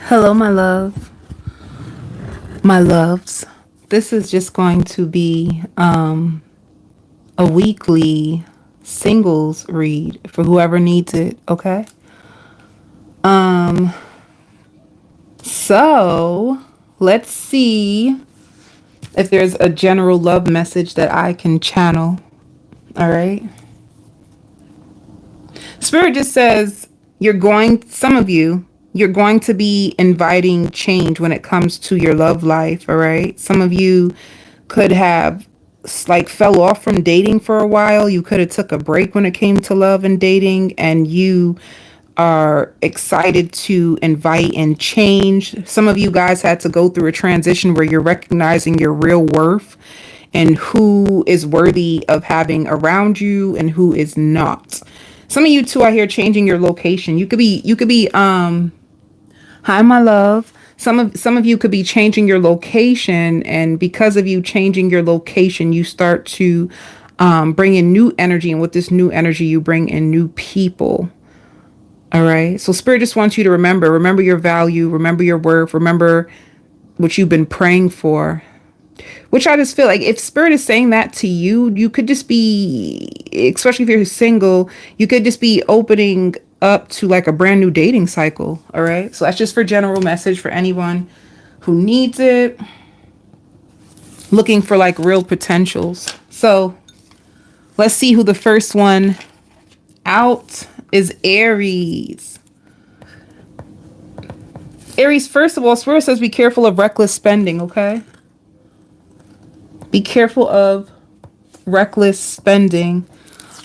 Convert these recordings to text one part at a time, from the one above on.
Hello, my love, my loves. This is just going to be a weekly singles read for whoever needs it. Okay. Um. So let's see if there's a general love message that I can channel. All right. Spirit just says some of you, you're going to be inviting change when it comes to your love life. All right. Some of you could have like fell off from dating for a while. You could have took a break when it came to love and dating, and you are excited to invite and change. Some of you guys had to go through a transition where you're recognizing your real worth and who is worthy of having around you and who is not. Some of you too out here changing your location. You could be hi my love. Some of you could be changing your location, and because of you changing your location, you start to bring in new energy, and with this new energy you bring in new people. All right. So Spirit just wants you to remember your value, remember your worth, remember what you've been praying for. Which I just feel like if Spirit is saying that to you, you could just be, especially if you're single, you could just be opening up to like a brand new dating cycle. All right. So that's just for general message for anyone who needs it, looking for like real potentials. So let's see who the first one out is. Aries. Aries, first of all, Spirit says be careful of reckless spending, okay? Be careful of reckless spending.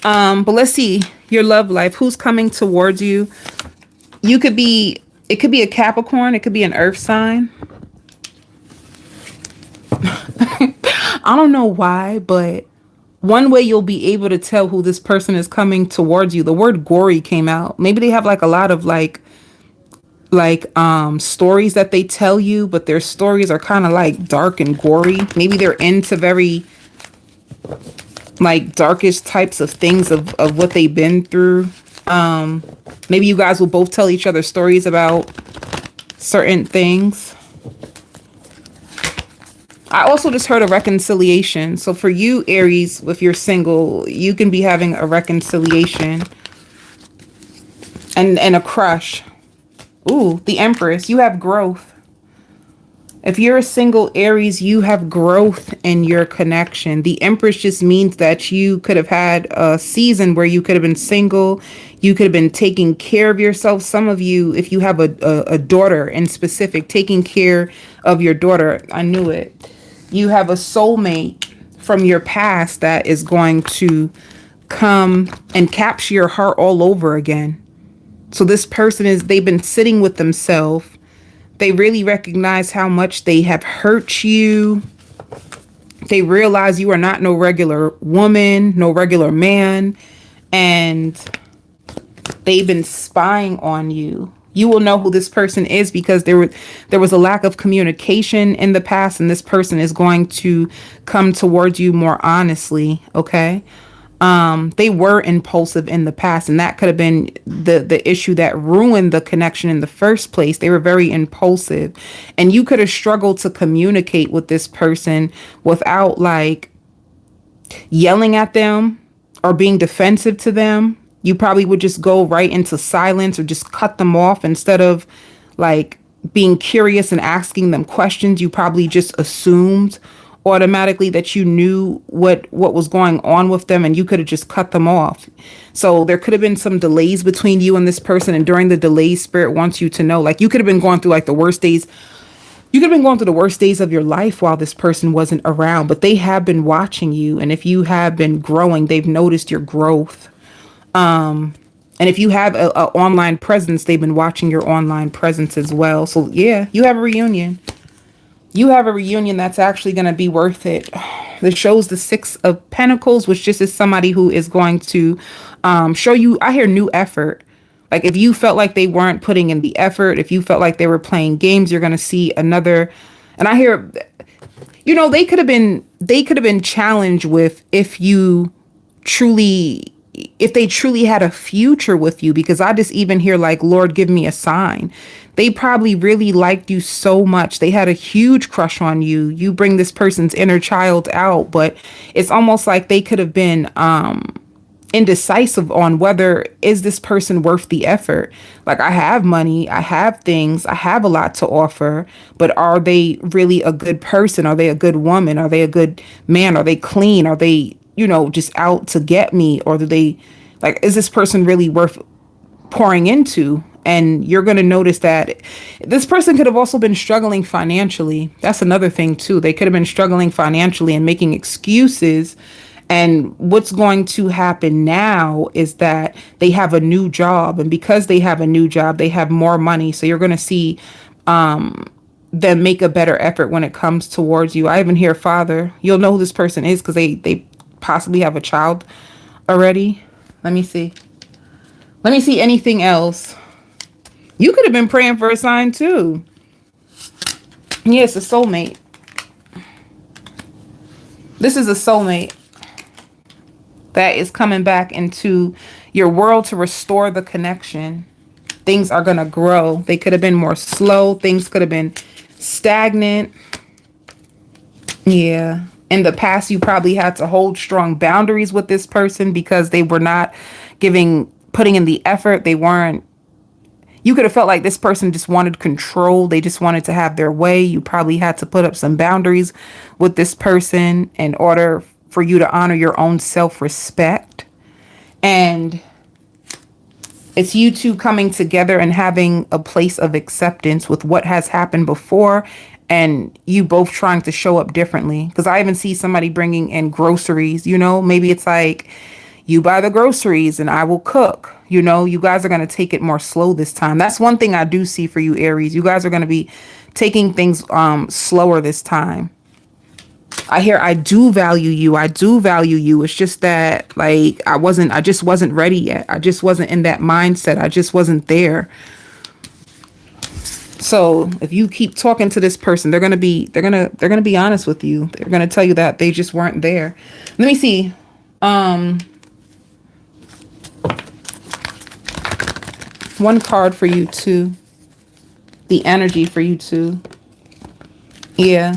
But let's see your love life. Who's coming towards you? It could be a Capricorn, it could be an earth sign. I don't know why, but one way you'll be able to tell who this person is coming towards you, the word gory came out. Maybe they have like a lot of like stories that they tell you, but their stories are kind of like dark and gory. Maybe they're into very like darkest types of things of what they've been through. Maybe you guys will both tell each other stories about certain things. I also just heard a reconciliation. So for you, Aries, if you're single, you can be having a reconciliation and a crush. Ooh, the Empress, you have growth. If you're a single Aries, you have growth in your connection. The Empress just means that you could have had a season where you could have been single. You could have been taking care of yourself. Some of you, if you have a daughter in specific, taking care of your daughter. I knew it. You have a soulmate from your past that is going to come and capture your heart all over again. So this person they've been sitting with themselves. They really recognize how much they have hurt you. They realize you are not no regular woman, no regular man, and they've been spying on you. You will know who this person is because there was a lack of communication in the past, and this person is going to come towards you more honestly, okay? They were impulsive in the past, and that could have been the issue that ruined the connection in the first place. They were very impulsive, and you could have struggled to communicate with this person without like yelling at them or being defensive to them. You probably would just go right into silence or just cut them off instead of like being curious and asking them questions. You probably just assumed automatically that you knew what was going on with them, and you could have just cut them off. So there could have been some delays between you and this person, and during the delays, Spirit wants you to know, like, you could have been going through like the worst days. You could have been going through the worst days of your life while this person wasn't around, but they have been watching you, and if you have been growing, they've noticed your growth. And if you have a online presence, they've been watching your online presence as well. So yeah, you have a reunion. You have a reunion that's actually going to be worth it. It shows the Six of Pentacles, which just is somebody who is going to show you, I hear, new effort. Like if you felt like they weren't putting in the effort, if you felt like they were playing games, you're going to see another. And I hear, you know, they could have been challenged with if they truly had a future with you, because I just even hear like, Lord, give me a sign. They probably really liked you so much. They had a huge crush on you. You bring this person's inner child out, but it's almost like they could have been indecisive on whether is this person worth the effort. Like, I have money, I have things, I have a lot to offer, but are they really a good person? Are they a good woman? Are they a good man? Are they clean? Are they, you know, just out to get me? Or do they, like, is this person really worth pouring into? And you're going to notice that this person could have also been struggling financially. That's another thing too. They could have been struggling financially and making excuses. And what's going to happen now is that they have a new job. And because they have a new job, they have more money. So you're going to see them make a better effort when it comes towards you. I even hear father. You'll know who this person is because they possibly have a child already. Let me see. Let me see anything else. You could have been praying for a sign too. Yes, a soulmate. This is a soulmate that is coming back into your world to restore the connection. Things are going to grow. They could have been more slow. Things could have been stagnant. Yeah. In the past, you probably had to hold strong boundaries with this person because they were not putting in the effort. They weren't. You could have felt like this person just wanted control. They just wanted to have their way. You probably had to put up some boundaries with this person in order for you to honor your own self-respect. And it's you two coming together and having a place of acceptance with what has happened before, and you both trying to show up differently. Because I even see somebody bringing in groceries, you know, maybe it's like, you buy the groceries and I will cook. You know, you guys are going to take it more slow this time. That's one thing I do see for you, Aries. You guys are going to be taking things slower this time. I hear, I do value you. I do value you. It's just that, like, I just wasn't ready yet. I just wasn't in that mindset. I just wasn't there. So if you keep talking to this person, they're going to be honest with you. They're going to tell you that they just weren't there. Let me see. One card for you too. The energy for you too. Yeah.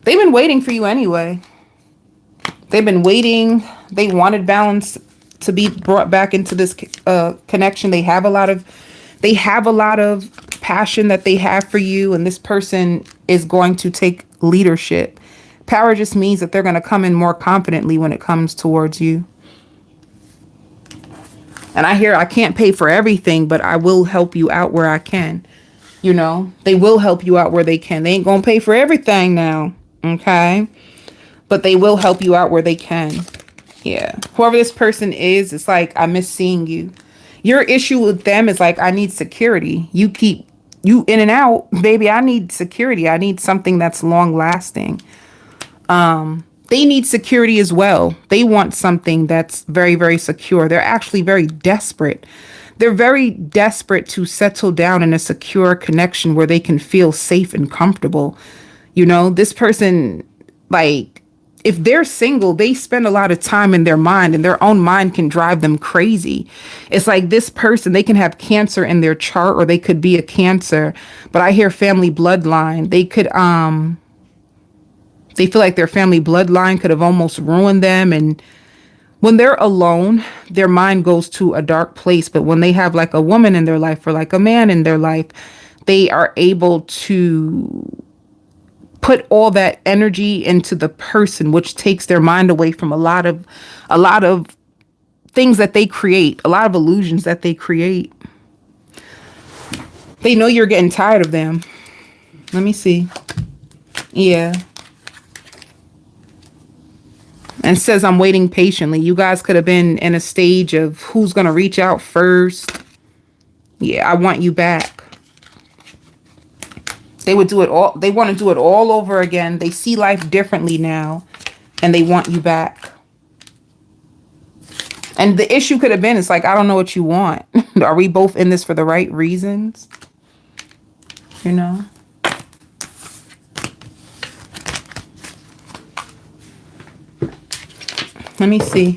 They've been waiting for you anyway. They've been waiting. They wanted balance to be brought back into this connection. They have a lot of passion that they have for you, and this person is going to take leadership. Power just means that they're going to come in more confidently when it comes towards you. And I hear, I can't pay for everything, but I will help you out where I can. You know, they will help you out where they can. They ain't going to pay for everything now. Okay. But they will help you out where they can. Yeah. Whoever this person is, it's like, I miss seeing you. Your issue with them is like, I need security. You keep you in and out, baby. I need security. I need something that's long lasting. They need security as well. They want something that's very, very secure. They're actually very desperate. They're very desperate to settle down in a secure connection where they can feel safe and comfortable. You know, this person, like, if they're single, they spend a lot of time in their mind, and their own mind can drive them crazy. It's like this person, they can have Cancer in their chart, or they could be a Cancer. But I hear family bloodline. They could, they feel like their family bloodline could have almost ruined them. And when they're alone, their mind goes to a dark place. But when they have like a woman in their life or like a man in their life, they are able to put all that energy into the person, which takes their mind away from a lot of things that they create, a lot of illusions that they create. They know you're getting tired of them. Let me see. Yeah. And says, I'm waiting patiently. You guys could have been in a stage of who's going to reach out first. Yeah, I want you back. They would do it all. They want to do it all over again. They see life differently now, and they want you back. And the issue could have been, it's like, I don't know what you want. Are we both in this for the right reasons? You know? Let me see.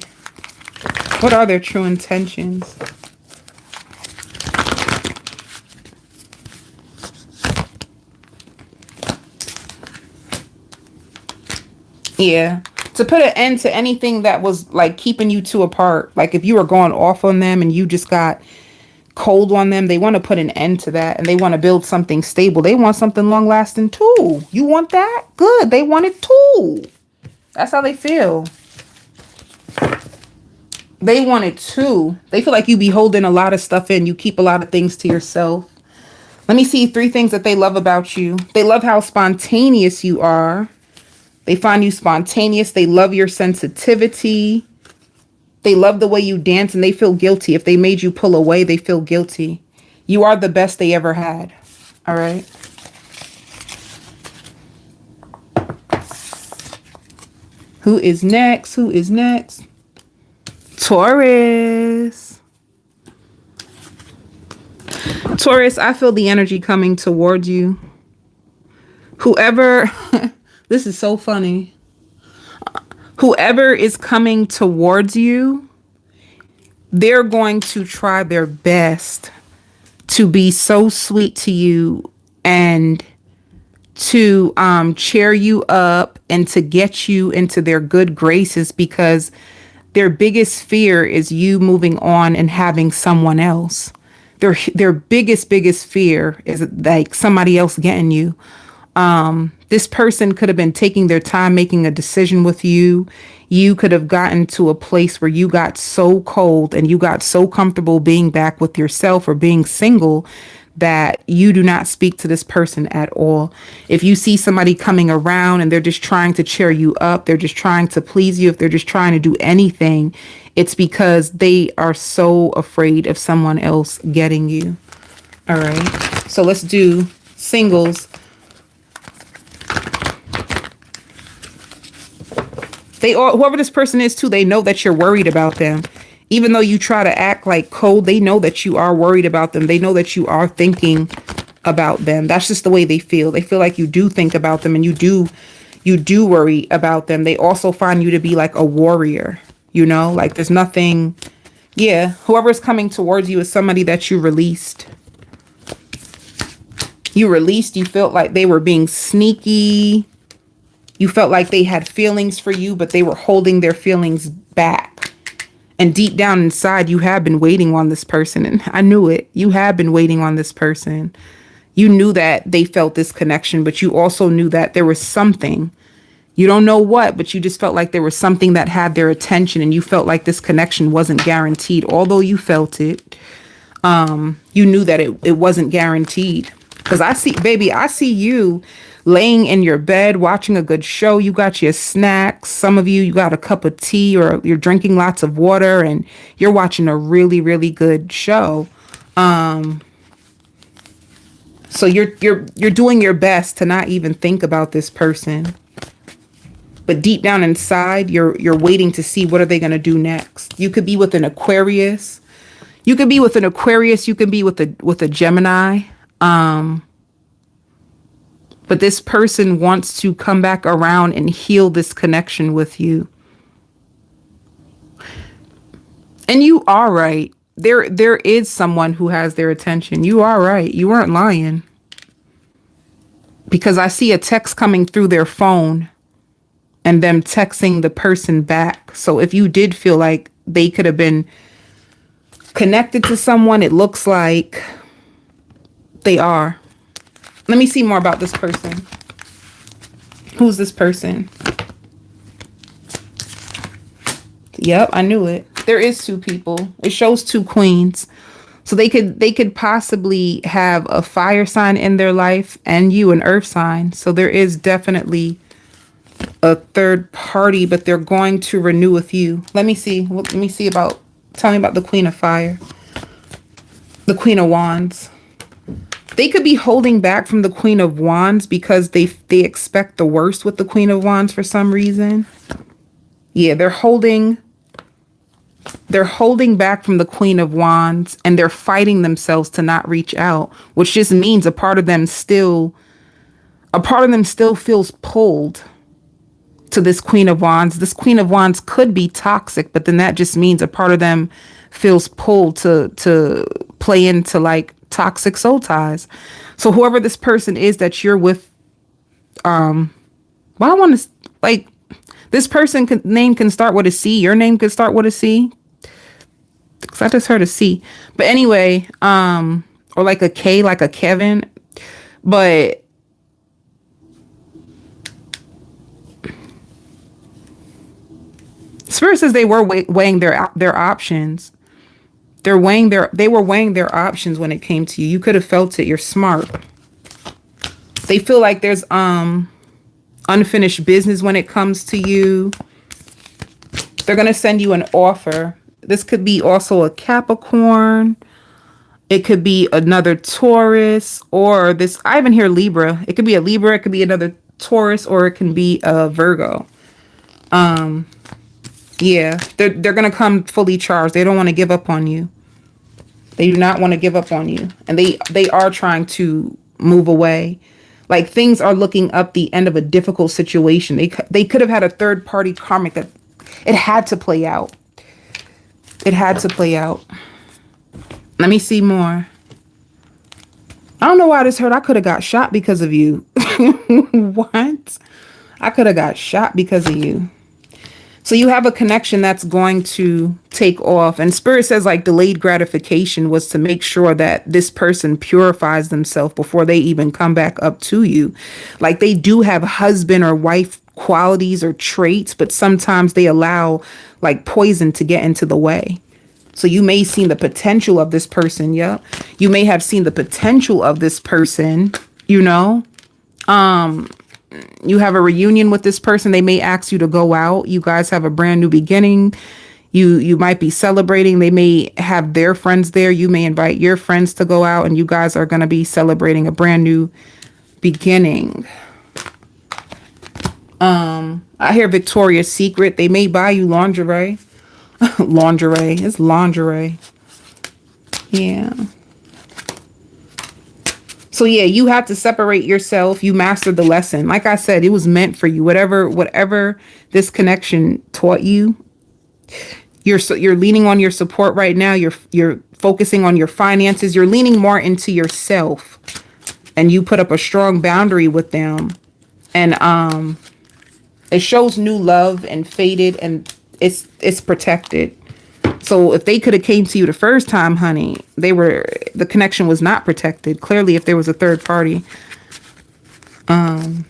What are their true intentions? Yeah. To put an end to anything that was like keeping you two apart. Like if you were going off on them and you just got cold on them, they want to put an end to that and they want to build something stable. They want something long lasting too. You want that? Good. They want it too. That's how they feel. They want it too. They feel like you be holding a lot of stuff in. You keep a lot of things to yourself. Let me see 3 things that they love about you. They love how spontaneous you are. They find you spontaneous. They love your sensitivity. They love the way you dance and they feel guilty. If they made you pull away, they feel guilty. You are the best they ever had. All right. Who is next? Who is next? Taurus. Taurus, I feel the energy coming towards you. Whoever, this is so funny. Whoever is coming towards you, they're going to try their best to be so sweet to you and to cheer you up and to get you into their good graces, because their biggest fear is you moving on and having someone else. Their biggest fear is like somebody else getting you. This person could have been taking their time making a decision with you. You could have gotten to a place where you got so cold and you got so comfortable being back with yourself or being single that you do not speak to this person at all. If you see somebody coming around and they're just trying to cheer you up, they're just trying to please you, if they're just trying to do anything, it's because they are so afraid of someone else getting you. All right. So let's do singles. Whoever this person is too, they know that you're worried about them. Even though you try to act like cold, they know that you are worried about them. They know that you are thinking about them. That's just the way they feel. They feel like you do think about them and you do worry about them. They also find you to be like a warrior, you know, like there's nothing. Yeah. Whoever's coming towards you is somebody that you released. You felt like they were being sneaky. You felt like they had feelings for you, but they were holding their feelings back. And deep down inside, you have been waiting on this person. And I knew it. You have been waiting on this person. You knew that they felt this connection, but you also knew that there was something. You don't know what, but you just felt like there was something that had their attention, and you felt like this connection wasn't guaranteed. Although you felt it, you knew that it wasn't guaranteed. Because I see you laying in your bed, watching a good show. You got your snacks. Some of you got a cup of tea, or you're drinking lots of water and you're watching a really, really good show. So you're doing your best to not even think about this person. But deep down inside, you're waiting to see what are they going to do next. You could be with an Aquarius. You could be with an Aquarius. You can be with a Gemini. But this person wants to come back around and heal this connection with you. And you are right. There is someone who has their attention. You are right. You weren't lying. Because I see a text coming through their phone and them texting the person back. So if you did feel like they could have been connected to someone, it looks like they are. Let me see more about this person. Who's this person? Yep, I knew it. There is 2 people. It shows 2 queens. So they could possibly have a fire sign in their life and you an earth sign. So there is definitely a third party, but they're going to renew with you. Let me see. Tell me about the Queen of Fire. The Queen of Wands. They could be holding back from the Queen of Wands because they expect the worst with the Queen of Wands for some reason. Yeah, they're holding back from the Queen of Wands, and they're fighting themselves to not reach out, which just means a part of them still feels pulled to this Queen of Wands. This Queen of Wands could be toxic, but then that just means a part of them feels pulled to play into like toxic soul ties. So whoever this person is that you're with, I want to like, This person name can start with a C. Your name could start with a C. Because I just heard a C. But anyway, or like a K, like a Kevin. But Spirit says they were weighing their options. They were weighing their options when it came to you. You could have felt it. You're smart. They feel like there's unfinished business when it comes to you. They're going to send you an offer. This could be also a Capricorn. It could be another Taurus, or this, I even hear Libra. It could be a Libra, it could be another Taurus, or it can be a Virgo. Yeah, they're going to come fully charged. They don't want to give up on you. They do not want to give up on you. And they are trying to move away. Like, things are looking up the end of a difficult situation. They could have had a third party karmic that it had to play out. It had to play out. Let me see more. I don't know why this hurt. I could have got shot because of you. What? I could have got shot because of you. So you have a connection that's going to take off. And Spirit says, like, delayed gratification was to make sure that this person purifies themselves before they even come back up to you. Like, they do have husband or wife qualities or traits, but sometimes they allow like poison to get into the way. So you may have seen the potential of this person. Yeah. You may have seen the potential of this person, you know. You have a reunion with this person. They may ask you to go out. You guys have a brand new beginning. You might be celebrating. They may have their friends there. You may invite your friends to go out, and you guys are going to be celebrating a brand new beginning. I hear Victoria's Secret. They may buy you lingerie. Lingerie. It's lingerie. Yeah. So yeah, you have to separate yourself. You mastered the lesson. Like I said, it was meant for you. Whatever this connection taught you, you're leaning on your support right now. You're focusing on your finances. You're leaning more into yourself, and you put up a strong boundary with them. And it shows new love and faded, and it's protected. So if they could have came to you the first time, honey, the connection was not protected. Clearly, if there was a third party. Let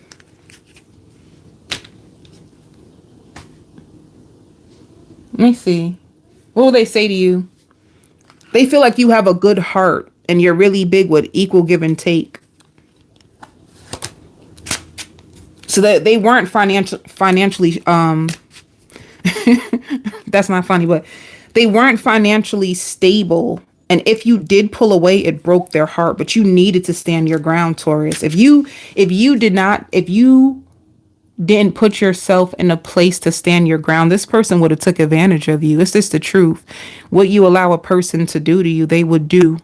me see. What will they say to you? They feel like you have a good heart and you're really big with equal give and take. So that they weren't financially, that's not funny, but they weren't financially stable. And if you did pull away, it broke their heart, but you needed to stand your ground, Taurus. If you didn't put yourself in a place to stand your ground, this person would have took advantage of you. It's just the truth. What you allow a person to do to you, they would do.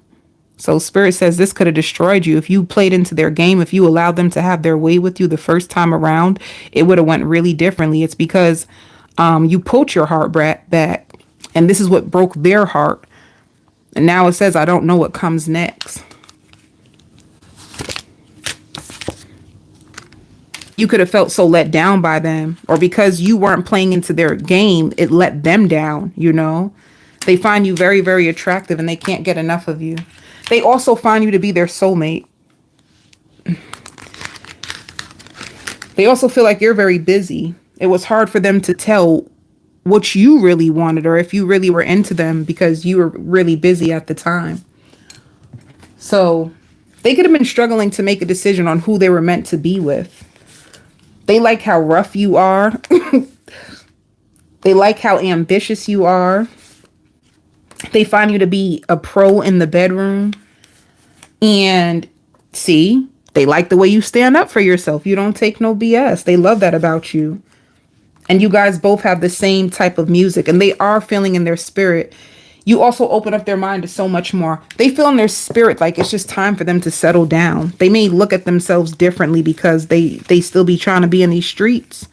So Spirit says this could have destroyed you. If you played into their game, if you allowed them to have their way with you the first time around, it would have went really differently. It's because you pulled your heart back, and this is what broke their heart. And now it says, I don't know what comes next. You could have felt so let down by them, or because you weren't playing into their game, it let them down, you know. They find you very, very attractive, and they can't get enough of you. They also find you to be their soulmate. They also feel like you're very busy. It was hard for them to tell what you really wanted, or if you really were into them, because you were really busy at the time. So they could have been struggling to make a decision on who they were meant to be with. They like how rough you are. They like how ambitious you are. They find you to be a pro in the bedroom. And see, they like the way you stand up for yourself. You don't take no BS. They love that about you. And you guys both have the same type of music, and they are feeling in their spirit. You also open up their mind to so much more. They feel in their spirit like it's just time for them to settle down. They may look at themselves differently because they still be trying to be in these streets.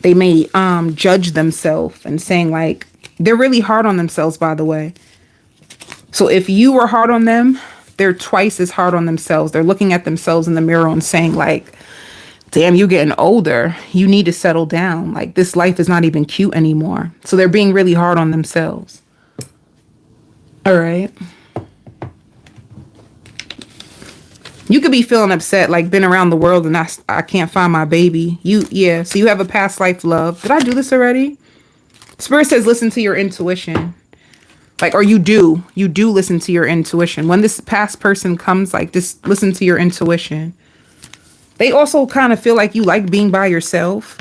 They may judge themselves and saying, like, they're really hard on themselves, by the way. So if you were hard on them, they're twice as hard on themselves. They're looking at themselves in the mirror and saying, like, damn, you're getting older. You need to settle down. Like, this life is not even cute anymore. So they're being really hard on themselves. All right. You could be feeling upset, like been around the world and I can't find my baby. Yeah. So you have a past life love. Did I do this already? Spirit says, listen to your intuition. Like, or you do listen to your intuition. When this past person comes, like, just listen to your intuition. They also kind of feel like you like being by yourself.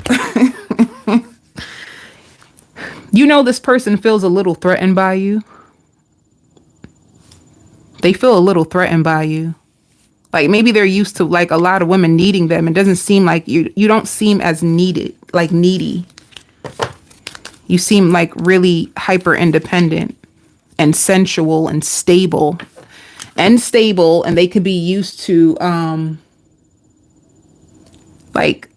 You know, this person feels a little threatened by you. They feel a little threatened by you. Like, maybe they're used to, like, a lot of women needing them. It doesn't seem like you don't seem as needed, like needy. You seem like really hyper independent and sensual and stable. And they could be used to like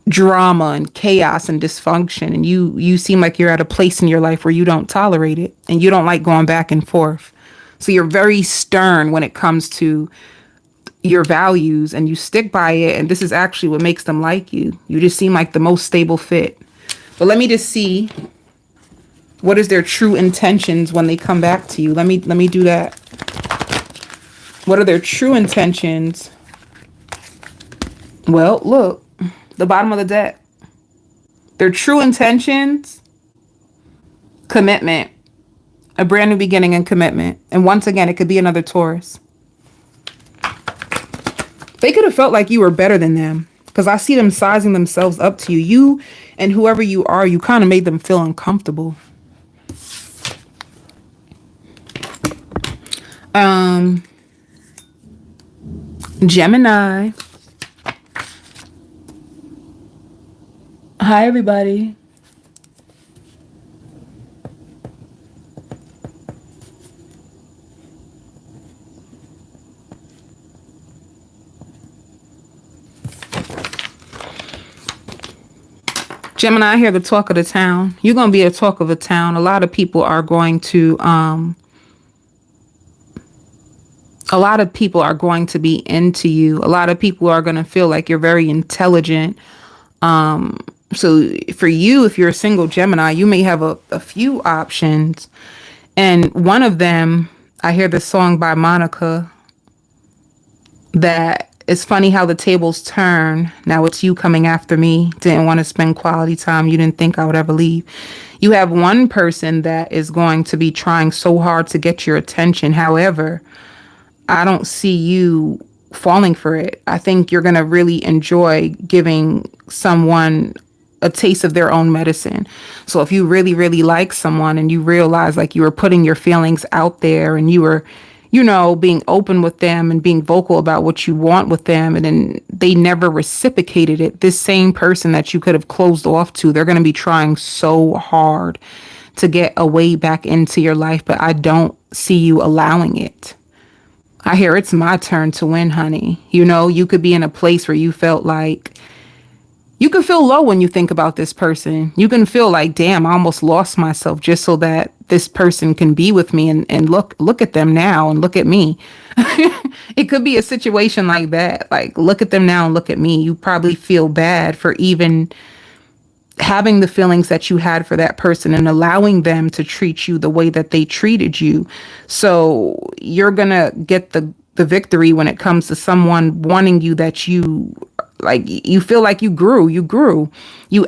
drama and chaos and dysfunction, and you seem like you're at a place in your life where you don't tolerate it and you don't like going back and forth. So you're very stern when it comes to your values and you stick by it, and this is actually what makes them like you. You just seem like the most stable fit. But let me just see, what is their true intentions when they come back to you? Let me do that. What are their true intentions? Well, look, the bottom of the deck. Their true intentions, commitment, a brand new beginning and commitment. And once again, it could be another Taurus. They could have felt like you were better than them, because I see them sizing themselves up to you. You and whoever you are, you kind of made them feel uncomfortable. Gemini. Hi, everybody. Gemini, I hear the talk of the town. You're going to be a talk of the town. A lot of people are going to, be into you. A lot of people are going to feel like you're very intelligent. So for you, if you're a single Gemini, you may have a few options. And one of them, I hear this song by Monica that it's funny how the tables turn. Now it's you coming after me. Didn't want to spend quality time. You didn't think I would ever leave. You have one person that is going to be trying so hard to get your attention. However, I don't see you falling for it. I think you're going to really enjoy giving someone a taste of their own medicine. So if you really, really like someone and you realize like you were putting your feelings out there and you were, being open with them and being vocal about what you want with them, and then they never reciprocated it, this same person that you could have closed off to, they're going to be trying so hard to get a way back into your life, but I don't see you allowing it. I hear it's my turn to win, honey. You could be in a place where you felt like you can feel low when you think about this person. You can feel like, damn, I almost lost myself just so that this person can be with me, and look at them now and look at me. It could be a situation like that. Like, look at them now and look at me. You probably feel bad for even having the feelings that you had for that person and allowing them to treat you the way that they treated you. So you're going to get the victory when it comes to someone wanting you, that you feel like you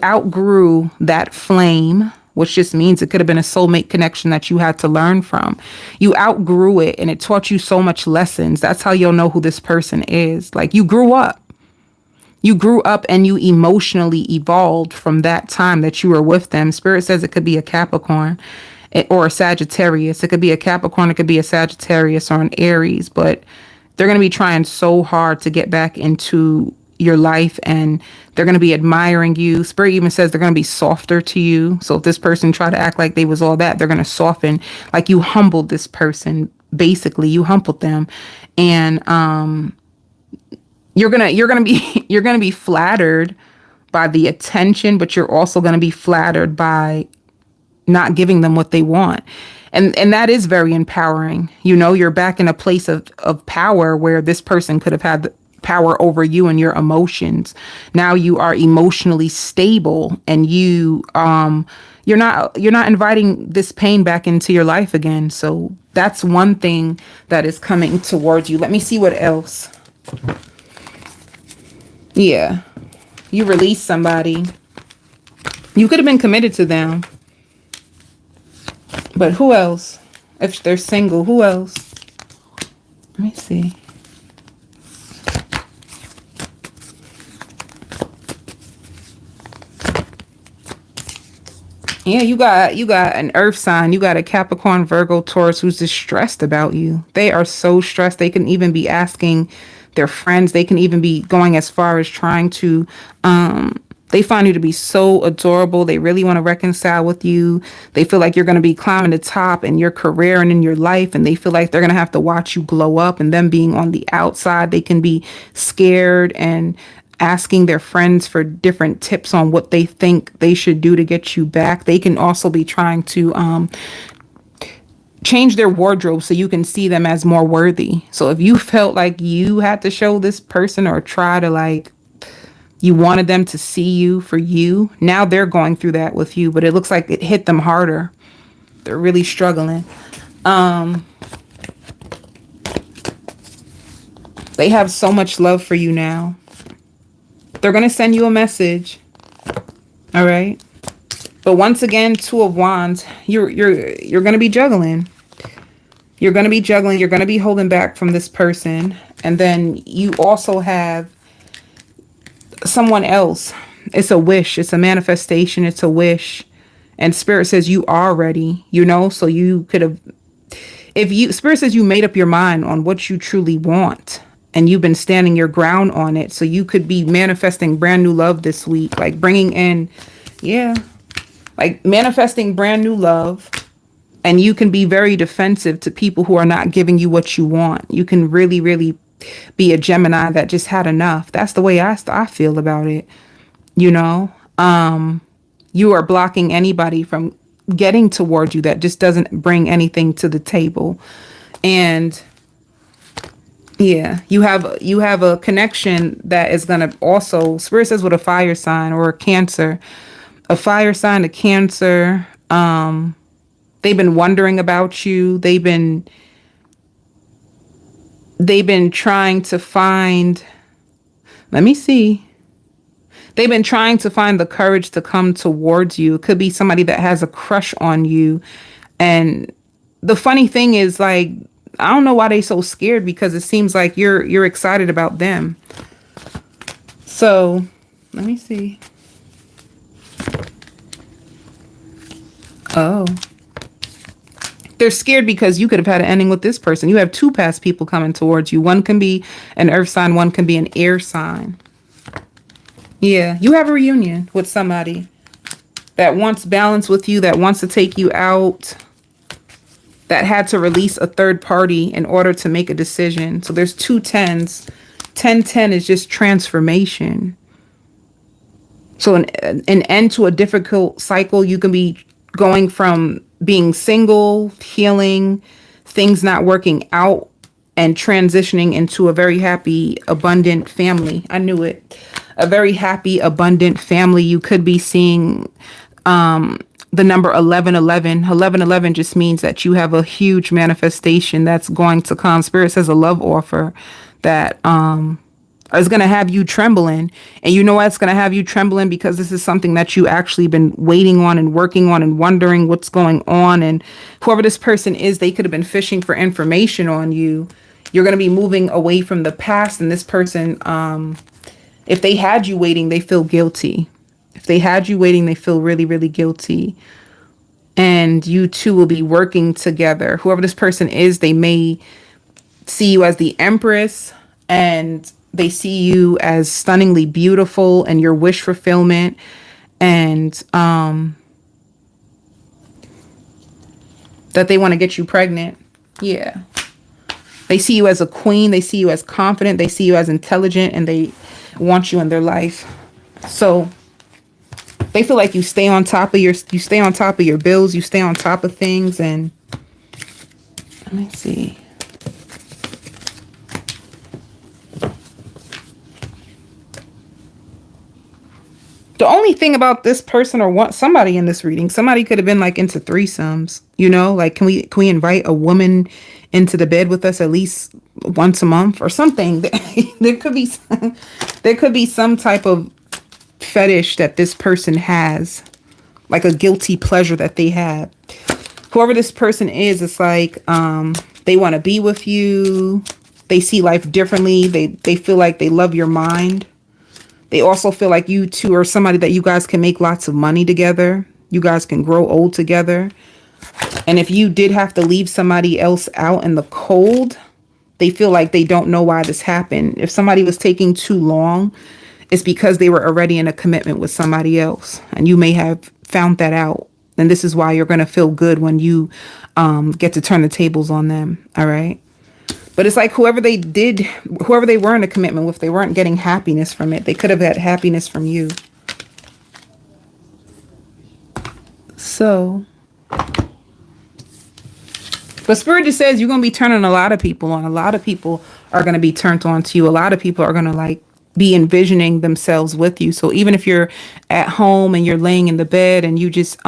outgrew that flame, which just means it could have been a soulmate connection that you had to learn from. You outgrew it and it taught you so much lessons. That's how you'll know who this person is. Like, you grew up. You grew up and you emotionally evolved from that time that you were with them. Spirit says it could be a Capricorn or a Sagittarius. It could be a Capricorn, it could be a Sagittarius or an Aries, but they're going to be trying so hard to get back into your life, and they're going to be admiring you. Spirit even says they're going to be softer to you. So if this person tried to act like they was all that, they're going to soften. Like, you humbled this person. Basically, you humbled them, and you're gonna be flattered by the attention, but you're also going to be flattered by not giving them what they want. And that is very empowering. You're back in a place of power where this person could have had power over you and your emotions. Now you are emotionally stable, and you're not inviting this pain back into your life again. So that's one thing that is coming towards you. Let me see what else. Yeah. You release somebody. You could have been committed to them. But who else? If they're single, who else? Let me see. Yeah, you got an earth sign. You got a Capricorn, Virgo, Taurus who's just stressed about you. They are so stressed. They can even be asking their friends. They can even be going as far as trying to they find you to be so adorable. They really want to reconcile with you. They feel like you're going to be climbing the top in your career and in your life, and they feel like they're going to have to watch you glow up. And them being on the outside, they can be scared and asking their friends for different tips on what they think they should do to get you back. They can also be trying to change their wardrobe so you can see them as more worthy. So if you felt like you had to show this person or try to, like, you wanted them to see you for you, now they're going through that with you, but it looks like it hit them harder. They're really struggling. They have so much love for you now. They're going to send you a message. All right. But once again, Two of Wands, you're going to be juggling. You're going to be juggling. You're going to be holding back from this person. And then you also have someone else. It's a wish. It's a manifestation. It's a wish. And Spirit says you are ready, you know, so you could have, Spirit says you made up your mind on what you truly want, and you've been standing your ground on it. So you could be manifesting brand new love this week, like bringing in, like manifesting brand new love. And you can be very defensive to people who are not giving you what you want. You can really, really be a Gemini that just had enough. That's the way I feel about it. You know, you are blocking anybody from getting towards you that just doesn't bring anything to the table. And yeah, you have a connection that is going to also, Spirit says, with a fire sign or a Cancer, a fire sign, a Cancer. They've been wondering about you. They've been trying to find, let me see. They've been trying to find the courage to come towards you. It could be somebody that has a crush on you. And the funny thing is, like, I don't know why they're so scared, because it seems like you're excited about them. So let me see. Oh. They're scared because you could have had an ending with this person. You have two past people coming towards you. One can be an earth sign. One can be an air sign. Yeah, you have a reunion with somebody that wants balance with you, that wants to take you out, that had to release a third party in order to make a decision. So there's two tens. 10-10 is just transformation. So an end to a difficult cycle. You can be going from being single, healing, things not working out, and transitioning into a very happy, abundant family. I knew it. A very happy, abundant family. You could be seeing the number 1111. 1111 just means that you have a huge manifestation that's going to come. Spirit says a love offer that is going to have you trembling. And you know why it's going to have you trembling? Because this is something that you actually been waiting on and working on and wondering what's going on. And whoever this person is, they could have been fishing for information on you. You're going to be moving away from the past. And this person, if they had you waiting, they feel guilty. If they had you waiting, they feel really, really guilty. And you two will be working together. Whoever this person is, they may see you as the Empress, and they see you as stunningly beautiful and your wish fulfillment. And that they want to get you pregnant. Yeah. They see you as a queen. They see you as confident. They see you as intelligent, and they want you in their life. So they feel like you stay on top of your bills. You stay on top of things. And let me see. The only thing about this person or what somebody in this reading, somebody could have been like into threesomes, you know, like can we invite a woman into the bed with us at least once a month or something? There could be there could be some type of fetish that this person has, like a guilty pleasure that they have. Whoever this person is, it's like they want to be with you. They see life differently. They feel like they love your mind. They also feel like you two are somebody that you guys can make lots of money together. You guys can grow old together. And if you did have to leave somebody else out in the cold, they feel like they don't know why this happened. If somebody was taking too long, it's because they were already in a commitment with somebody else. And you may have found that out. And this is why you're going to feel good when you get to turn the tables on them. All right. But it's like whoever they were in a commitment with, they weren't getting happiness from it. They could have had happiness from you. So, but Spirit just says you're going to be turning a lot of people on. A lot of people are going to be turned on to you. A lot of people are going to like be envisioning themselves with you. So even if you're at home and you're laying in the bed and you just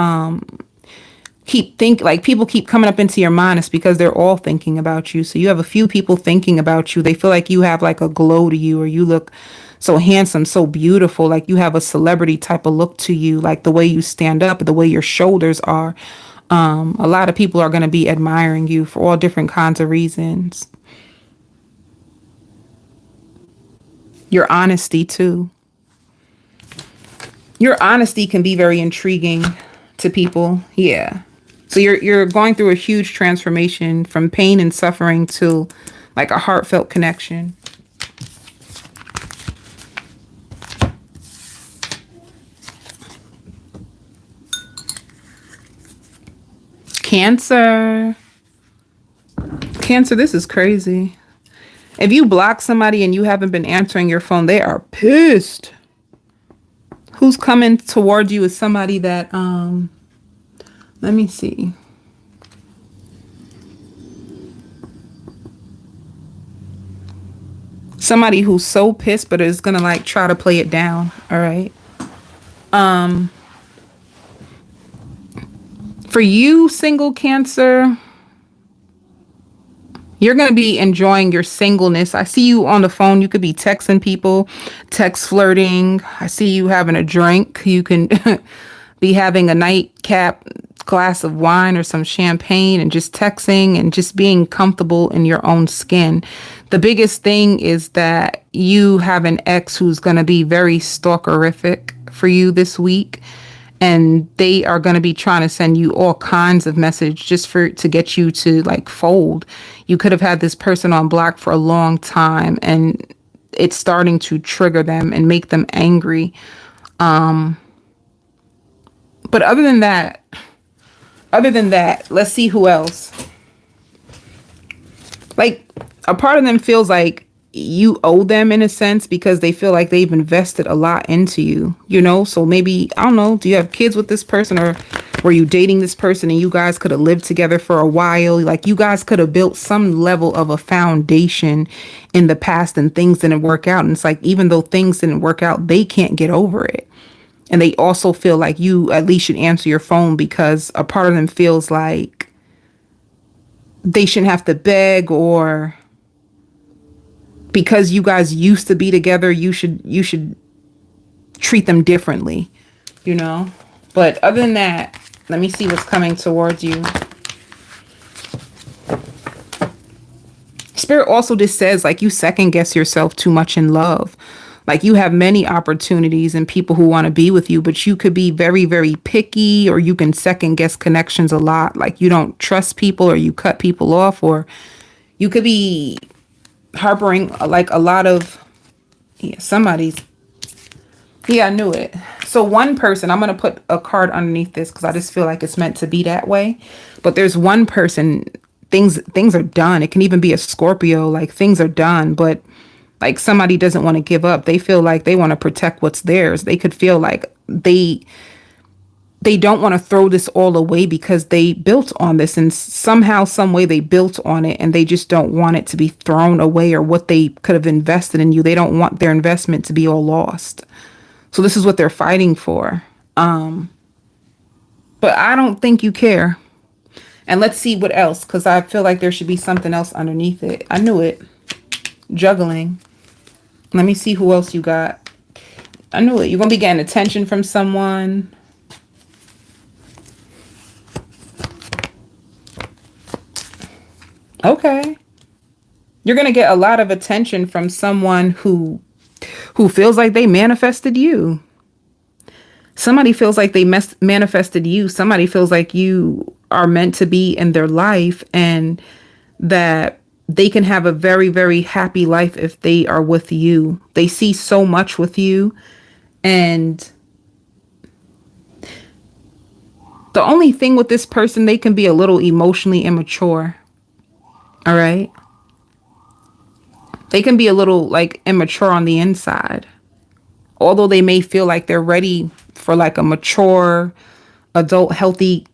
people keep coming up into your mind, it's because they're all thinking about you. So you have a few people thinking about you. They feel like you have like a glow to you, or you look so handsome, so beautiful, like you have a celebrity type of look to you, like the way you stand up, the way your shoulders are. A lot of people are going to be admiring you for all different kinds of reasons. Your honesty too. Your honesty can be very intriguing to people. Yeah. So you're going through a huge transformation from pain and suffering to like a heartfelt connection. Cancer. Cancer, this is crazy. If you block somebody and you haven't been answering your phone, they are pissed. Who's coming towards you is somebody that let me see. Somebody who's so pissed but is gonna like try to play it down. All right. For you, single Cancer, you're going to be enjoying your singleness. I see you on the phone. You could be texting people, text flirting. I see you having a drink. You can be having a nightcap glass of wine or some champagne and just texting and just being comfortable in your own skin. The biggest thing is that you have an ex who's going to be very stalkerific for you this week. And they are going to be trying to send you all kinds of message just to get you to like fold. You could have had this person on block for a long time and it's starting to trigger them and make them angry. But other than that, let's see who else. Like a part of them feels like you owe them in a sense because they feel like they've invested a lot into you, you know? So maybe, I don't know, do you have kids with this person, or were you dating this person and you guys could have lived together for a while? Like you guys could have built some level of a foundation in the past and things didn't work out. And it's like, even though things didn't work out, they can't get over it. And they also feel like you at least should answer your phone because a part of them feels like they shouldn't have to beg, or because you guys used to be together, you should treat them differently, you know? But other than that, let me see what's coming towards you. Spirit also just says like you second guess yourself too much in love. Like you have many opportunities and people who want to be with you, but you could be very, very picky, or you can second guess connections a lot. Like you don't trust people, or you cut people off, or you could be harboring like a lot of I knew it. So one person, I'm going to put a card underneath this because I just feel like it's meant to be that way. But there's one person, things are done. It can even be a Scorpio, like things are done, but like somebody doesn't want to give up. They feel like they want to protect what's theirs. They could feel like they don't want to throw this all away because they built on this, and somehow, some way they built on it, and they just don't want it to be thrown away, or what they could have invested in you. They don't want their investment to be all lost. So this is what they're fighting for. But I don't think you care. And let's see what else, because I feel like there should be something else underneath it. I knew it. Juggling. Let me see who else you got. I knew it. You're going to be getting attention from someone. Okay. You're going to get a lot of attention from someone who feels like they manifested you. Somebody feels like they manifested you. Somebody feels like you are meant to be in their life and that they can have a very, very happy life if they are with you. They see so much with you. And the only thing with this person, they can be a little emotionally immature. All right. They can be a little like immature on the inside. Although they may feel like they're ready for like a mature, adult, healthy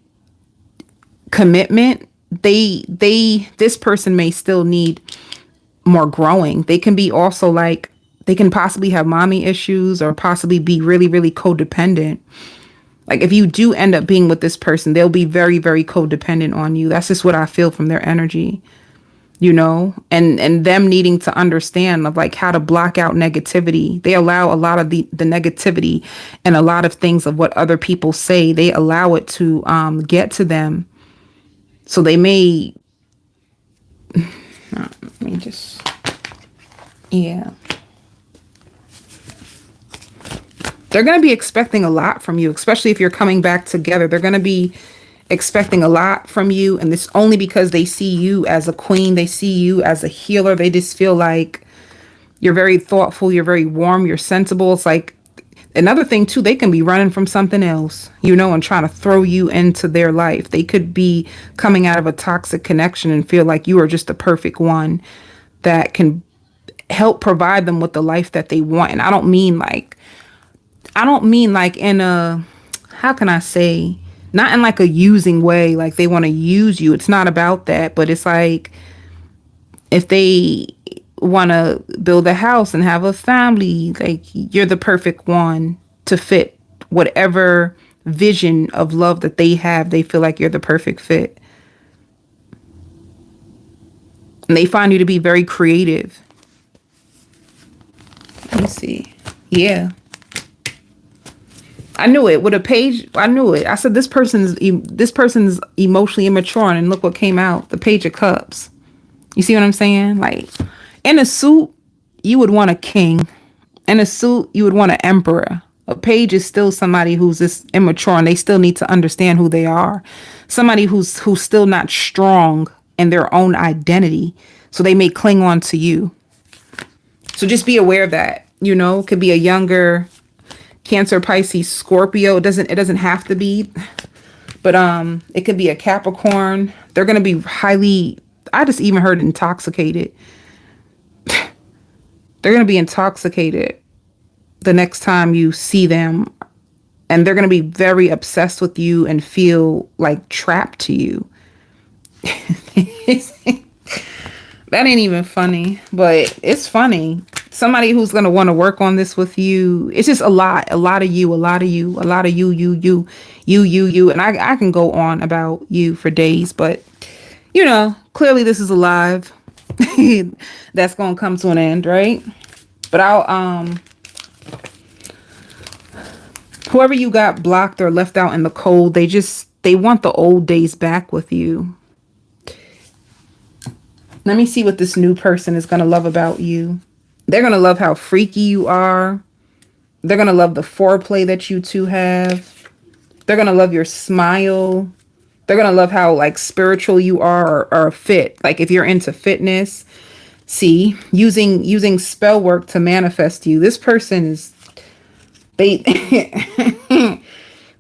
commitment, this person may still need more growing. They can be also like, they can possibly have mommy issues or possibly be really, really codependent. Like if you do end up being with this person, they'll be very, very codependent on you. That's just what I feel from their energy. You know, and them needing to understand of like how to block out negativity. They allow a lot of the negativity and a lot of things of what other people say. They allow it to get to them. So they may, let me just, yeah. They're going to be expecting a lot from you, especially if you're coming back together. They're going to be expecting a lot from you, and this only because they see you as a queen. They see you as a healer. They just feel like you're very thoughtful, you're very warm, you're sensible. It's like another thing too, they can be running from something else, you know, and trying to throw you into their life. They could be coming out of a toxic connection and feel like you are just the perfect one that can help provide them with the life that they want. And I don't mean like in a, how can I say, not in like a using way, like they want to use you. It's not about that, but it's like if they want to build a house and have a family, like you're the perfect one to fit whatever vision of love that they have. They feel like you're the perfect fit. And they find you to be very creative. Let me see. Yeah. I knew it with a page. I knew it. I said, this person's emotionally immature, and look what came out. The Page of Cups. You see what I'm saying? Like in a suit, you would want a king. In a suit, you would want an emperor. A page is still somebody who's just immature and they still need to understand who they are. Somebody who's still not strong in their own identity. So they may cling on to you. So just be aware of that. You know, it could be a younger Cancer, Pisces, Scorpio. It doesn't have to be, but it could be a Capricorn. They're gonna be highly, I just even heard intoxicated. They're gonna be intoxicated the next time you see them, and they're gonna be very obsessed with you and feel like trapped to you. That ain't even funny, but it's funny. Somebody who's going to want to work on this with you. It's just a lot of you. And I can go on about you for days, but you know, clearly this is a live that's going to come to an end, right? But whoever you got blocked or left out in the cold, they want the old days back with you. Let me see what this new person is going to love about you. They're going to love how freaky you are. They're going to love the foreplay that you two have. They're going to love your smile. They're going to love how like spiritual you are or fit. Like if you're into fitness, see, using spell work to manifest you. This person is, they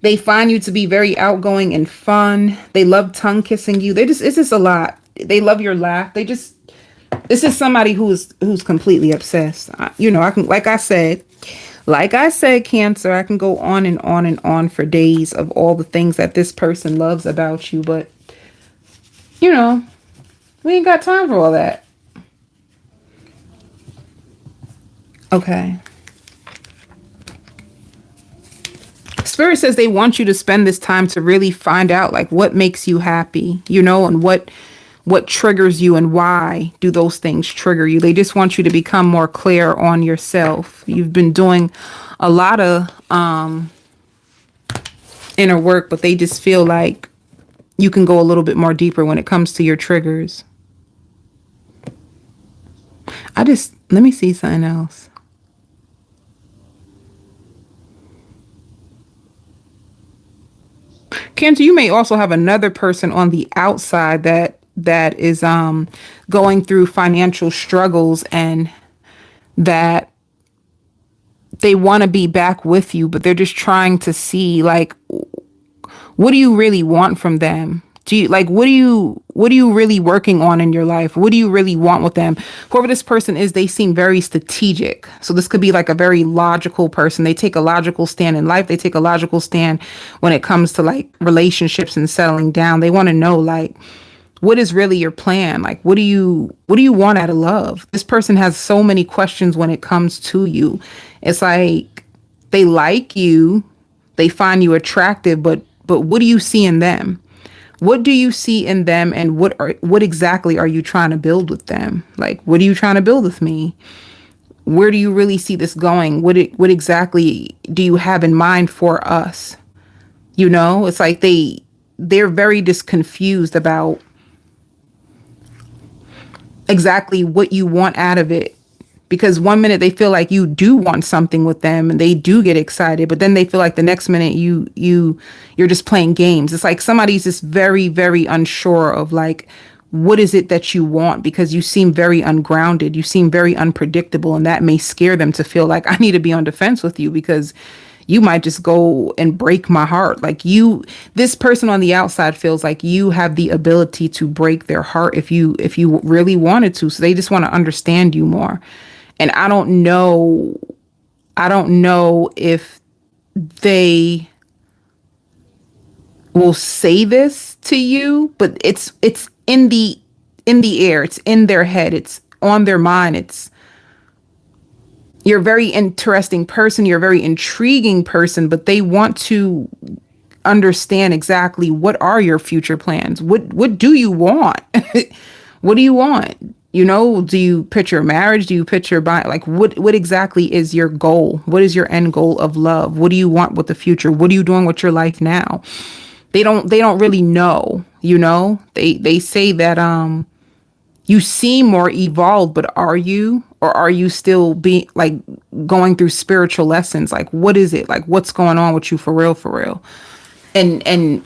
they find you to be very outgoing and fun. They love tongue kissing you. It's just a lot. They love your laugh. This is somebody who's completely obsessed. You know, I can, like I said, Cancer, I can go on and on and on for days of all the things that this person loves about you. But, you know, we ain't got time for all that. Okay. Spirit says they want you to spend this time to really find out like what makes you happy, you know, and what triggers you and why do those things trigger you. They just want you to become more clear on yourself. You've been doing a lot of inner work, but they just feel like you can go a little bit more deeper when it comes to your triggers. Let me see something else. Cancer, you may also have another person on the outside that is going through financial struggles, and that they want to be back with you, but they're just trying to see like, what do you really want from them? Do you like, what are you really working on in your life? What do you really want with them? Whoever this person is, they seem very strategic. So this could be like a very logical person. They take a logical stand in life. They take a logical stand when it comes to like relationships and settling down. They want to know like, what is really your plan? Like, what do you want out of love? This person has so many questions when it comes to you. It's like, they like you, they find you attractive, but what do you see in them? What do you see in them, and what exactly are you trying to build with them? Like, what are you trying to build with me? Where do you really see this going? What exactly do you have in mind for us? You know, it's like they're very just confused about exactly what you want out of it. Because one minute they feel like you do want something with them and they do get excited, but then they feel like the next minute you're just playing games. It's like somebody's just very, very unsure of like, what is it that you want? Because you seem very ungrounded. You seem very unpredictable, and that may scare them to feel like, I need to be on defense with you because you might just go and break my heart. Like this person on the outside feels like you have the ability to break their heart if you really wanted to. So they just want to understand you more. And I don't know if they will say this to you, but it's in the air. It's in their head. It's on their mind. You're a very interesting person. You're a very intriguing person, but they want to understand exactly what are your future plans. What do you want? What do you want? You know, do you picture marriage? Do you picture like what exactly is your goal? What is your end goal of love? What do you want with the future? What are you doing with your life now? They don't really know, you know? They say that you seem more evolved, but are you? Or are you still being like going through spiritual lessons? Like, what is it? Like, what's going on with you for real, for real? And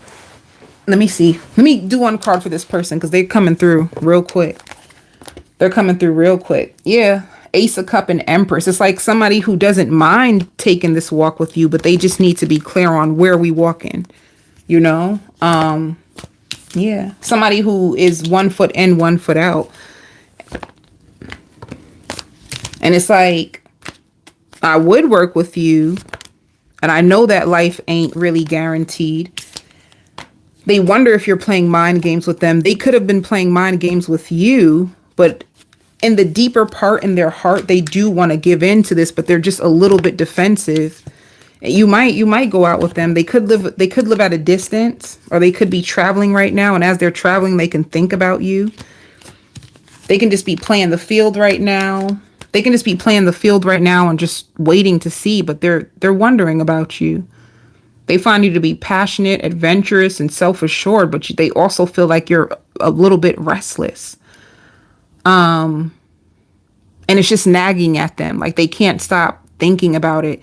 let me see. Let me do one card for this person because they're coming through real quick. Yeah. Ace of Cup and Empress. It's like somebody who doesn't mind taking this walk with you, but they just need to be clear on where we walking, you know? Yeah. Somebody who is 1 foot in, 1 foot out. And it's like, I would work with you, and I know that life ain't really guaranteed. They wonder if you're playing mind games with them. They could have been playing mind games with you, but in the deeper part in their heart, they do want to give in to this, but they're just a little bit defensive. You might go out with them. They could live at a distance, or they could be traveling right now, and as they're traveling, they can think about you. They can just be playing the field right now. And just waiting to see, but they're wondering about you. They find you to be passionate, adventurous, and self-assured, but they also feel like you're a little bit restless. And it's just nagging at them. Like they can't stop thinking about it.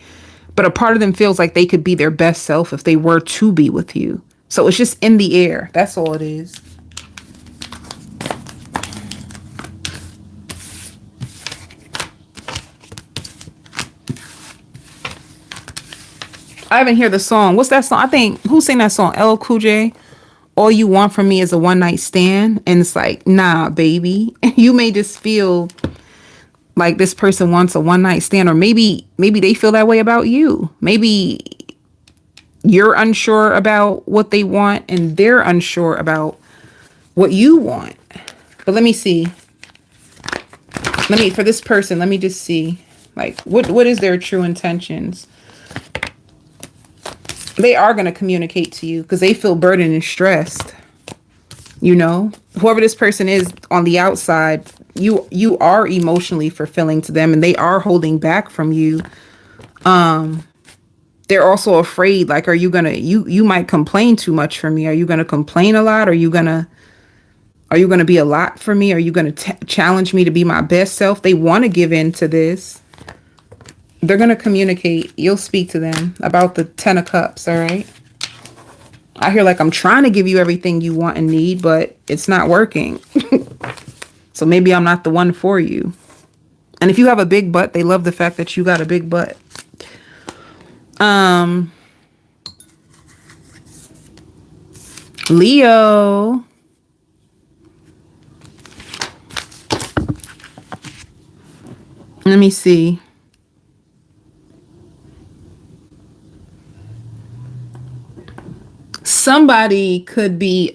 But a part of them feels like they could be their best self if they were to be with you. So it's just in the air. That's all it is. I haven't heard the song. What's that song? I think, who sang that song? LL Cool J. All you want from me is a one night stand. And it's like, nah, baby. You may just feel like this person wants a one night stand, or maybe they feel that way about you. Maybe you're unsure about what they want and they're unsure about what you want. But let me see. For this person, let me just see. Like, what is their true intentions? They are going to communicate to you because they feel burdened and stressed. You know, whoever this person is on the outside, you are emotionally fulfilling to them, and they are holding back from you. They're also afraid, like, are you gonna, you might complain too much for me. Are you gonna complain a lot? Are you gonna be a lot for me? Are you gonna challenge me to be my best self? They want to give in to this. They're gonna communicate. You'll speak to them about the 10 of Cups. All right. I hear like I'm trying to give you everything you want and need, but it's not working. So maybe I'm not the one for you. And if you have a big butt, they love the fact that you got a big butt. Leo. Let me see. Somebody could be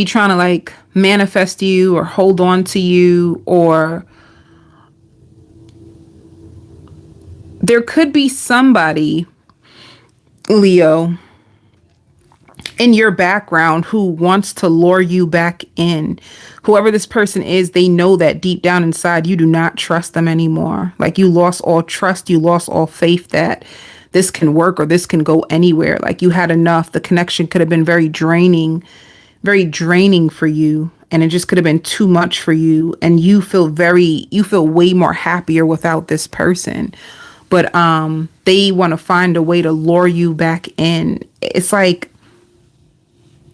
trying to like manifest you or hold on to you, or there could be somebody, Leo, in your background who wants to lure you back in. Whoever this person is, they know that deep down inside you do not trust them anymore. Like you lost all trust, you lost all faith that this can work or this can go anywhere. Like you had enough. The connection could have been very draining for you. And it just could have been too much for you. And you feel way more happier without this person. But they want to find a way to lure you back in. It's like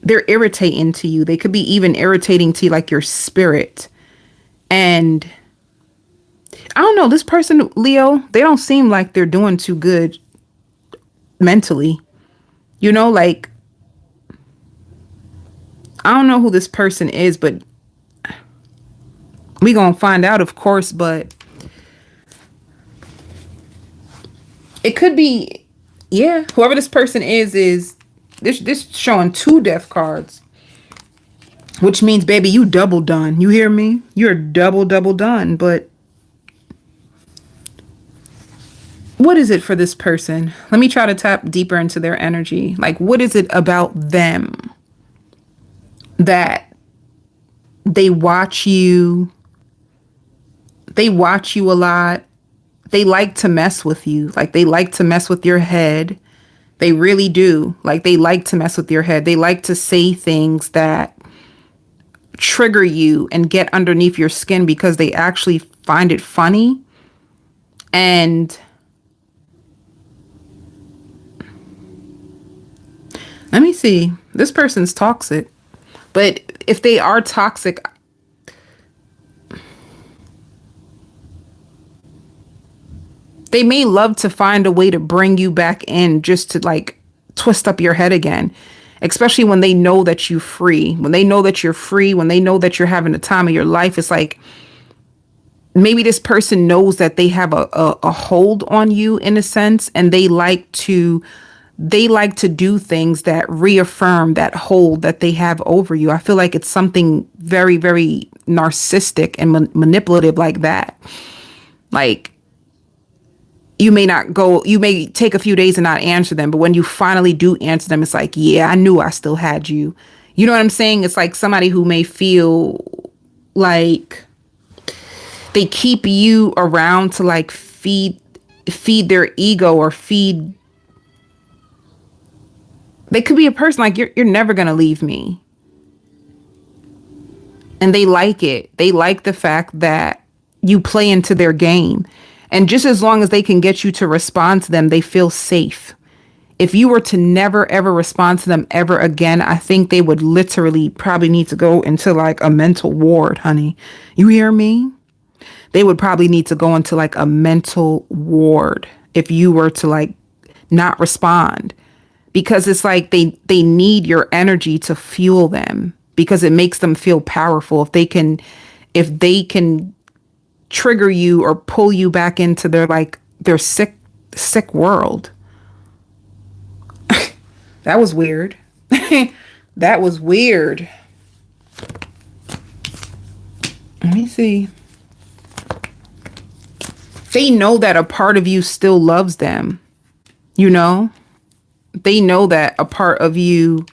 they're irritating to you. They could be even irritating to you, like your spirit. And I don't know, this person, Leo, they don't seem like they're doing too good mentally. You know, like, I don't know who this person is, but we gonna find out, of course. But it could be, yeah, whoever this person is this showing 2 death cards, which means, baby, you double done. You hear me? You're double done. But what is it for this person? Let me try to tap deeper into their energy. Like, what is it about them that they watch you a lot? They like to mess with you. Like, they like to mess with your head. They really do. Like, they like to mess with your head. They like to say things that trigger you and get underneath your skin because they actually find it funny. And let me see. This person's toxic. But if they are toxic, they may love to find a way to bring you back in just to like twist up your head again, especially when they know that you're free. When they know that you're free, when they know that you're having the time of your life, it's like maybe this person knows that they have a hold on you in a sense, and they like to do things that reaffirm that hold that they have over you. I feel like it's something very, very narcissistic and manipulative like that. Like, you may take a few days and not answer them, but when you finally do answer them, it's like, yeah, I knew I still had you. You know what I'm saying? It's like somebody who may feel like they keep you around to like feed their ego or feed. They could be a person like, you're never going to leave me. And they like it. They like the fact that you play into their game. And just as long as they can get you to respond to them, they feel safe. If you were to never, ever respond to them ever again, I think they would literally probably need to go into like a mental ward, honey. You hear me? They would probably need to go into like a mental ward if you were to like not respond. Because it's like they need your energy to fuel them, because it makes them feel powerful. If they can trigger you or pull you back into their sick world. That was weird. That was weird. Let me see. They know that a part of you still loves them. You know, they know that a part of you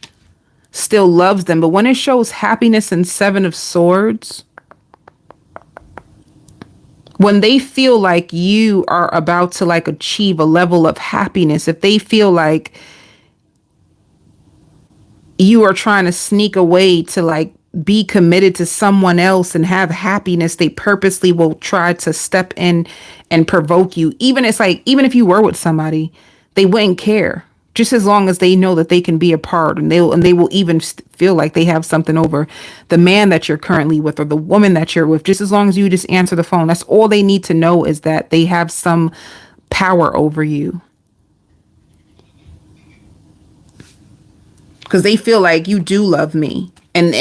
still loves them. But when it shows happiness and Seven of Swords, when they feel like you are about to like achieve a level of happiness, if they feel like you are trying to sneak away to like be committed to someone else and have happiness, they purposely will try to step in and provoke you. Even it's like, even if you were with somebody, they wouldn't care, just as long as they know that they can be a part, and they will even feel like they have something over the man that you're currently with or the woman that you're with. Just as long as you just answer the phone, that's all they need to know, is that they have some power over you. Because they feel like you do love me. And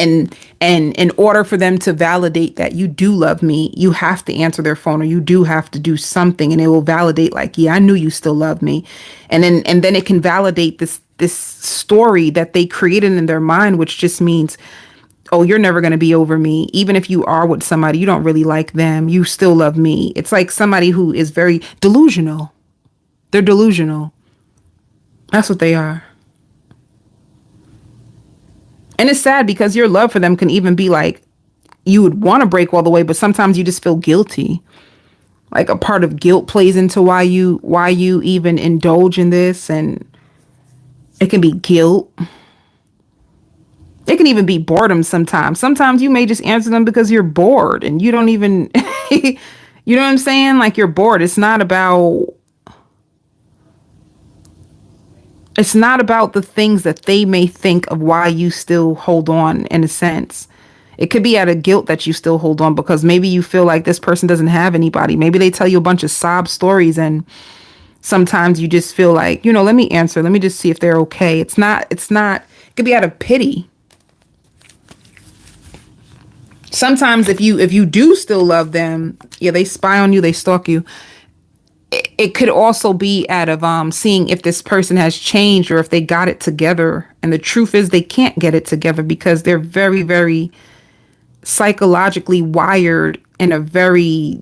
in order for them to validate that you do love me, you have to answer their phone, or you do have to do something, and it will validate like, yeah, I knew you still love me. And then it can validate this story that they created in their mind, which just means, oh, you're never going to be over me. Even if you are with somebody, you don't really like them, you still love me. It's like somebody who is very delusional. They're delusional. That's what they are. And it's sad because your love for them can even be like, you would want to break all the way, but sometimes you just feel guilty. Like a part of guilt plays into why you even indulge in this. And it can be guilt. It can even be boredom sometimes. Sometimes you may just answer them because you're bored and you don't even, you know what I'm saying? Like, you're bored. It's not about the things that they may think of why you still hold on, in a sense. It could be out of guilt that you still hold on because maybe you feel like this person doesn't have anybody. Maybe they tell you a bunch of sob stories, and sometimes you just feel like, let me answer. Let me just see if they're okay. It could be out of pity. Sometimes if you do still love them, yeah, they spy on you, they stalk you. It could also be out of seeing if this person has changed or if they got it together. And the truth is they can't get it together because they're very, very psychologically wired in a very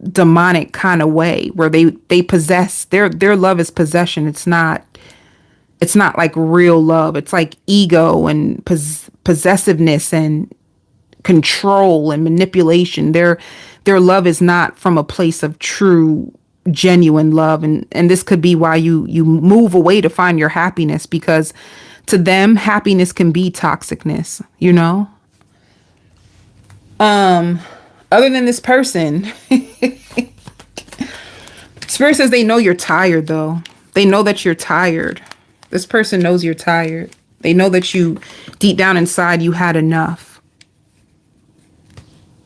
demonic kind of way, where they possess, their love is possession. It's not like real love. It's like ego and possessiveness and control and manipulation. Their love is not from a place of true, genuine love. And this could be why you move away to find your happiness, because to them, happiness can be toxicness, other than this person. Spirit says they know you're tired, though. They know that you're tired. This person knows you're tired. They know that you, deep down inside, you had enough.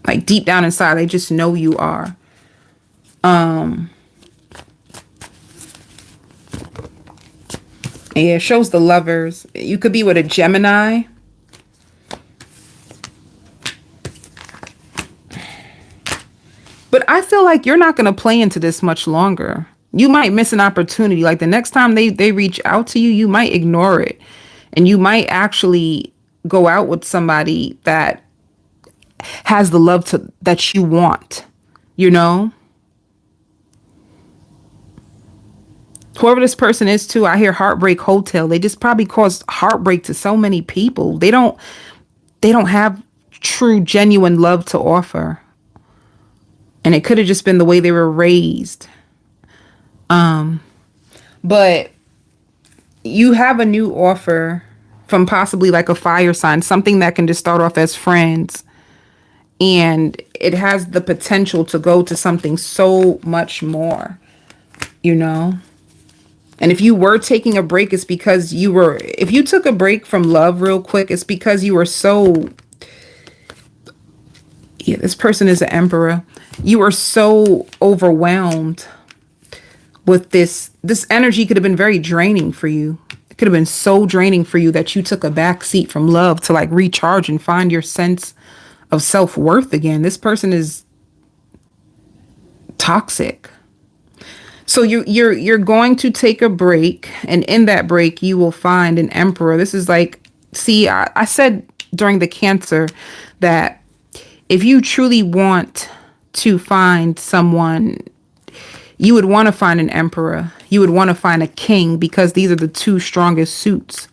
Like, deep down inside, they just know you are. Yeah, it shows the Lovers. You could be with a Gemini. But I feel like you're not going to play into this much longer. You might miss an opportunity. Like, the next time they reach out to you, you might ignore it. And you might actually go out with somebody that has the love that you want, Whoever this person is too, I hear Heartbreak Hotel. They just probably caused heartbreak to so many people. They don't have true, genuine love to offer. And it could have just been the way they were raised. But you have a new offer from possibly like a fire sign, something that can just start off as friends. And it has the potential to go to something so much more, And if you were taking a break, it's because if you took a break from love real quick, it's because you were so, yeah, this person is an Emperor. You were so overwhelmed with this energy. Could have been very draining for you. It could have been so draining for you that you took a back seat from love to like recharge and find your sense of self-worth again. This person is toxic. So you're going to take a break, and in that break you will find an Emperor. This is like, see, I said during the Cancer that if you truly want to find someone, You would want to find an emperor. You would want to find a king, because these are the two strongest suits.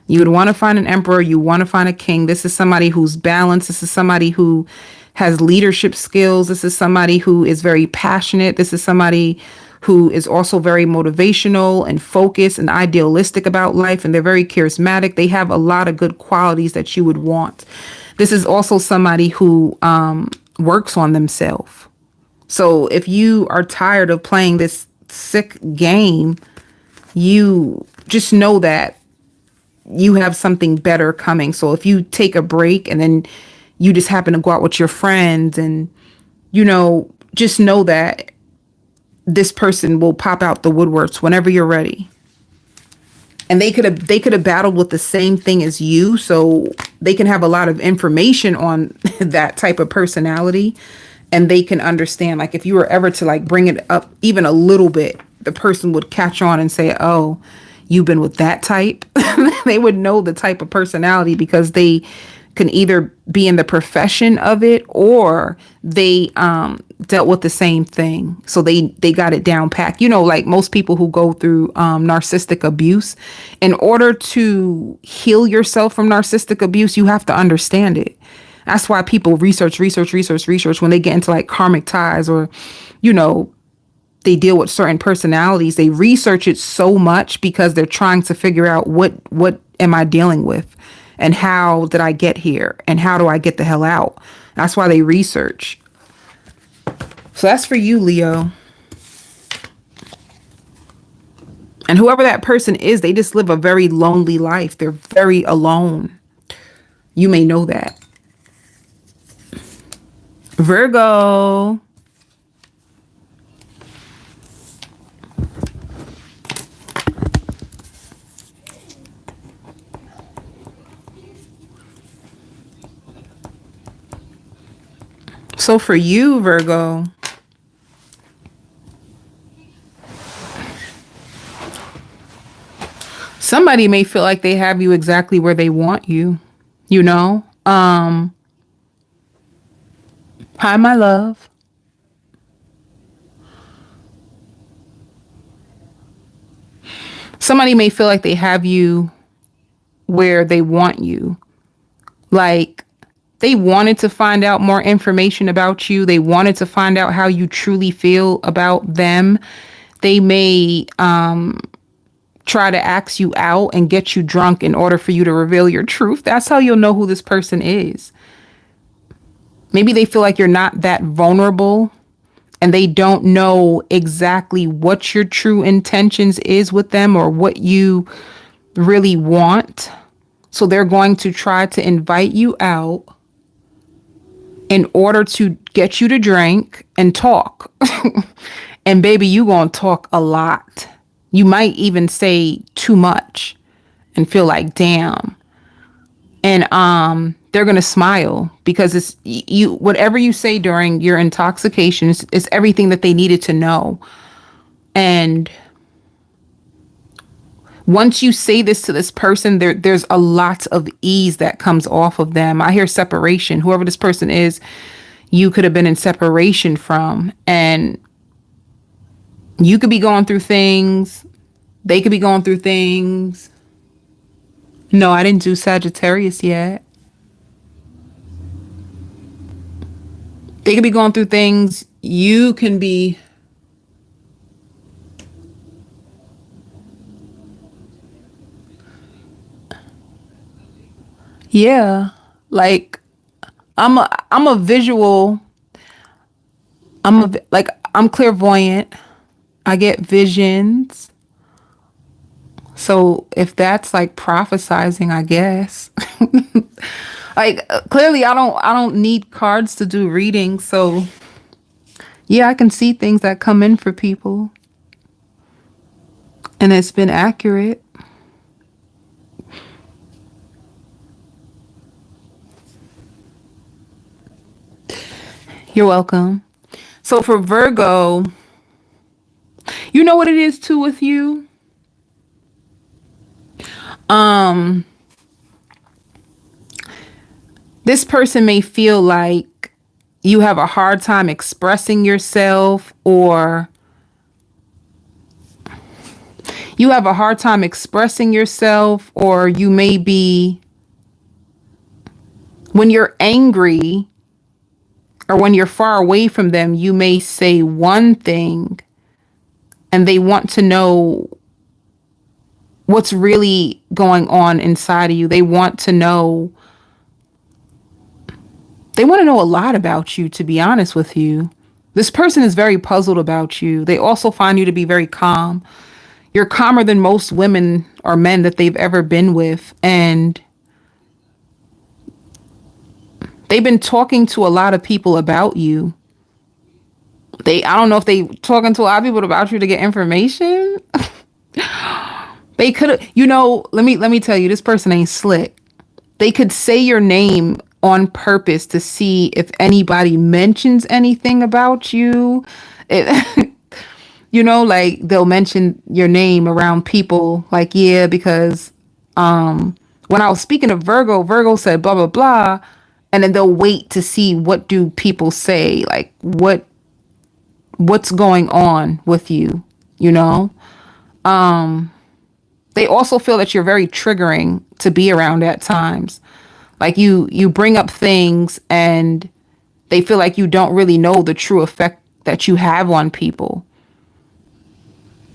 You would want to find an emperor. You want to find a king. This is somebody who's balanced. This is somebody who has leadership skills. This is somebody who is very passionate. This is somebody who is also very motivational and focused and idealistic about life. And they're very charismatic. They have a lot of good qualities that you would want. This is also somebody who works on themselves. So if you are tired of playing this sick game, you just know that you have something better coming. So if you take a break and then you just happen to go out with your friends, and, just know that this person will pop out the woodworks whenever you're ready. And they could have battled with the same thing as you. So they can have a lot of information on that type of personality. And they can understand, like, if you were ever to like bring it up even a little bit, the person would catch on and say, oh, you've been with that type. They would know the type of personality, because they can either be in the profession of it, or they dealt with the same thing. So they got it down packed. Like most people who go through narcissistic abuse, in order to heal yourself from narcissistic abuse, you have to understand it. That's why people research when they get into like karmic ties, or, they deal with certain personalities. They research it so much because they're trying to figure out what am I dealing with, and how did I get here, and how do I get the hell out? That's why they research. So that's for you, Leo. And whoever that person is, they just live a very lonely life. They're very alone. You may know that. Virgo. So for you, Virgo, somebody may feel like they have you exactly where they want you, Hi, my love. Somebody may feel like they have you where they want you. Like, they wanted to find out more information about you. They wanted to find out how you truly feel about them. They may try to ask you out and get you drunk in order for you to reveal your truth. That's how you'll know who this person is. Maybe they feel like you're not that vulnerable, and they don't know exactly what your true intentions is with them, or what you really want. So they're going to try to invite you out in order to get you to drink and talk. And baby, you gonna talk a lot. You might even say too much and feel like, damn. And they're gonna smile, because it's you. Whatever you say during your intoxication is everything that they needed to know. And once you say this to this person, there's a lot of ease that comes off of them. I hear separation. Whoever this person is, you could have been in separation from, and you could be going through things. They could be going through things. No, I didn't do Sagittarius yet. They could be going through things. You can be. Yeah, like I'm a visual. I'm clairvoyant. I get visions. So if that's like prophesizing, I guess. Like, clearly I don't need cards to do readings. So yeah, I can see things that come in for people. And it's been accurate. You're welcome. So for Virgo, you know what it is too with you? This person may feel like you have a hard time expressing yourself, or You have a hard time expressing yourself, or you may be, when you're angry or when you're far away from them, you may say one thing and they want to know what's really going on inside of you. They want to know a lot about you, to be honest with you. This person is very puzzled about you. They also find you to be very calm. You're calmer than most women or men that they've ever been with. And they've been talking to a lot of people about you. I don't know if they talking to a lot of people about you to get information. They could have, let me tell you, this person ain't slick. They could say your name on purpose to see if anybody mentions anything about you. Like they'll mention your name around people, like, yeah, because when I was speaking of Virgo said blah, blah, blah. And then they'll wait to see what do people say, like what's going on with you, They also feel that you're very triggering to be around at times. Like you bring up things and they feel like you don't really know the true effect that you have on people.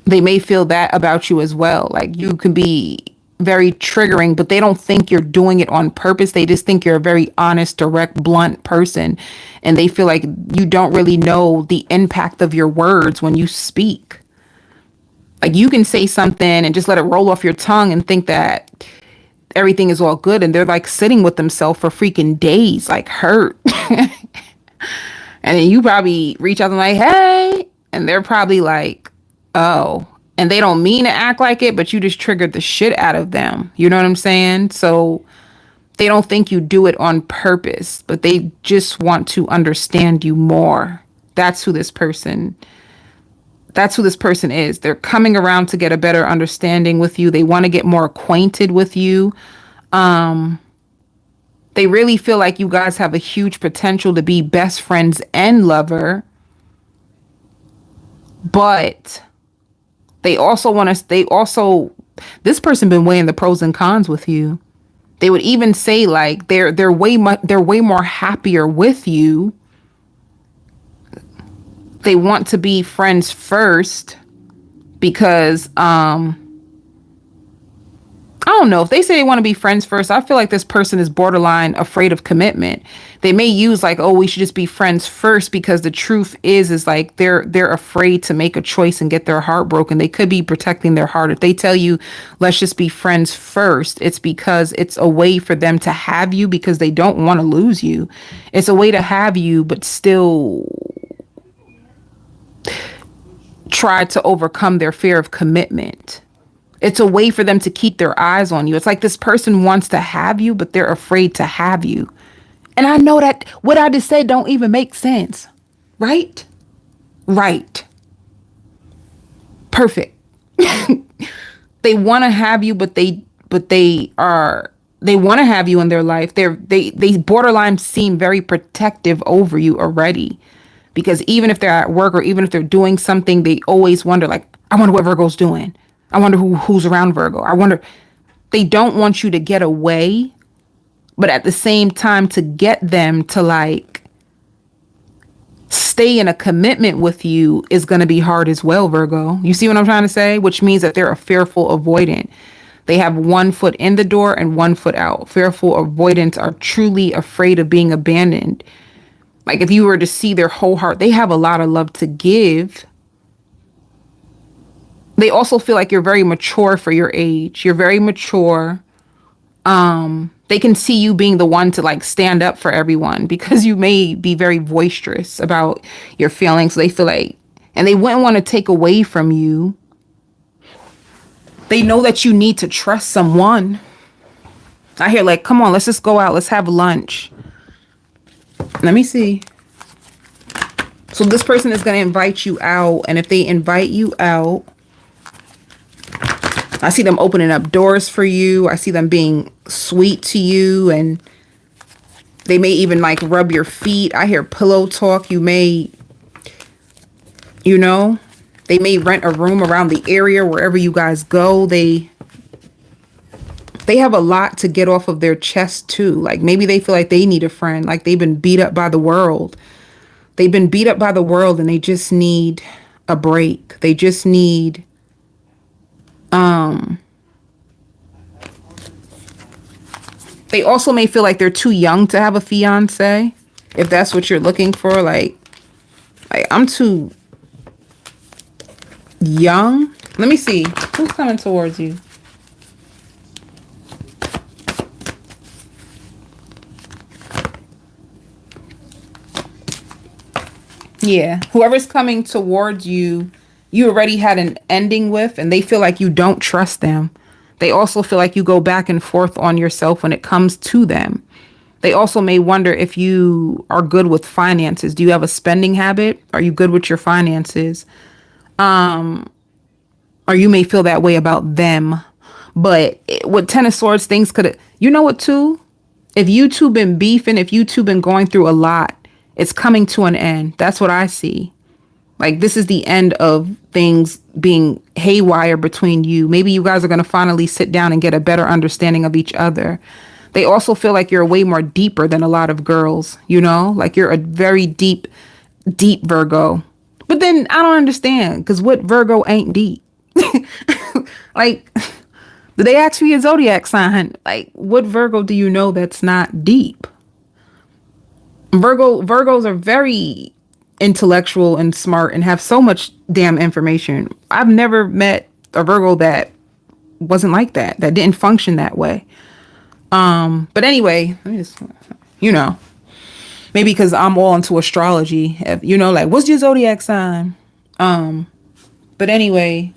They may feel that about you as well. Like you can be very triggering, but they don't think you're doing it on purpose. They just think you're a very honest, direct, blunt person. And they feel like you don't really know the impact of your words when you speak. Like you can say something and just let it roll off your tongue and think that everything is all good. And they're like sitting with themselves for freaking days, like hurt. And then you probably reach out and like, hey, and they're probably like, oh, and they don't mean to act like it, but you just triggered the shit out of them. You know what I'm saying? So they don't think you do it on purpose, but they just want to understand you more. That's who this person is. They're coming around to get a better understanding with you. They want to get more acquainted with you. They really feel like you guys have a huge potential to be best friends and lover. But they also this person been weighing the pros and cons with you. They would even say like they're way more happier with you. They want to be friends first because I don't know if they say they want to be friends first. I feel like this person is borderline afraid of commitment. They may use like, oh, we should just be friends first, because the truth is like they're afraid to make a choice and get their heart broken. They could be protecting their heart. If they tell you, let's just be friends first, it's because it's a way for them to have you, because they don't want to lose you. It's a way to have you, but still try to overcome their fear of commitment. It's a way for them to keep their eyes on you. It's like this person wants to have you, but they're afraid to have you. And I know that what I just said don't even make sense. Right? Right. Perfect. They want to have you, but they want to have you in their life. They borderline seem very protective over you already. Because even if they're at work or even if they're doing something, they always wonder, like, I wonder what Virgo's doing. I wonder who's around Virgo. I wonder. They don't want you to get away, but at the same time, to get them to like stay in a commitment with you is going to be hard as well, Virgo. You see what I'm trying to say? Which means that they're a fearful avoidant. They have one foot in the door and one foot out. Fearful avoidants are truly afraid of being abandoned. Like if you were to see their whole heart, they have a lot of love to give. They also feel like you're very mature for your age. You're very mature. They can see you being the one to like stand up for everyone, because you may be very boisterous about your feelings. They feel like, and they wouldn't want to take away from you. They know that you need to trust someone. I hear like, come on, let's just go out. Let's have lunch. Let me see. So this person is going to invite you out. And if they invite you out, I see them opening up doors for you. I see them being sweet to you, and they may even like rub your feet. I hear pillow talk. You may, They may rent a room around the area wherever you guys go. They have a lot to get off of their chest too. Like maybe they feel like they need a friend. Like they've been beat up by the world. They've been beat up by the world and they just need a break. They just need they also may feel like they're too young to have a fiance. If that's what you're looking for, like I'm too young. Let me see. Who's coming towards you? Yeah. Whoever's coming towards you, you already had an ending with, and they feel like you don't trust them. They also feel like you go back and forth on yourself when it comes to them. They also may wonder if you are good with finances. Do you have a spending habit? Are you good with your finances? Or you may feel that way about them. But with Ten of Swords, things could, you know what, too? If you two been beefing, if you two been going through a lot, it's coming to an end. That's what I see. Like, this is the end of things being haywire between you. Maybe you guys are going to finally sit down and get a better understanding of each other. They also feel like you're way more deeper than a lot of girls, you know? Like, you're a very deep, deep Virgo. But then I don't understand, because what Virgo ain't deep? Like, did they ask for your zodiac sign? Like, what Virgo do you know that's not deep? Virgos are very intellectual and smart and have so much damn information. I've never met a Virgo that wasn't like that didn't function that way. But anyway, let me just, you know, maybe because I'm all into astrology, you know, like, what's your zodiac sign? But anyway,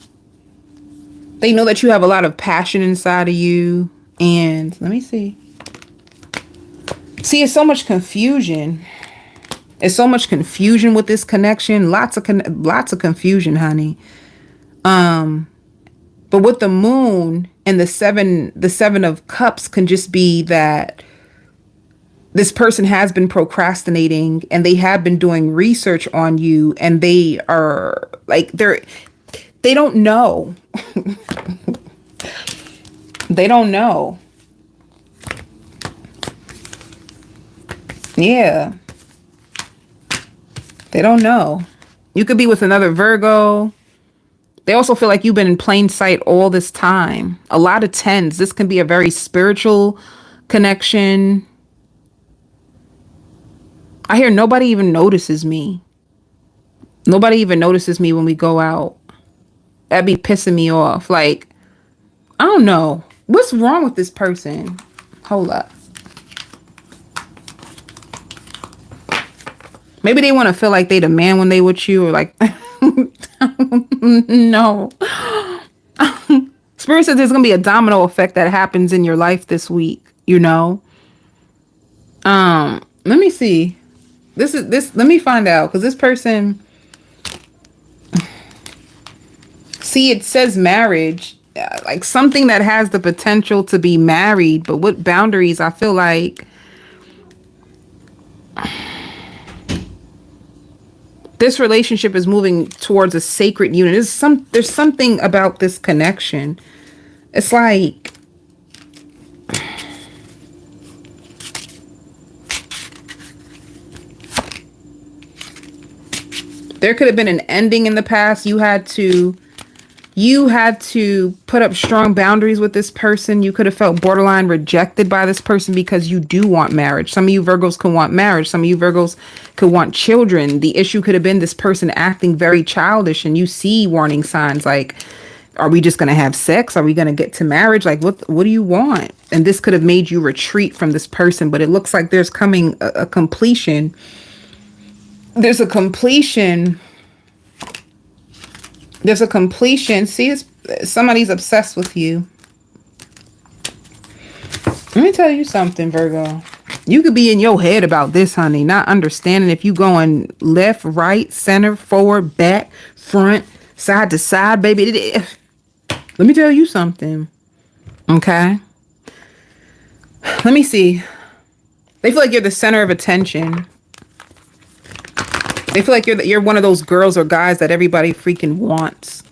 they know that you have a lot of passion inside of you. And let me see. See, it's so much confusion. It's so much confusion with this connection. Lots of confusion, honey. But with the moon and the seven of cups can just be that this person has been procrastinating and they have been doing research on you, and they are like, they don't know. They don't know. Yeah. They don't know. You could be with another Virgo. They also feel like you've been in plain sight all this time. A lot of tens. This can be a very spiritual connection. I hear nobody even notices me. Nobody even notices me when we go out. That'd be pissing me off. Like, I don't know. What's wrong with this person? Hold up. Maybe they want to feel like they the man when they with you, or like, no. Spirit says there's going to be a domino effect that happens in your life this week, you know? Let me see. Let me find out, because this person, see, it says marriage, like something that has the potential to be married, but what boundaries? I feel like this relationship is moving towards a sacred union. There's something about this connection. It's like, there could have been an ending in the past. You had to put up strong boundaries with this person. You could have felt borderline rejected by this person because you do want marriage. Some of you Virgos could want marriage. Some of you Virgos could want children. The issue could have been this person acting very childish, and you see warning signs like, are we just going to have sex? Are we going to get to marriage? Like, what do you want? And this could have made you retreat from this person, but it looks like there's coming a completion. There's a completion. There's a completion. See, somebody's obsessed with you. Let me tell you something, Virgo. You could be in your head about this, honey, not understanding if you going left, right, center, forward, back, front, side to side, baby. Let me tell you something. Okay? Let me see. They feel like you're the center of attention. They feel like you're one of those girls or guys that everybody freaking wants.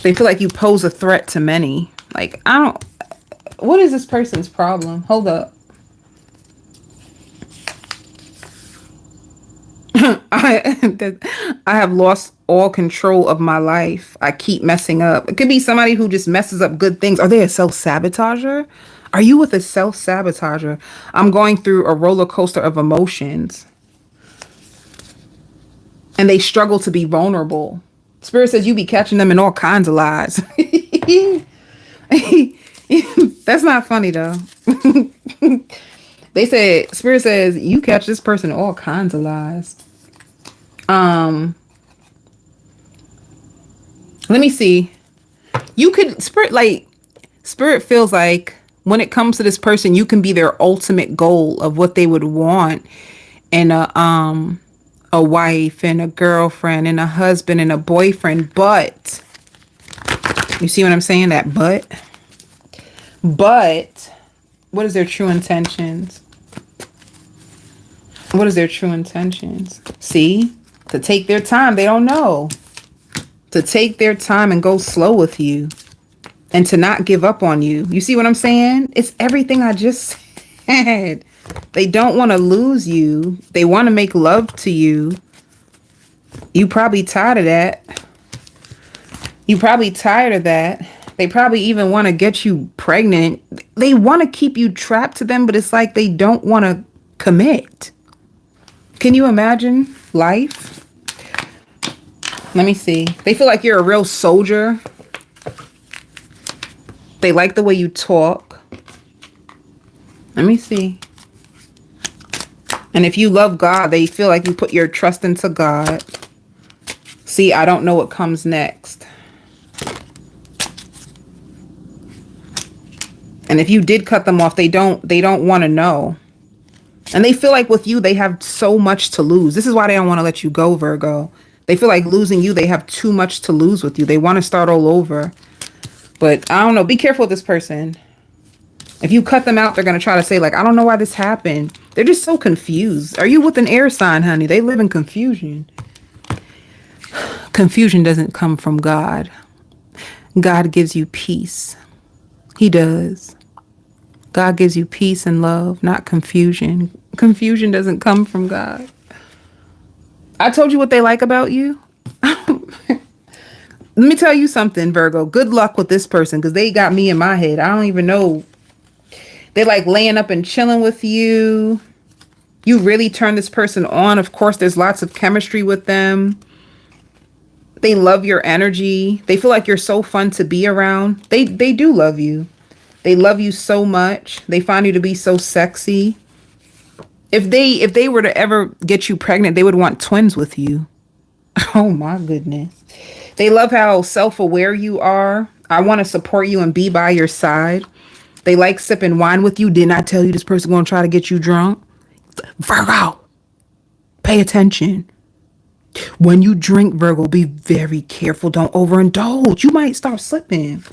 They feel like you pose a threat to many. Like, I don't... What is this person's problem? Hold up. I have lost all control of my life. I keep messing up. It could be somebody who just messes up good things. Are they a self-sabotager? Are you with a self-sabotager? I'm going through a roller coaster of emotions. And they struggle to be vulnerable. Spirit says you be catching them in all kinds of lies. That's not funny though. They said, Spirit says you catch this person in all kinds of lies. Let me see. You could Spirit feels like when it comes to this person, you can be their ultimate goal of what they would want in a wife and a girlfriend and a husband and a boyfriend. But you see what I'm saying? That but what is their true intentions? What is their true intentions? See? To take their time. They don't know. To take their time and go slow with you. And to not give up on you. You see what I'm saying? It's everything I just said. They don't want to lose you. They want to make love to you. You probably tired of that. You probably tired of that. They probably even want to get you pregnant. They want to keep you trapped to them, but it's like they don't want to commit. Can you imagine life? Let me see. They feel like you're a real soldier. They like the way you talk. Let me see. And if you love God, they feel like you put your trust into God. See, I don't know what comes next. And if you did cut them off, they don't want to know. And they feel like with you, they have so much to lose. This is why they don't want to let you go, Virgo. They feel like losing you, they have too much to lose with you. They want to start all over. But I don't know. Be careful with this person. If you cut them out, they're going to try to say, like, I don't know why this happened. They're just so confused. Are you with an air sign, honey? They live in confusion. Confusion doesn't come from God. God gives you peace. He does. God gives you peace and love, not confusion. Confusion doesn't come from God. I told you what they like about you. Let me tell you something, Virgo. Good luck with this person because they got me in my head. I don't even know. They like laying up and chilling with you. You really turn this person on. Of course, there's lots of chemistry with them. They love your energy. They feel like you're so fun to be around. They do love you. They love you so much. They find you to be so sexy. If they were to ever get you pregnant, they would want twins with you. Oh my goodness. They love how self-aware you are. I want to support you and be by your side. They like sipping wine with you. Didn't I tell you this person going to try to get you drunk? Virgo, pay attention. When you drink, Virgo, be very careful. Don't overindulge. You might start slipping.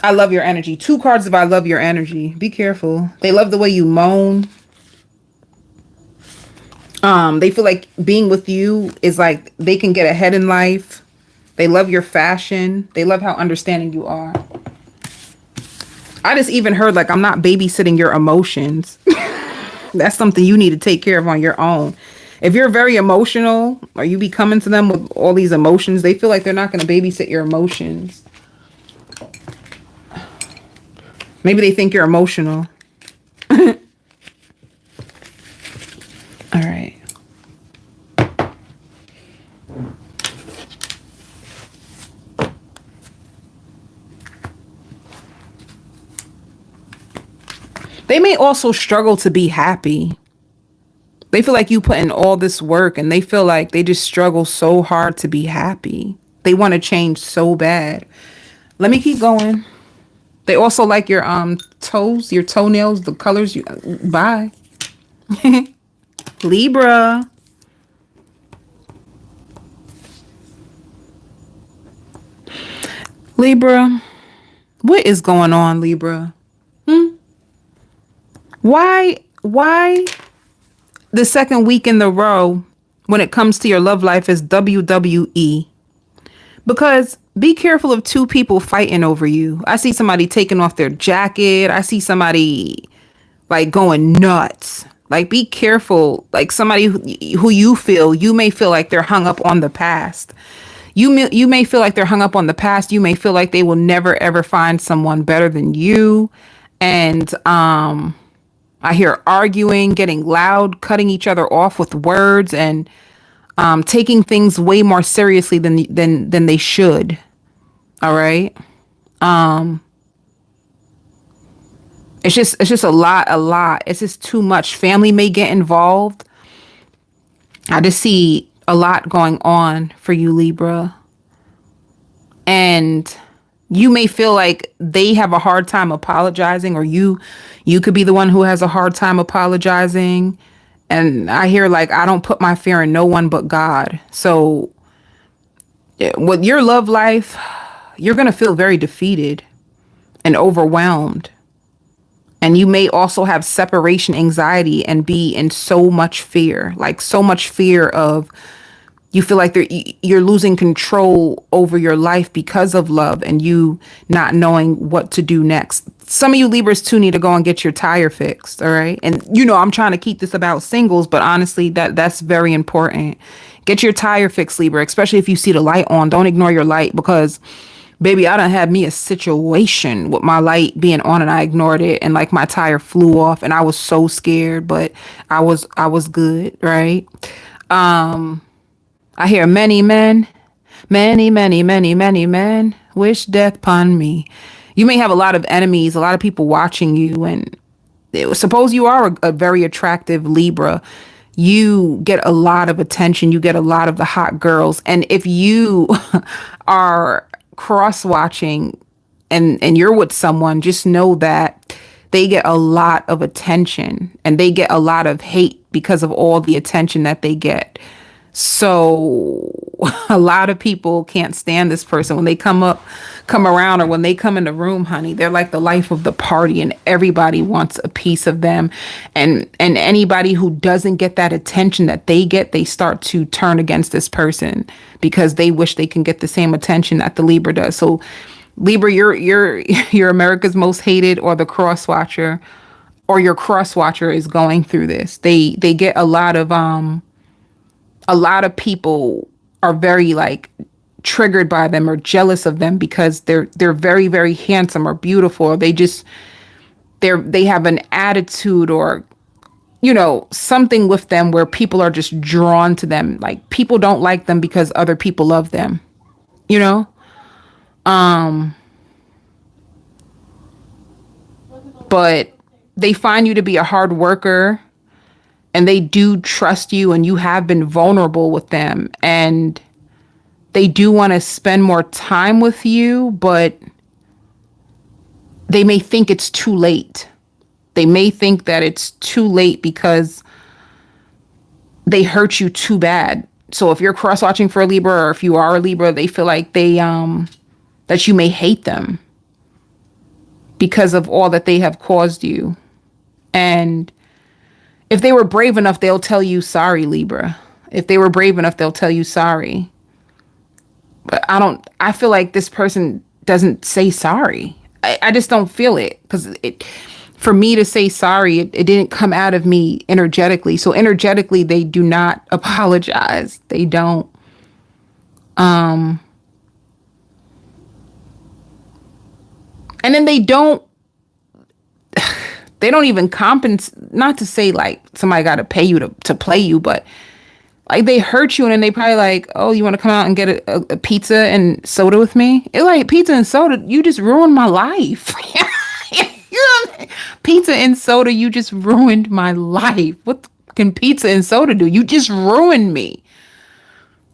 I love your energy. 2 cards of I love your energy. Be careful. They love the way you moan. They feel like being with you is like they can get ahead in life. They love your fashion. They love how understanding you are. I just even heard like I'm not babysitting your emotions. That's something you need to take care of on your own. If you're very emotional or you be coming to them with all these emotions, they feel like they're not going to babysit your emotions. Maybe they think you're emotional. All right. They may also struggle to be happy. They feel like you put in all this work and they feel like they just struggle so hard to be happy. They want to change so bad. Let me keep going. They also like your toes, your toenails, the colors you buy. Libra. Libra. What is going on, Libra? Why the second week in the row when it comes to your love life is WWE. Because be careful of two people fighting over you. I see somebody taking off their jacket. I see somebody like going nuts. Like, be careful. Like, somebody who you may feel like they're hung up on the past. You may feel like they're hung up on the past. You may feel like they will never ever find someone better than you. And I hear arguing, getting loud, cutting each other off with words, and taking things way more seriously than they should. All right. It's just a lot. It's just too much. Family may get involved. I just see a lot going on for you, Libra. And you may feel like they have a hard time apologizing, or you could be the one who has a hard time apologizing. And I hear like, I don't put my fear in no one but God. So with your love life, you're going to feel very defeated and overwhelmed. And you may also have separation anxiety and be in so much fear, like so much fear of, you feel like you're losing control over your life because of love and you not knowing what to do next. Some of you Libras too need to go and get your tire fixed. All right. And I'm trying to keep this about singles, but honestly, that's very important. Get your tire fixed, Libra, especially if you see the light on. Don't ignore your light, because baby, I done had me a situation with my light being on and I ignored it, and like my tire flew off and I was so scared, but I was good. Right. I hear many men, many men wish death upon me. You may have a lot of enemies, a lot of people watching you, and suppose you are a very attractive Libra. You get a lot of attention. You get a lot of the hot girls. And if you are cross-watching and you're with someone, just know that they get a lot of attention and they get a lot of hate because of all the attention that they get. So a lot of people can't stand this person when they come around, or when they come in the room, honey. They're like the life of the party and everybody wants a piece of them. And anybody who doesn't get that attention that they get, they start to turn against this person because they wish they can get the same attention that the Libra does. So Libra, you're America's most hated, or the cross watcher, or your cross watcher is going through this. They get a lot of people are very like triggered by them or jealous of them because they're very, very handsome or beautiful, or they have an attitude, or something with them where people are just drawn to them. Like, people don't like them because other people love them. But they find you to be a hard worker. And they do trust you, and you have been vulnerable with them, and they do want to spend more time with you, but they may think it's too late. They may think that it's too late because they hurt you too bad. So if you're cross-watching for a Libra, or if you are a Libra, they feel like that you may hate them because of all that they have caused you. And if they were brave enough, they'll tell you sorry, Libra. If they were brave enough, they'll tell you sorry. But I feel like this person doesn't say sorry. I just don't feel it, because for me to say sorry, it didn't come out of me energetically. So energetically, they do not apologize. They don't. And then they don't even compensate. Not to say like somebody got to pay you to play you, but like they hurt you, and then they probably like, oh, you want to come out and get a pizza and soda with me? It's like, pizza and soda, you just ruined my life. Pizza and soda, you just ruined my life. What can pizza and soda do? You just ruined me.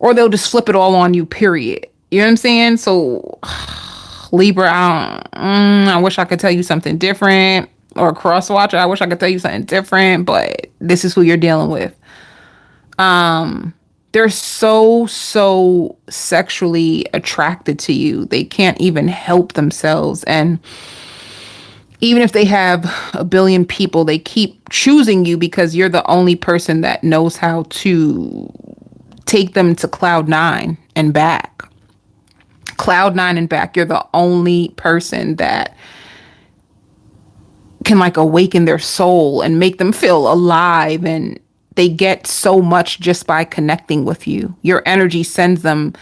Or they'll just flip it all on you, period. You know what I'm saying? So Libra, I wish I could tell you something different. Or a cross watcher, I wish I could tell you something different, but this is who you're dealing with. They're so sexually attracted to you. They can't even help themselves. And Even if they have a billion people, they keep choosing you because you're the only person that knows how to take them to cloud nine and back. Cloud nine and back. You're the only person that can like awaken their soul and make them feel alive, and they get so much just by connecting with you. Your energy sends them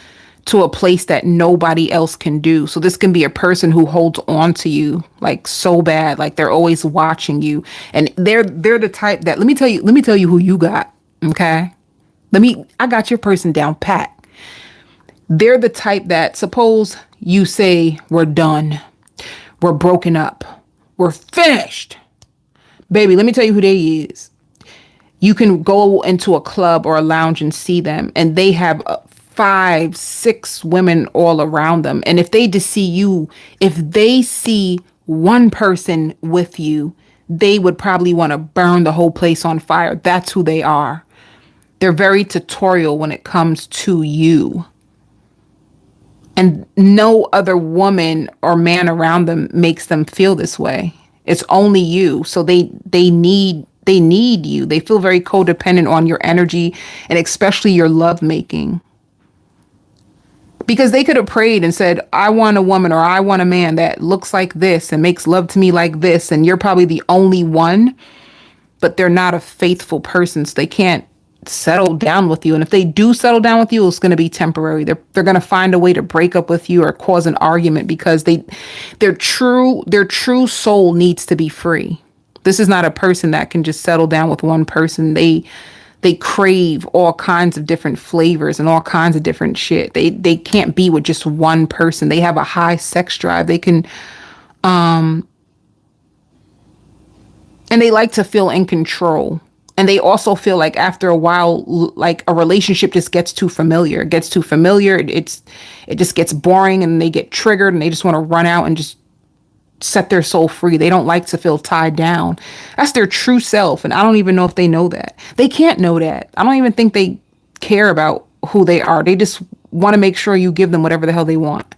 to a place that nobody else can do. So this can be a person who holds on to you like so bad, like they're always watching you. And they're the type that, let me tell you who you got. Okay? I got your person down pat. They're the type that, suppose you say we're done, we're broken up, we're finished. Baby, let me tell you who they is. You can go into a club or a lounge and see them, and they have 5, 6 women all around them. And if they just see you, if they see one person with you, they would probably want to burn the whole place on fire. That's who they are. They're very tutorial when it comes to you. And no other woman or man around them makes them feel this way. It's only you. So they need you. They feel very codependent on your energy, and especially your love making. Because they could have prayed and said, I want a woman or I want a man that looks like this and makes love to me like this. And you're probably the only one, but they're not a faithful person. So they can't settle down with you. And if they do settle down with you, it's going to be temporary. They're going to find a way to break up with you or cause an argument, because their true soul needs to be free. This is not a person that can just settle down with one person. They crave all kinds of different flavors and all kinds of different shit. They can't be with just one person. They have a high sex drive. They can, and they like to feel in control. And they also feel like after a while, like a relationship just gets too familiar. It gets too familiar. It just gets boring, and they get triggered, and they just want to run out and just set their soul free. They don't like to feel tied down. That's their true self. And I don't even know if they know that. They can't know that. I don't even think they care about who they are. They just want to make sure you give them whatever the hell they want.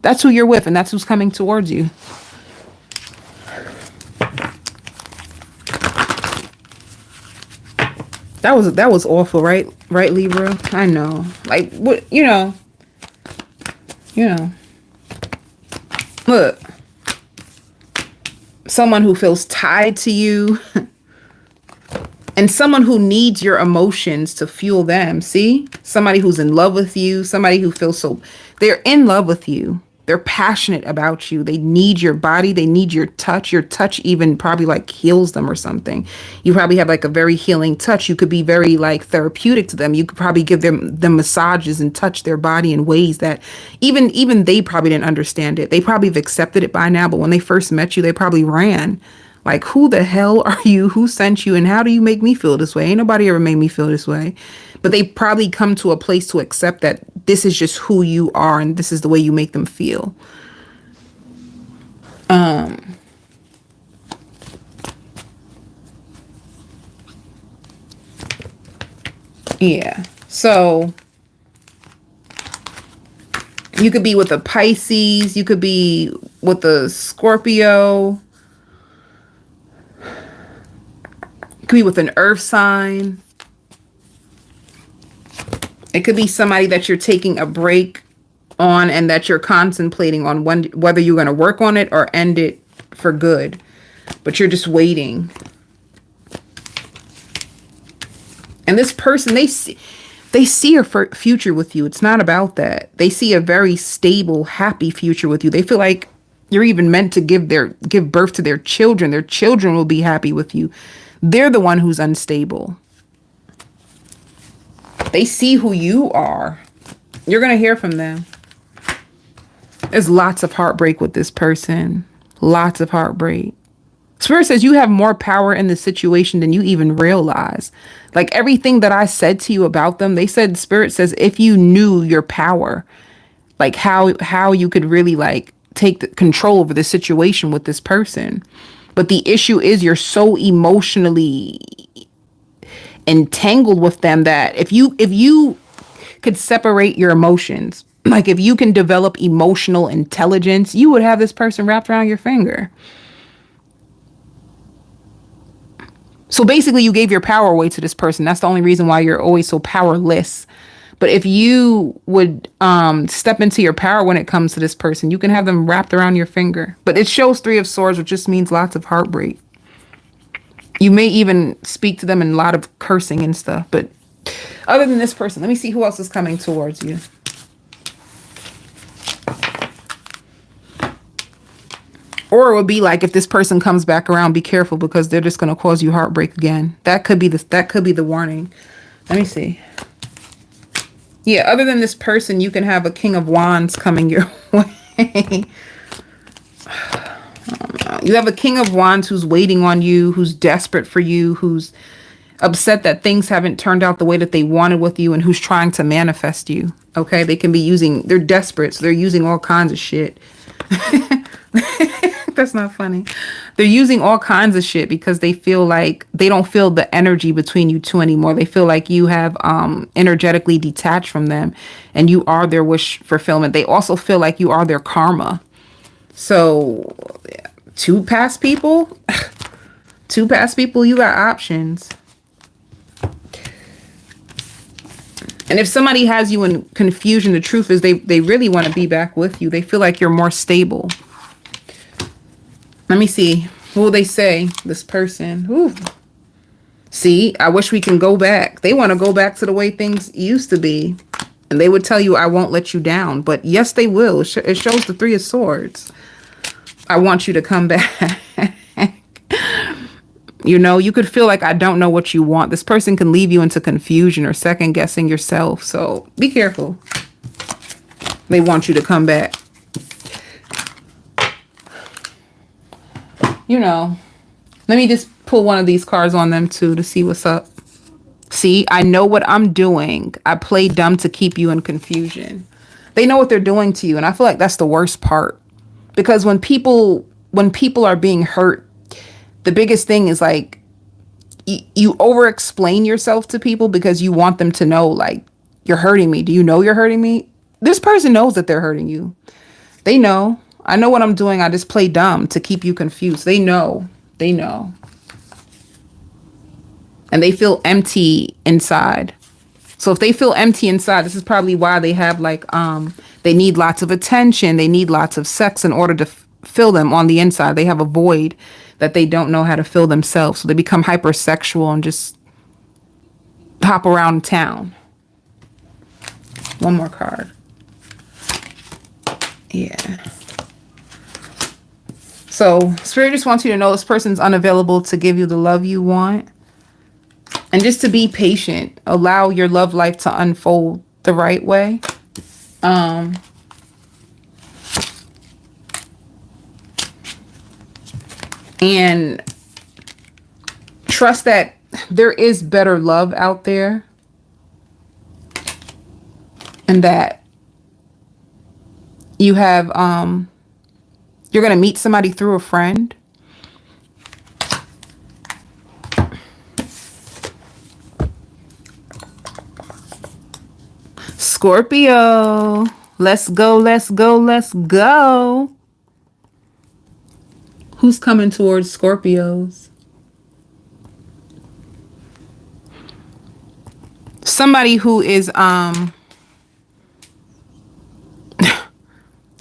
That's who you're with, and that's who's coming towards you. That was awful, right? Right, Libra? I know. Like, what, you know. Look. Someone who feels tied to you. And someone who needs your emotions to fuel them. See? Somebody who's in love with you. Somebody who feels so... They're in love with you. They're passionate about you. They need your body. They need your touch. Your touch even probably like heals them or something. You probably have like a very healing touch. You could be very like therapeutic to them. You could probably give them massages and touch their body in ways that even they probably didn't understand it. They probably have accepted it by now, but when they first met you, they probably ran. Like, who the hell are you? Who sent you? And how do you make me feel this way? Ain't nobody ever made me feel this way. But they probably come to a place to accept that this is just who you are, and this is the way you make them feel. Yeah. So you could be with a Pisces. You could be with a Scorpio. Could be with an earth sign. It could be somebody that you're taking a break on and that you're contemplating on whether you're going to work on it or end it for good. But you're just waiting. And this person, they see a future with you. It's not about that. They see a very stable, happy future with you. They feel like you're even meant to give birth to their children. Their children will be happy with you. They're the one who's unstable. They see who you are. You're going to hear from them. There's lots of heartbreak with this person. Lots of heartbreak. Spirit says you have more power in the situation than you even realize. Like everything that I said to you about them, they said, Spirit says, if you knew your power, like how you could really like take the control over the situation with this person. But the issue is you're so emotionally entangled with them that if you could separate your emotions, like if you can develop emotional intelligence, you would have this person wrapped around your finger. So basically you gave your power away to this person. That's the only reason why you're always so powerless. But if you would step into your power when it comes to this person, you can have them wrapped around your finger. But it shows 3 of Swords, which just means lots of heartbreak. You may even speak to them in a lot of cursing and stuff. But other than this person, let me see who else is coming towards you. Or it would be like, if this person comes back around, be careful, because they're just going to cause you heartbreak again. That could be the warning. Let me see. Yeah, other than this person, you can have a King of Wands coming your way. You have a King of Wands who's waiting on you, who's desperate for you, who's upset that things haven't turned out the way that they wanted with you, and who's trying to manifest you. Okay, they can be they're desperate, so they're using all kinds of shit. That's not funny. They're using all kinds of shit because they feel like they don't feel the energy between you two anymore. They feel like you have energetically detached from them, and you are their wish fulfillment. They also feel like you are their karma. So 2 past people, you got options. And if somebody has you in confusion, the truth is they really want to be back with you. They feel like you're more stable. Let me see. What will they say? This person. Ooh. See, I wish we can go back. They want to go back to the way things used to be. And they would tell you, I won't let you down. But yes, they will. It shows the 3 of Swords. I want you to come back. You know, you could feel like, I don't know what you want. This person can leave you into confusion or second guessing yourself. So be careful. They want you to come back. You know, let me just pull one of these cards on them too to see what's up. See, I know what I'm doing. I play dumb to keep you in confusion. They know what they're doing to you. And I feel like that's the worst part. Because when people are being hurt, the biggest thing is like, you over explain yourself to people because you want them to know, like, you're hurting me. Do you know you're hurting me? This person knows that they're hurting you. They know. I know what I'm doing. I just play dumb to keep you confused. They know. They know. And they feel empty inside. So if they feel empty inside, this is probably why they have like, they need lots of attention. They need lots of sex in order to fill them on the inside. They have a void that they don't know how to fill themselves. So they become hypersexual and just hop around town. One more card. Yeah. So Spirit just wants you to know this person's unavailable to give you the love you want. And just to be patient. Allow your love life to unfold the right way. And trust that there is better love out there. And that you have, you're going to meet somebody through a friend. Scorpio, let's go, let's go, let's go. Who's coming towards Scorpios? Somebody who is,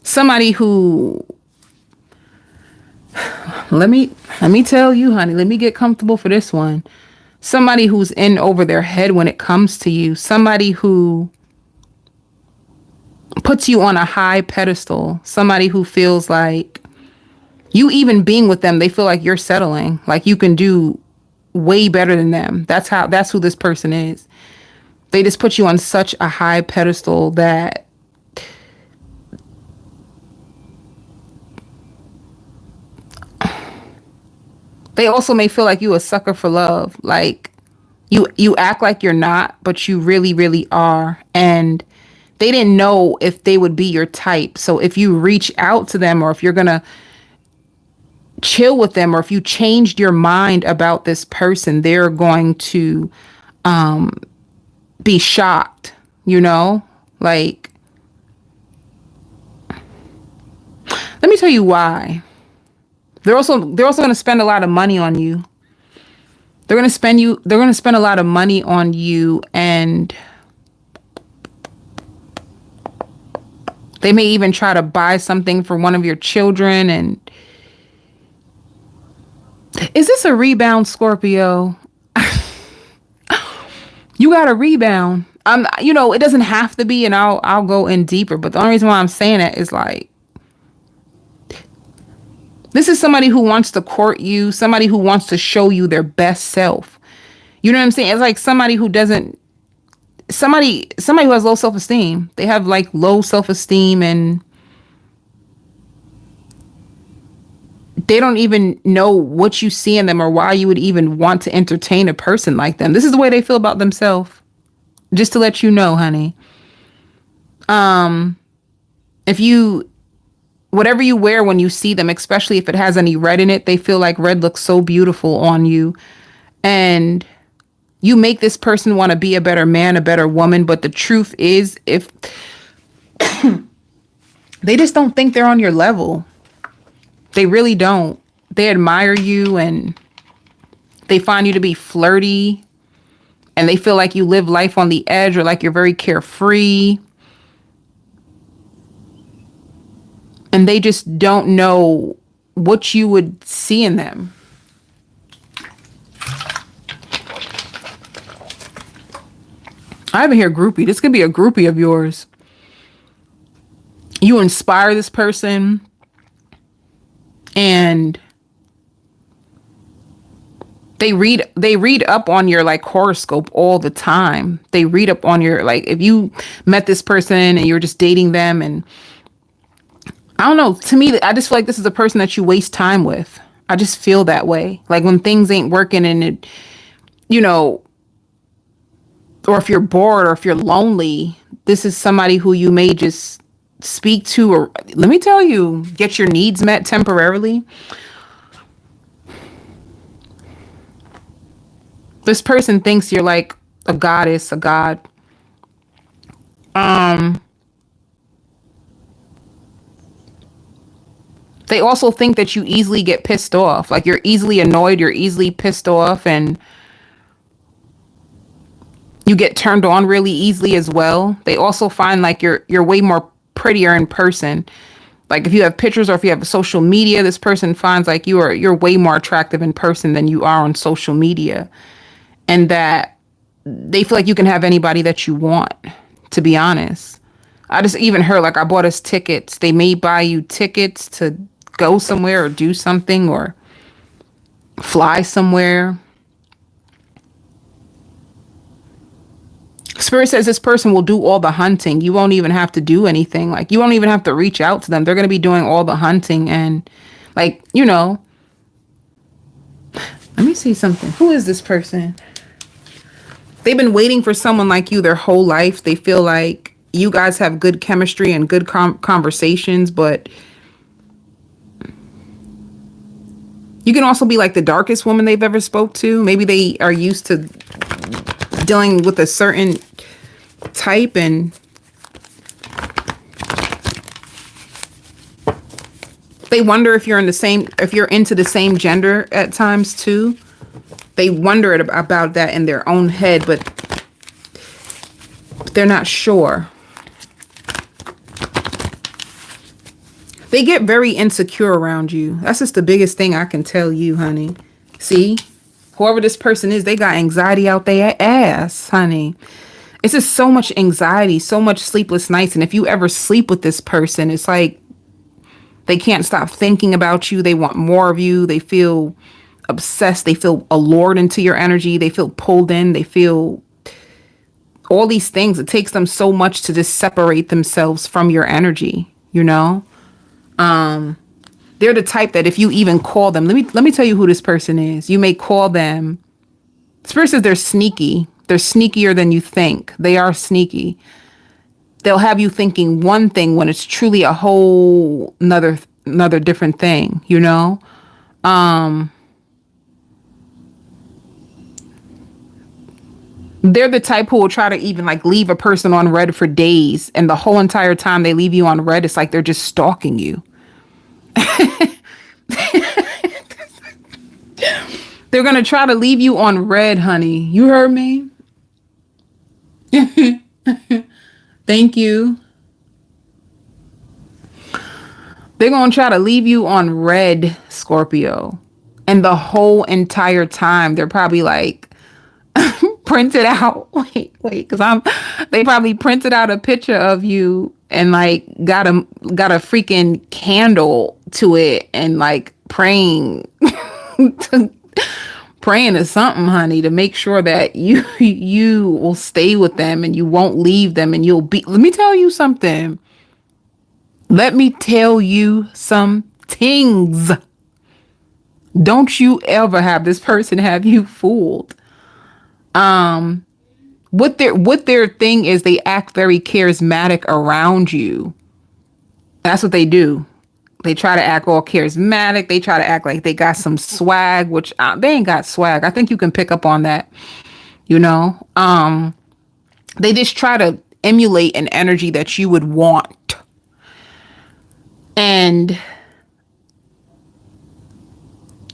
somebody who, let me tell you, honey, let me get comfortable for this one. Somebody who's in over their head when it comes to you. Somebody who puts you on a high pedestal. Somebody who feels like you even being with them, they feel like you're settling. Like you can do way better than them. That's who this person is. They just put you on such a high pedestal that they also may feel like you a sucker for love. Like you act like you're not, but you really, really are. And they didn't know if they would be your type. So if you reach out to them, or if you're going to chill with them, or if you changed your mind about this person, they're going to be shocked, you know? Like, let me tell you why. They're also going to spend a lot of money on you. they're going to spend a lot of money on you, and they may even try to buy something for one of your children. And is this a rebound, Scorpio? You got a rebound. It doesn't have to be, and I'll go in deeper, but the only reason why I'm saying that is like, this is somebody who wants to court you, somebody who wants to show you their best self. You know what I'm saying? It's like somebody who has low self-esteem. They have like low self-esteem, and they don't even know what you see in them or why you would even want to entertain a person like them. This is the way they feel about themselves. Just to let you know, honey. Whatever you wear when you see them, especially if it has any red in it, they feel like red looks so beautiful on you. And you make this person want to be a better man, a better woman. But the truth is, if they just don't think they're on your level. They really don't. They admire you, and they find you to be flirty, and they feel like you live life on the edge, or like you're very carefree. And they just don't know what you would see in them. I have here groupie. This could be a groupie of yours. You inspire this person, and they read up on your like horoscope all the time. They read up on your, like, if you met this person and you're just dating them, and I don't know, to me, I just feel like this is a person that you waste time with. I just feel that way. Like when things ain't working, and it, or if you're bored, or if you're lonely, this is somebody who you may just speak to, or let me tell you, get your needs met temporarily. This person thinks you're like a goddess, a god. They also think that you easily get pissed off. Like you're easily annoyed, you're easily pissed off, and you get turned on really easily as well. They also find like you're way more prettier in person. Like if you have pictures, or if you have social media, this person finds like you're way more attractive in person than you are on social media. And that they feel like you can have anybody that you want, to be honest. I just even heard, like, I bought us tickets. They may buy you tickets to go somewhere or do something or fly somewhere. Spirit says this person will do all the hunting. You won't even have to do anything. Like, you won't even have to reach out to them. They're going to be doing all the hunting. And, like, let me see something. Who is this person? They've been waiting for someone like you their whole life. They feel like you guys have good chemistry and good conversations, but you can also be like the darkest woman they've ever spoke to. Maybe they are used to dealing with a certain type, and they wonder if you're into the same gender at times too. They wonder about that in their own head, but they're not sure. They get very insecure around you. That's just the biggest thing I can tell you, honey. See? Whoever this person is, they got anxiety out their ass, honey. It's just so much anxiety, so much sleepless nights. And if you ever sleep with this person, it's like they can't stop thinking about you. They want more of you. They feel obsessed. They feel allured into your energy. They feel pulled in. They feel all these things. It takes them so much to just separate themselves from your energy, They're the type that if you even call them, let me tell you who this person is. You may call them. Spirit says they're sneaky. They're sneakier than you think. They are sneaky. They'll have you thinking one thing when it's truly a whole another different thing, They're the type who will try to even like leave a person on red for days, and the whole entire time they leave you on red, it's like they're just stalking you. They're going to try to leave you on red, honey. You heard me? Thank you. They're going to try to leave you on red, Scorpio. And the whole entire time, they're probably like, printed out. Wait, because they probably printed out a picture of you and like got a freaking candle to it and like praying praying to something, honey, to make sure that you will stay with them and you won't leave them and you'll be. Let me tell you something. Let me tell you some things. Don't you ever have this person have you fooled. What their thing is, they act very charismatic around you. That's what they do. They try to act all charismatic. They try to act like they got some swag, which they ain't got swag. I think you can pick up on that. You know, they just try to emulate an energy that you would want. And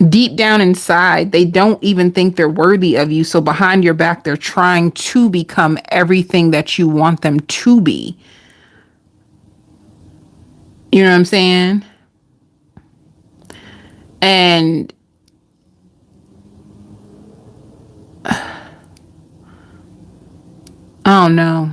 deep down inside, they don't even think they're worthy of you. So behind your back, they're trying to become everything that you want them to be. You know what I'm saying? And I don't know.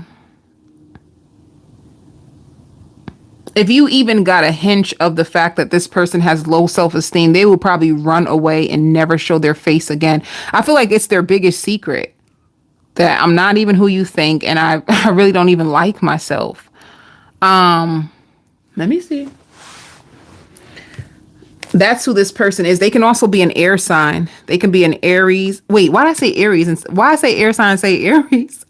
If you even got a hint of the fact that this person has low self-esteem, they will probably run away and never show their face again. I feel like it's their biggest secret, that I'm not even who you think, and I really don't even like myself. Let me see. That's who this person is. They can also be an air sign. They can be an Aries. Wait, why did I say Aries? And why I say air sign, say Aries?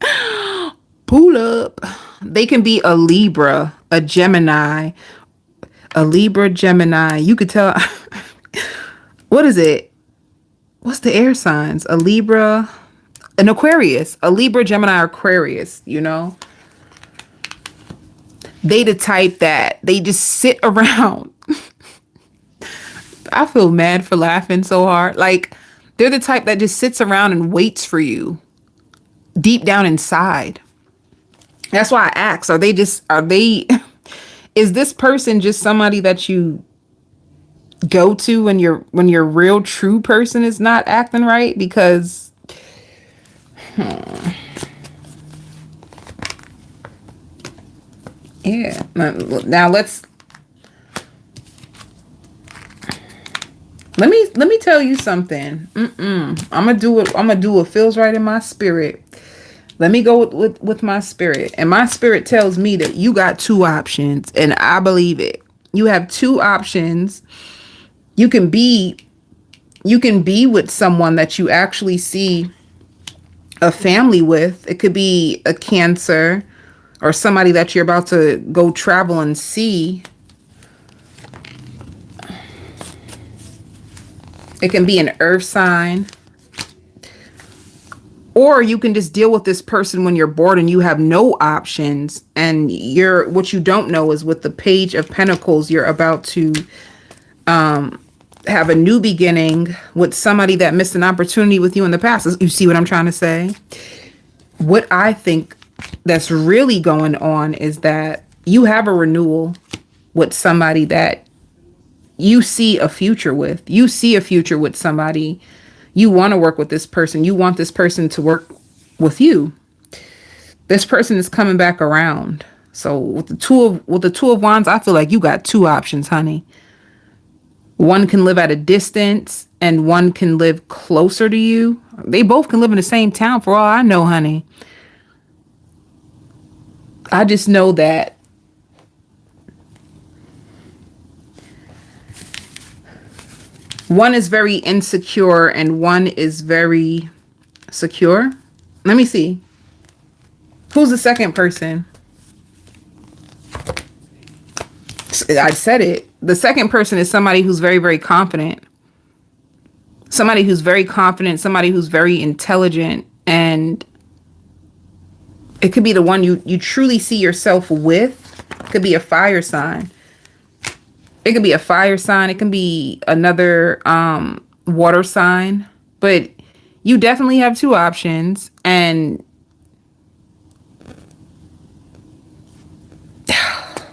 Pull up. They can be a Libra, a Gemini, a Libra, Gemini. You could tell. What is it? What's the air signs? A Libra, an Aquarius, a Libra, Gemini, Aquarius, you know? They the type that they just sit around. I feel mad for laughing so hard. Like, they're the type that just sits around and waits for you deep down inside. That's why I asked, is this person just somebody that you go to when your real true person is not acting right? Because yeah. Now let me tell you something. I'm gonna do what feels right in my spirit. Let me go with my spirit. And my spirit tells me that you got two options, and I believe it. You have two options. You can be with someone that you actually see a family with. It could be a Cancer or somebody that you're about to go travel and see. It can be an earth sign. Or you can just deal with this person when you're bored and you have no options. And what you don't know is with the Page of Pentacles, you're about to have a new beginning with somebody that missed an opportunity with you in the past. You see what I'm trying to say? What I think that's really going on is that you have a renewal with somebody that you see a future with. You see a future with somebody. You want to work with this person. You want this person to work with you. This person is coming back around. So with the two of Wands, I feel like you got two options, honey. One can live at a distance and one can live closer to you. They both can live in the same town for all I know, honey. I just know that one is very insecure and one is very secure. Let me see. Who's the second person? I said it. The second person is somebody who's very, very confident. Somebody who's very confident, somebody who's very intelligent, and it could be the one you truly see yourself with. It could be a fire sign. It could be a fire sign. It can be another water sign. But you definitely have two options, and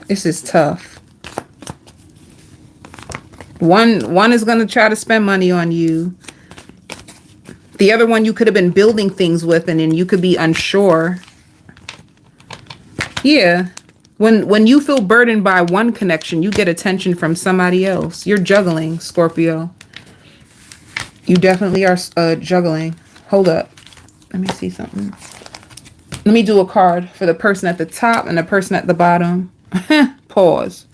this is tough. One is going to try to spend money on you. The other one you could have been building things with, and then you could be unsure. Yeah. When you feel burdened by one connection, you get attention from somebody else. You're juggling, Scorpio. You definitely are juggling. Hold up. Let me see something. Let me do a card for the person at the top and the person at the bottom. Pause.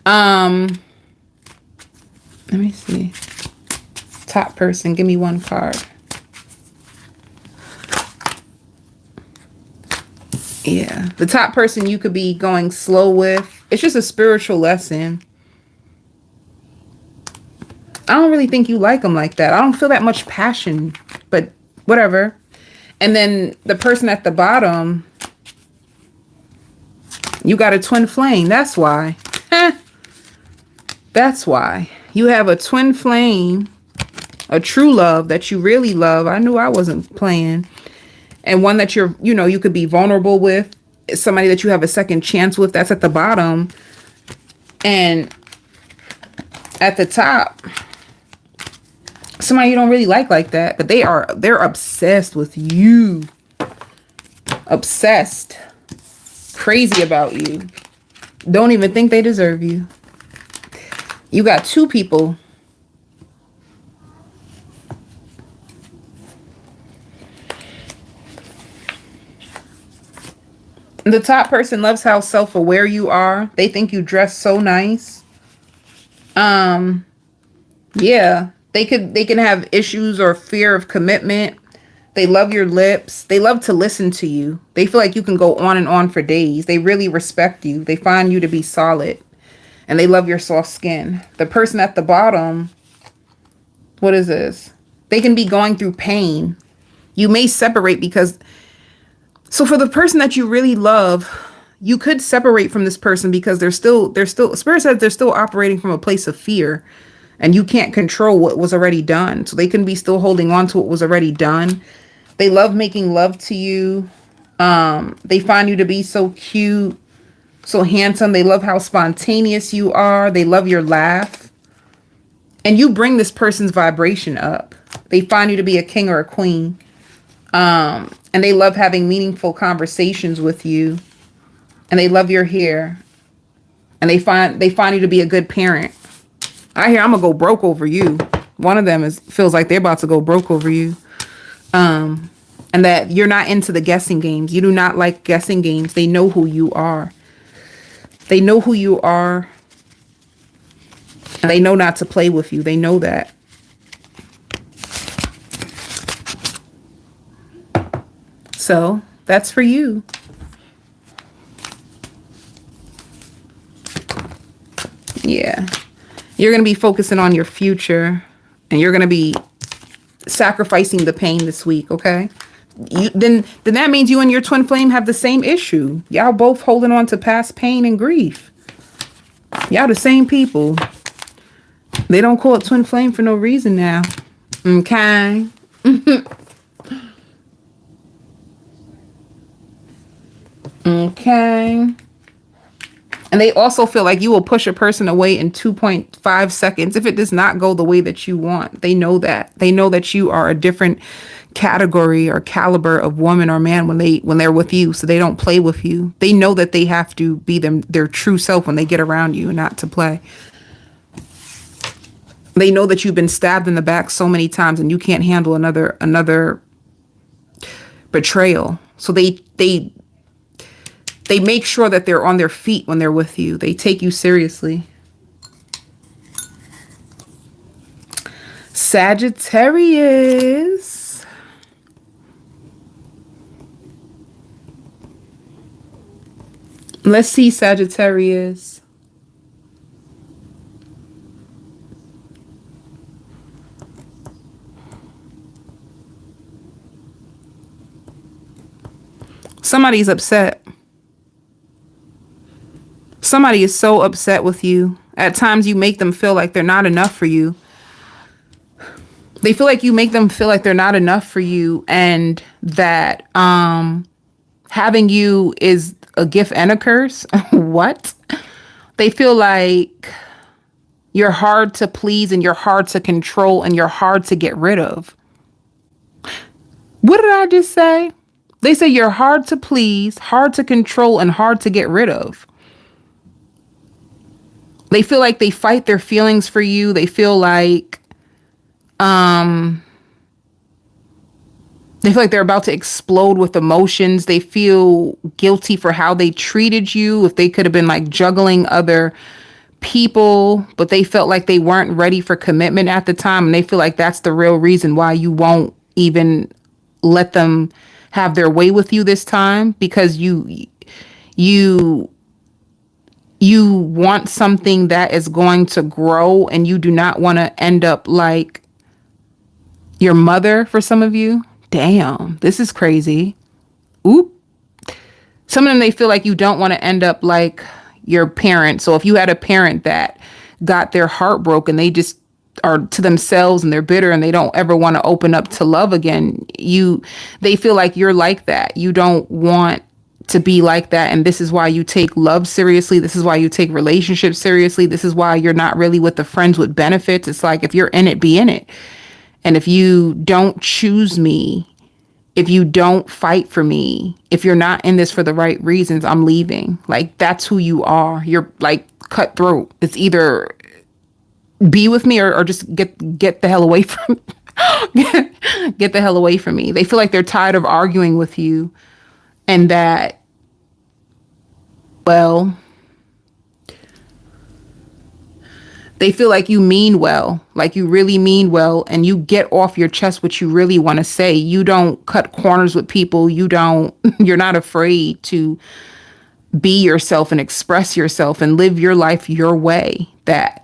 Let me see. Top person, give me one card. Yeah, the top person you could be going slow with. It's just a spiritual lesson. I don't really think you like them like that. I don't feel that much passion, but whatever. And then the person at the bottom, you got a twin flame. That's why. That's why. You have a twin flame, a true love that you really love. I knew I wasn't playing. And one that you're, you know, you could be vulnerable with. Somebody that you have a second chance with. That's at the bottom. And at the top, somebody you don't really like that. But they're obsessed with you. Obsessed. Crazy about you. Don't even think they deserve you. You got two people. The top person loves how self-aware you are. They think you dress so nice. Yeah, they can have issues or fear of commitment. They love your lips. They love to listen to you. They feel like you can go on and on for days. They really respect you. They find you to be solid. And they love your soft skin. The person at the bottom, what is this? They can be going through pain. You may separate because... So for the person that you really love, you could separate from this person because they're still, Spirit says they're still operating from a place of fear, and you can't control what was already done. So they can be still holding on to what was already done. They love making love to you. They find you to be so cute, so handsome. They love how spontaneous you are. They love your laugh. And you bring this person's vibration up. They find you to be a king or a queen. And they love having meaningful conversations with you. And they love your hair. And they find you to be a good parent. I hear I'm gonna go broke over you. One of them feels like they're about to go broke over you. And that you're not into the guessing games. You do not like guessing games. They know who you are. They know who you are. And they know not to play with you. They know that. So that's for you. Yeah. You're going to be focusing on your future, and you're going to be sacrificing the pain this week. Okay. Then that means you and your twin flame have the same issue. Y'all both holding on to past pain and grief. Y'all the same people. They don't call it twin flame for no reason now. Okay. Okay. And they also feel like you will push a person away in 2.5 seconds if it does not go the way that you want. They know that. They know that you are a different category or caliber of woman or man when they're with you. So they don't play with you. They know that they have to be their true self when they get around you, not to play. They know that you've been stabbed in the back so many times and you can't handle another betrayal. So they make sure that they're on their feet when they're with you. They take you seriously. Sagittarius. Let's see, Sagittarius. Somebody's upset. Somebody is so upset with you. At times you make them feel like they're not enough for you. They feel like you make them feel like they're not enough for you, and that having you is a gift and a curse. What? They feel like you're hard to please and you're hard to control and you're hard to get rid of. What did I just say? They say you're hard to please, hard to control, and hard to get rid of. They feel like they fight their feelings for you. They feel like they're about to explode with emotions. They feel guilty for how they treated you. If they could have been like juggling other people, but they felt like they weren't ready for commitment at the time. And they feel like that's the real reason why you won't even let them have their way with you this time, because you want something that is going to grow, and you do not want to end up like your mother for some of you. Damn, this is crazy. Oop. Some of them, they feel like you don't want to end up like your parent. So if you had a parent that got their heart broken, they just are to themselves and they're bitter and they don't ever want to open up to love again. They feel like you're like that. You don't want to be like that. And this is why you take love seriously. This is why you take relationships seriously. This is why you're not really with the friends with benefits. It's like, if you're in it, be in it. And if you don't choose me, if you don't fight for me, if you're not in this for the right reasons, I'm leaving. Like, that's who you are. You're like cutthroat. It's either be with me or just get the hell away from get the hell away from me. They feel like they're tired of arguing with you, and that, well, they feel like you mean well, like you really mean well, and you get off your chest what you really want to say. You don't cut corners with people. You're not afraid to be yourself and express yourself and live your life your way. That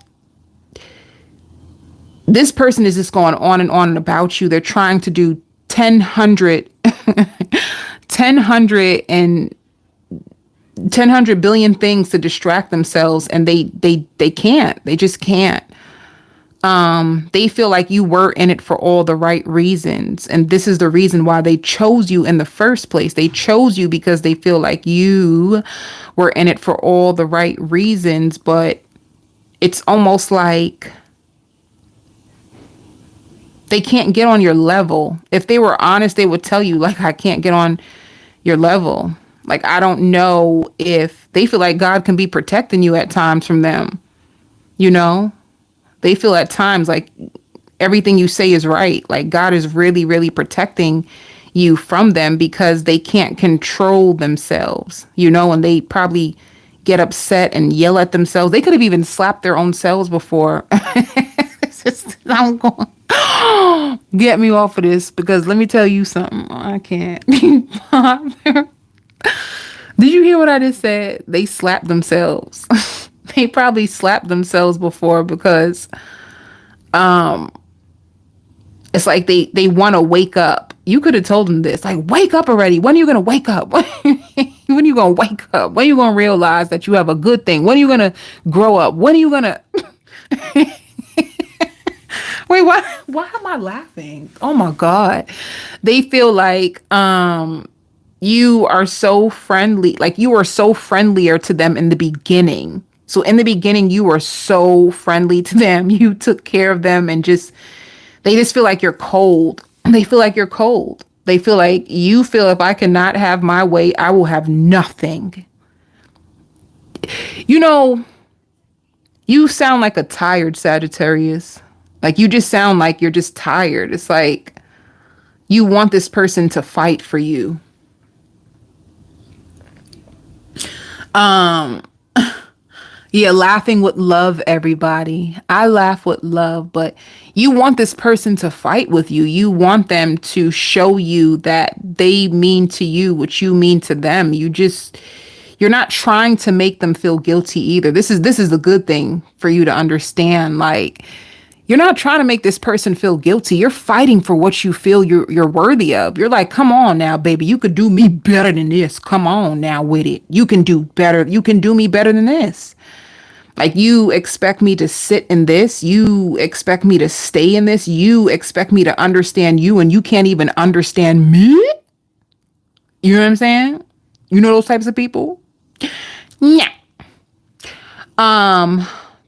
this person is just going on and about you. They're trying to do 1,000 billion things to distract themselves, and they can't. They just can't. They feel like you were in it for all the right reasons, and this is the reason why they chose you in the first place. They chose you because they feel like you were in it for all the right reasons, but it's almost like they can't get on your level. If they were honest, they would tell you, like, I can't get on your level. Like, I don't know if they feel like God can be protecting you at times from them. You know, they feel at times like everything you say is right. Like, God is really, really protecting you from them because they can't control themselves, you know, and they probably get upset and yell at themselves. They could have even slapped their own selves before. It's just, I'm going, get me off of this, because let me tell you something. I can't be bothered. Did you hear what I just said? They slapped themselves. They probably slapped themselves before, because it's like they want to wake up. You could have told them this, like, wake up already. When are you going to wake up? When are you going to wake up? When are you going to realize that you have a good thing? When are you going to grow up? When are you going to... Wait, why am I laughing? Oh my God. They feel like you are so friendly, like you were so friendlier to them in the beginning. So in the beginning, you were so friendly to them. You took care of them, and they just feel like you're cold. They feel like you're cold. They feel like you feel, if I cannot have my way, I will have nothing. You know, you sound like a tired Sagittarius. Like, you just sound like you're just tired. It's like you want this person to fight for you. Yeah, laughing with love, everybody. I laugh with love, but you want this person to fight with you. You want them to show you that they mean to you what you mean to them. You're not trying to make them feel guilty either. This is a good thing for you to understand. Like, you're not trying to make this person feel guilty. You're fighting for what you feel you're worthy of. You're like, come on now, baby. You could do me better than this. Come on now with it. You can do better. You can do me better than this. Like, you expect me to sit in this. You expect me to stay in this. You expect me to understand you, and you can't even understand me. You know what I'm saying? You know those types of people? Yeah.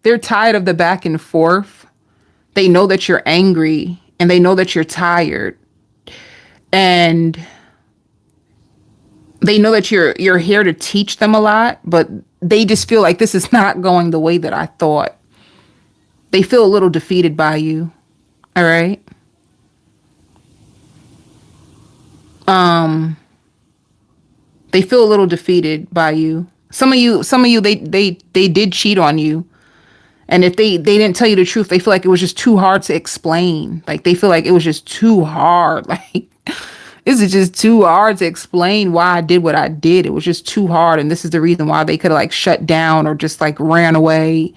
They're tired of the back and forth. They know that you're angry and they know that you're tired. And they know that you're here to teach them a lot, but they just feel like this is not going the way that I thought. They feel a little defeated by you. All right? They feel a little defeated by you. Some of you, they did cheat on you. And if they didn't tell you the truth, they feel like it was just too hard to explain. Like, they feel like it was just too hard. Like, this is just too hard to explain why I did what I did. It was just too hard. And this is the reason why they could have like shut down or just like ran away.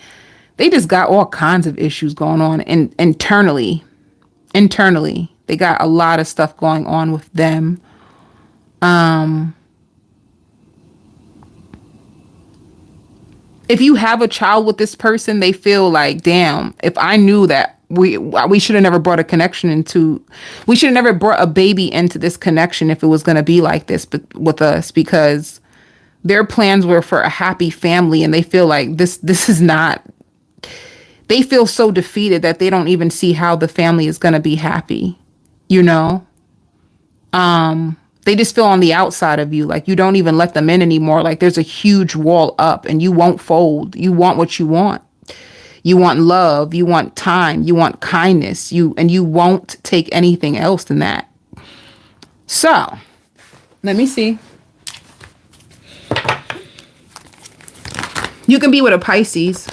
They just got all kinds of issues going on. And internally, they got a lot of stuff going on with them. If you have a child with this person, they feel like, damn, if I knew that we should have never brought a connection into, we should have never brought a baby into this connection if it was going to be like this with us, because their plans were for a happy family, and they feel like this is not, they feel so defeated that they don't even see how the family is going to be happy, you know? They just feel on the outside of you, like you don't even let them in anymore. Like there's a huge wall up and you won't fold. You want what you want. You want love, you want time, you want kindness, and you won't take anything else than that. So, let me see. You can be with a Pisces.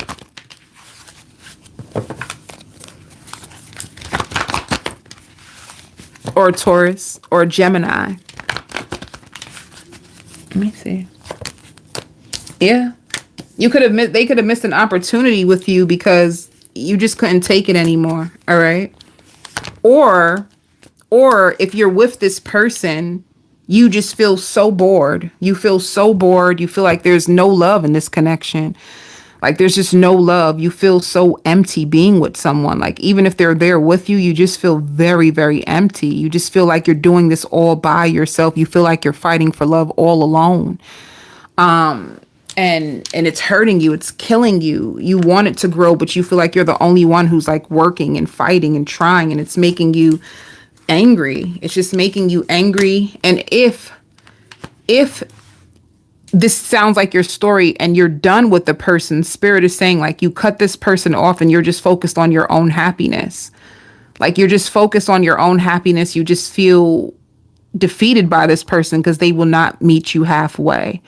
Or a Taurus or a Gemini. Let me see. Yeah. They could have missed an opportunity with you because you just couldn't take it anymore. All right. Or if you're with this person, you just feel so bored. You feel so bored. You feel like there's no love in this connection. Like there's just no love. You feel so empty being with someone. Like even if they're there with you, you just feel very, very empty. You just feel like you're doing this all by yourself. You feel like you're fighting for love all alone. And it's hurting you. It's killing you. You want it to grow, but you feel like you're the only one who's like working and fighting and trying, and it's making you angry. It's just making you angry. And if this sounds like your story and you're done with the person, Spirit is saying like you cut this person off and you're just focused on your own happiness. Like you're just focused on your own happiness. You just feel defeated by this person because they will not meet you halfway.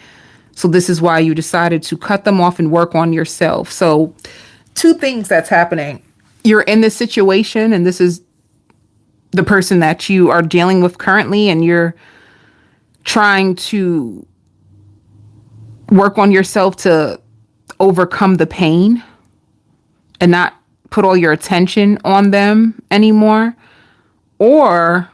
So this is why you decided to cut them off and work on yourself. So two things that's happening. You're in this situation and this is the person that you are dealing with currently, and you're trying to work on yourself to overcome the pain and not put all your attention on them anymore. Or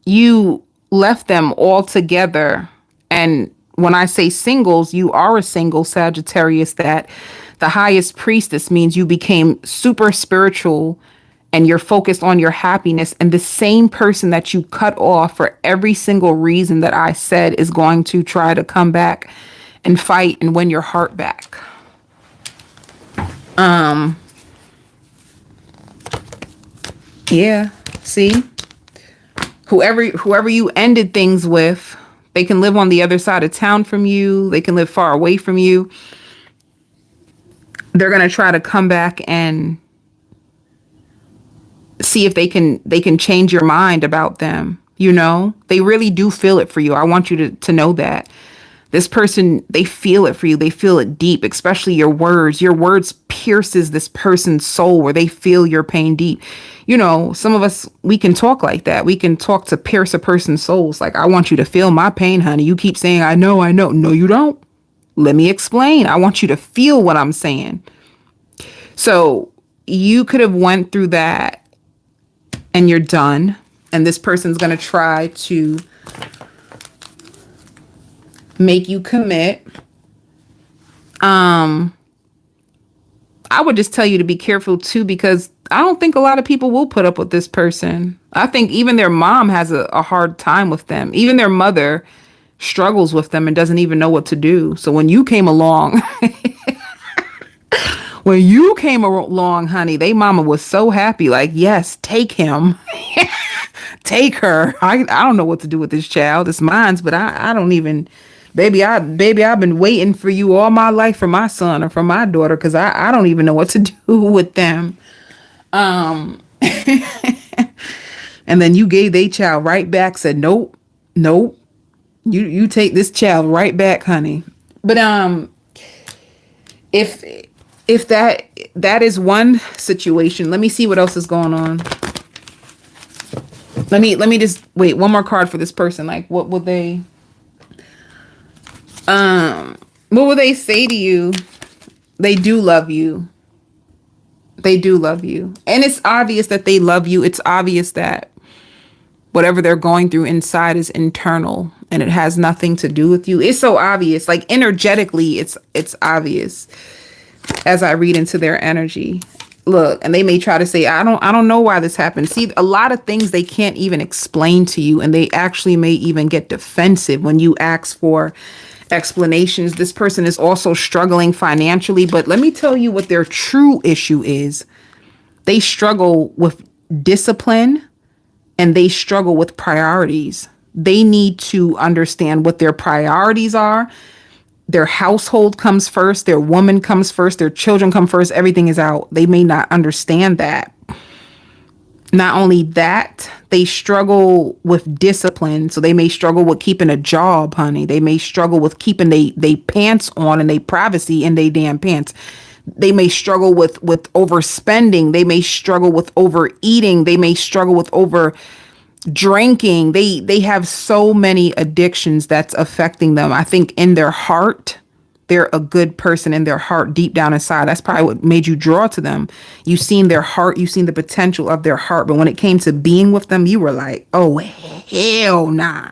you left them all together. And when I say singles, you are a single Sagittarius, that the highest priestess means you became super spiritual and you're focused on your happiness. And the same person that you cut off for every single reason that I said is going to try to come back and fight and win your heart back. Yeah, see? Whoever you ended things with, they can live on the other side of town from you. They can live far away from you. They're going to try to come back and see if they can change your mind about them. You know, they really do feel it for you. I want you to know that. This person, they feel it for you. They feel it deep, especially your words. Your words pierces this person's soul where they feel your pain deep. You know, some of us, we can talk like that. We can talk to pierce a person's souls. Like, I want you to feel my pain, honey. You keep saying, I know. No, you don't. Let me explain. I want you to feel what I'm saying. So you could have went through that and you're done. And this person's going to try to make you commit. I would just tell you to be careful too, because I don't think a lot of people will put up with this person. I think even their mom has a hard time with them. Even their mother struggles with them and doesn't even know what to do. So when you came along, honey, they mama was so happy. Like, yes, take him. Take her. I don't know what to do with this child. It's mine, but I don't even, I've been waiting for you all my life for my son or for my daughter, because I don't even know what to do with them. And then you gave their child right back, said, nope, you take this child right back, honey. But if that is one situation, let me see what else is going on. Let me just wait one more card for this person. Like, what will they say to you? They do love you. They do love you. And it's obvious that they love you. It's obvious that whatever they're going through inside is internal and it has nothing to do with you. It's so obvious. Like, energetically, it's obvious as I read into their energy. Look, and they may try to say, I don't know why this happened. See, a lot of things they can't even explain to you, and they actually may even get defensive when you ask for explanations. This person is also struggling financially, but let me tell you what their true issue is. They struggle with discipline and they struggle with priorities. They need to understand what their priorities are. Their household comes first, their woman comes first, their children come first, everything is out. They may not understand that. Not only that, they struggle with discipline. So they may struggle with keeping a job, honey. They may struggle with keeping they pants on and they privacy in they damn pants. They may struggle with overspending. They may struggle with overeating. They may struggle with over drinking. They have so many addictions that's affecting them. I think in their heart, they're a good person in their heart, deep down inside. That's probably what made you draw to them. You've seen their heart, you've seen the potential of their heart. But when it came to being with them, you were like, oh, hell nah.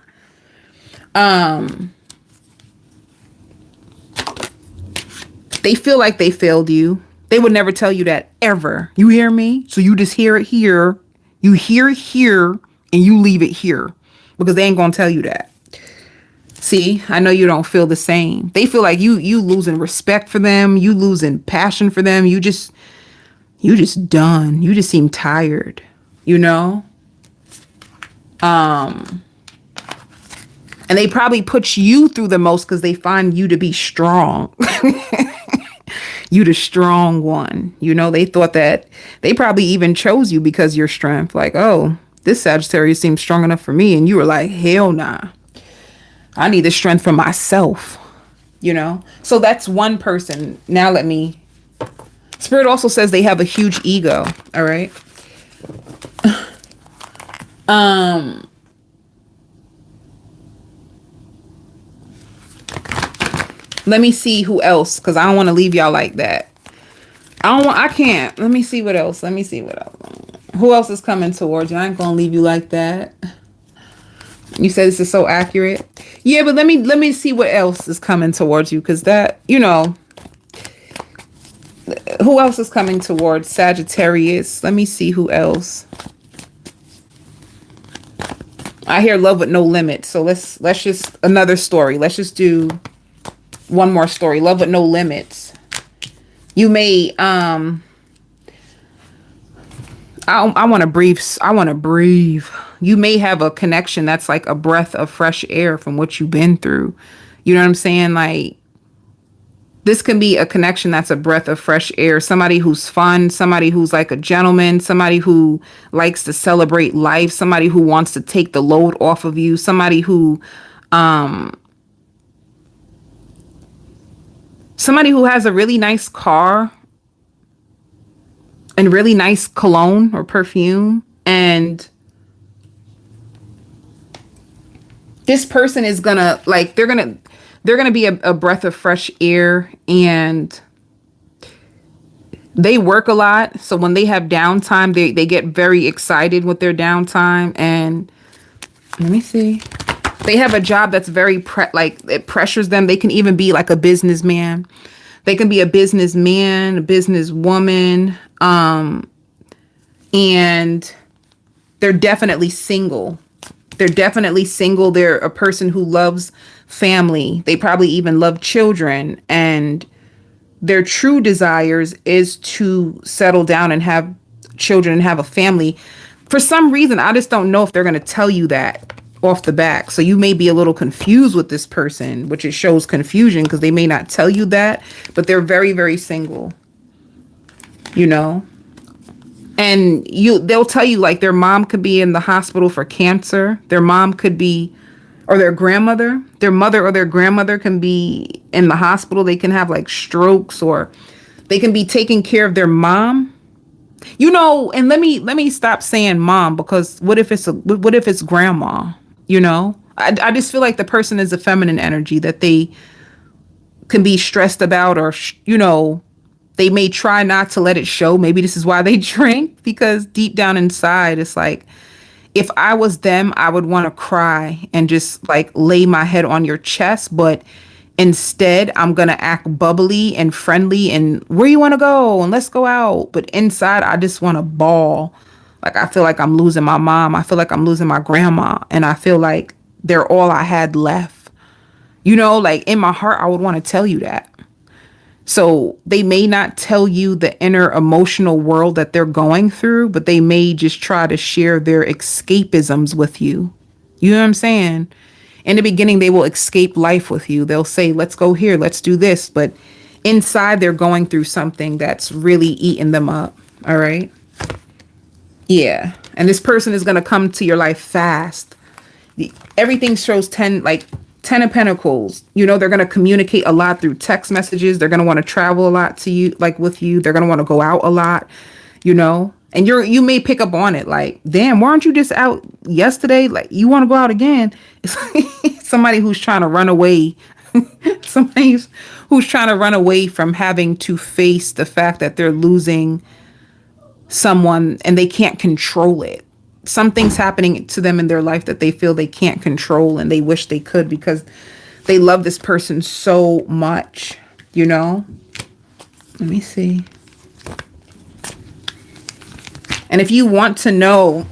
They feel like they failed you. They would never tell you that ever. You hear me? So you just hear it here. You hear it here and you leave it here, because they ain't going to tell you that. See, I know you don't feel the same. They feel like you losing respect for them. You losing passion for them. You just done. You just seem tired, you know? And they probably put you through the most because they find you to be strong. You the strong one. You know, they thought that they probably even chose you because your strength. Like, oh, this Sagittarius seems strong enough for me. And you were like, hell nah. I need the strength for myself. You know? So that's one person. Now Spirit also says they have a huge ego. All right. Let me see who else, because I don't want to leave y'all like that. I can't. Let me see what else. Who else is coming towards you? I ain't going to leave you like that. You said this is so accurate. Yeah, but let me see what else is coming towards you, because that, you know, who else is coming towards Sagittarius? Let me see who else. I hear love with no limits. So let's just, another story. Let's just do one more story. Love with no limits. You may I want to breathe. You may have a connection that's like a breath of fresh air from what you've been through. You know what I'm saying? Like, this can be a connection that's a breath of fresh air. Somebody who's fun, somebody who's like a gentleman, somebody who likes to celebrate life, somebody who wants to take the load off of you, somebody who has a really nice car and really nice cologne or perfume. And this person is gonna, like, they're gonna be a breath of fresh air, and they work a lot. So when they have downtime, they get very excited with their downtime. And let me see. They have a job that's very it pressures them. They can even be like a businessman. They can be a businessman, a businesswoman, and they're definitely single. They're definitely single. They're a person who loves family. They probably even love children, and their true desires is to settle down and have children and have a family. For some reason, I just don't know if they're going to tell you that off the back. So you may be a little confused with this person, which it shows confusion because they may not tell you that, but they're very, very single, you know? And they'll tell you like their mom could be in the hospital for cancer. Their mom could be, or their mother or their grandmother can be in the hospital. They can have like strokes, or they can be taking care of their mom. You know, and let me stop saying mom, because what if it's grandma? You know, I just feel like the person is a feminine energy that they can be stressed about, or you know, they may try not to let it show. Maybe this is why they drink, because deep down inside, it's like, if I was them, I would want to cry and just like lay my head on your chest. But instead, I'm going to act bubbly and friendly and where you want to go and let's go out. But inside, I just want to bawl. Like, I feel like I'm losing my mom. I feel like I'm losing my grandma. And I feel like they're all I had left. You know, like in my heart, I would want to tell you that. So they may not tell you the inner emotional world that they're going through, but they may just try to share their escapisms with you. You know what I'm saying? In the beginning, they will escape life with you. They'll say, let's go here, let's do this. But inside, they're going through something that's really eating them up. All right. Yeah. And this person is going to come to your life fast. Everything shows 10 of Pentacles. You know, they're going to communicate a lot through text messages. They're going to want to travel a lot to you, like with you. They're going to want to go out a lot, you know, and you may pick up on it. Like, damn, weren't you just out yesterday? Like, you want to go out again? It's like somebody who's trying to run away. Somebody who's trying to run away from having to face the fact that they're losing someone and they can't control it. Something's happening to them in their life that they feel they can't control, and they wish they could because they love this person so much, you know? Let me see. And if you want to know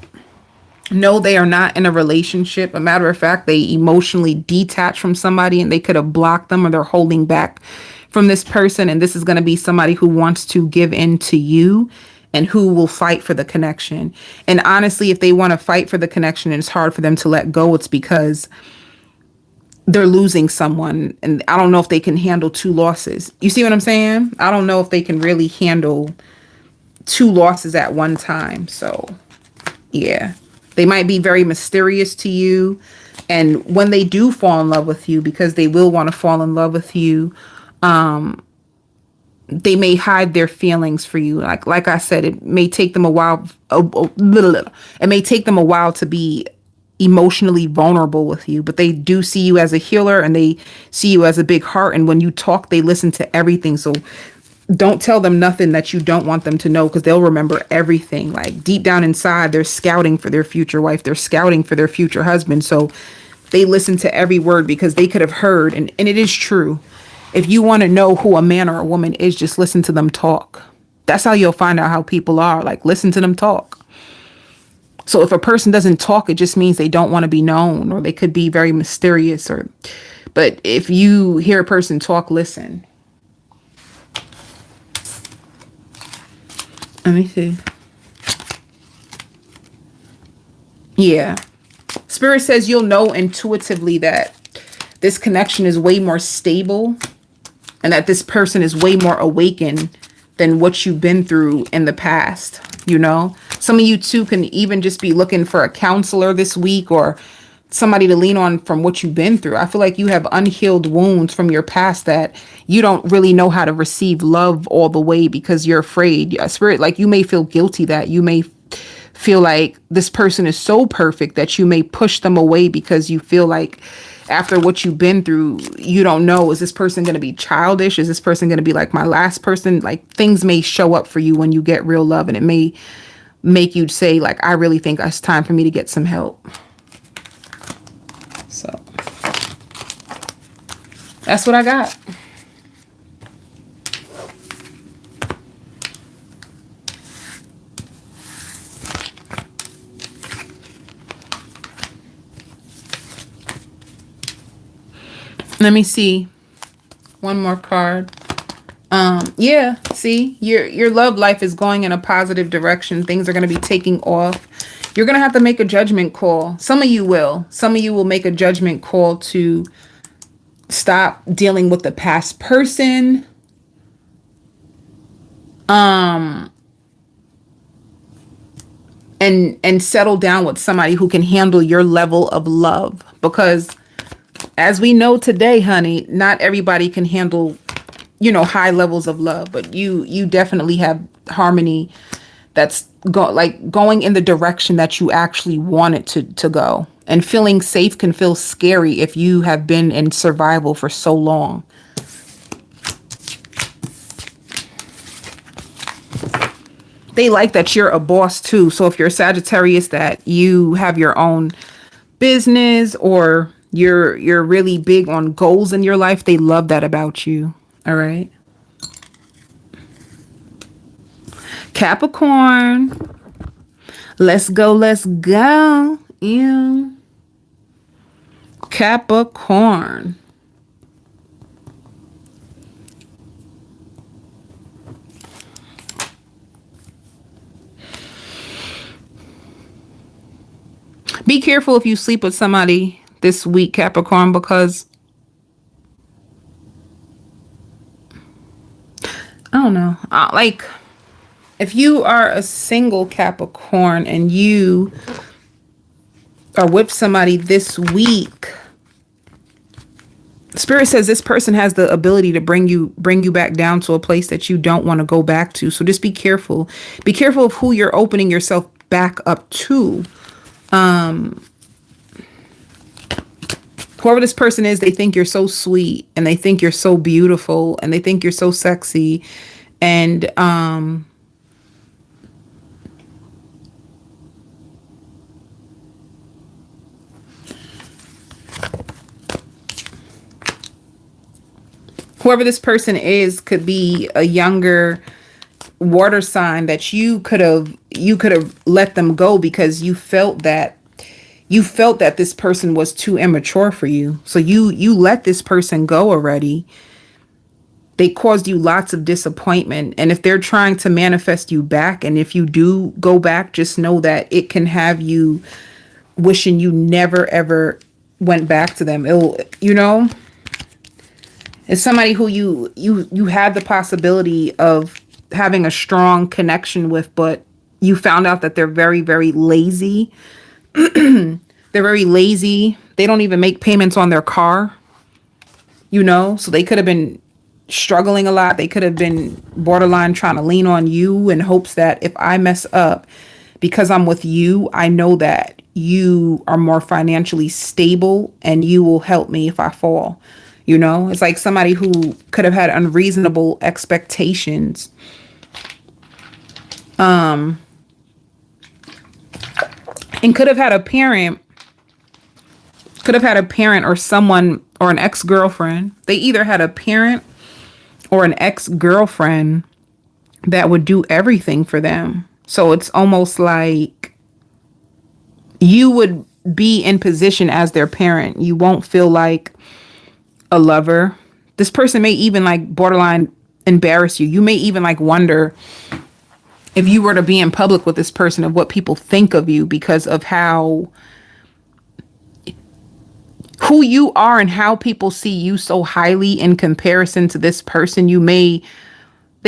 they are not in a relationship. A matter of fact, they emotionally detach from somebody and they could have blocked them, or they're holding back from this person. And this is going to be somebody who wants to give in to you and who will fight for the connection. And honestly, if they want to fight for the connection and it's hard for them to let go, it's because they're losing someone. And I don't know if they can handle two losses. You see what I'm saying? I don't know if they can really handle two losses at one time. So yeah, they might be very mysterious to you. And when they do fall in love with you, because they will want to fall in love with you, they may hide their feelings for you. Like I said, it may take them a while. It may take them a while to be emotionally vulnerable with you, but they do see you as a healer and they see you as a big heart. And when you talk, they listen to everything. So don't tell them nothing that you don't want them to know, because they'll remember everything. Like deep down inside, they're scouting for their future wife. They're scouting for their future husband. So they listen to every word because they could have heard. And it is true. If you want to know who a man or a woman is, just listen to them talk. That's how you'll find out how people are. Like, listen to them talk. So if a person doesn't talk, it just means they don't want to be known, or they could be very mysterious. But if you hear a person talk, listen. Let me see. Yeah. Spirit says you'll know intuitively that this connection is way more stable and that this person is way more awakened than what you've been through in the past. You know, some of you too can even just be looking for a counselor this week, or somebody to lean on from what you've been through. I feel like you have unhealed wounds from your past that you don't really know how to receive love all the way because you're afraid. Spirit, like, you may feel guilty that you may feel like this person is so perfect that you may push them away because you feel like after what you've been through, you don't know, is this person going to be childish? Is this person going to be like my last person? Like, things may show up for you when you get real love, and it may make you say, like, I really think it's time for me to get some help. So that's what I got. Let me see. One more card. Yeah, see, your love life is going in a positive direction. Things are going to be taking off. You're going to have to make a judgment call. Some of you will. Some of you will make a judgment call to stop dealing with the past person. And settle down with somebody who can handle your level of love, because as we know today, honey, not everybody can handle, you know, high levels of love, but you definitely have harmony that's going in the direction that you actually want it to go. And feeling safe can feel scary if you have been in survival for so long. They like that you're a boss too. So if you're a Sagittarius, that you have your own business, or you're really big on goals in your life, they love that about you. All right. Capricorn. Let's go. Let's go. Ew. Capricorn. Be careful if you sleep with somebody this week, Capricorn, because I don't know. Like, if you are a single Capricorn and you are with somebody this week, Spirit says this person has the ability to bring you back down to a place that you don't want to go back to. So just be careful. Be careful of who you're opening yourself back up to. Whoever this person is, they think you're so sweet, and they think you're so beautiful, and they think you're so sexy. And whoever this person is could be a younger water sign that you could have let them go because you felt that this person was too immature for you. So you let this person go already. They caused you lots of disappointment. And if they're trying to manifest you back, and if you do go back, just know that it can have you wishing you never ever went back to them. It'll, you know, it's somebody who you had the possibility of having a strong connection with, but you found out that they're very, very lazy. They're very lazy. They don't even make payments on their car, you know, so they could have been struggling a lot. They could have been borderline trying to lean on you in hopes that if I mess up, because I'm with you, I know that you are more financially stable and you will help me if I fall. You know, it's like somebody who could have had unreasonable expectations. And could have had a parent or someone, or an ex-girlfriend. They either had a parent or an ex-girlfriend that would do everything for them. So it's almost like you would be in position as their parent. You won't feel like a lover. This person may even like borderline embarrass you. You may even like wonder, if you were to be in public with this person, of what people think of you because of who you are and how people see you so highly in comparison to this person. They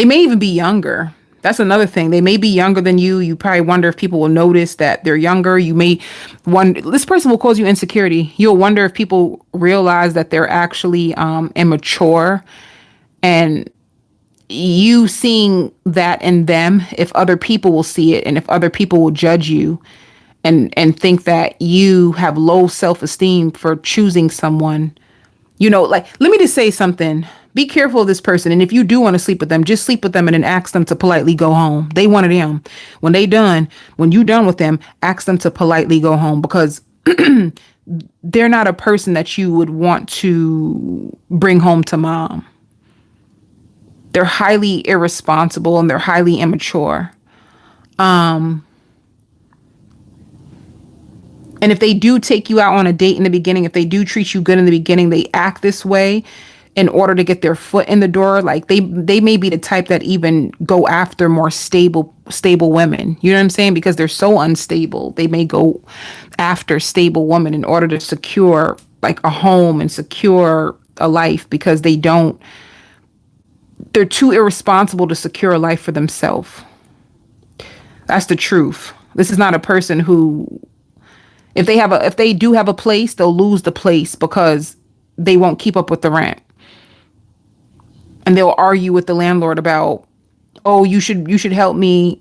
may even be younger. That's another thing. They may be younger than you. You probably wonder if people will notice that they're younger. You may wonder, this person will cause you insecurity. You'll wonder if people realize that they're actually immature, and you seeing that in them, if other people will see it, and if other people will judge you and think that you have low self-esteem for choosing someone, you know, like, let me just say something. Be careful of this person. And if you do want to sleep with them, just sleep with them and then ask them to politely go home. They one of them. When you done with them, ask them to politely go home, because they're not a person that you would want to bring home to mom. They're highly irresponsible and they're highly immature. And if they do take you out on a date in the beginning, if they do treat you good in the beginning, they act this way in order to get their foot in the door. Like they may be the type that even go after more stable women. You know what I'm saying? Because they're so unstable. They may go after stable women in order to secure like a home and secure a life, because they're too irresponsible to secure a life for themselves. That's the truth. This is not a person who, if they do have a place, they'll lose the place because they won't keep up with the rent. And they'll argue with the landlord about, oh, you should help me.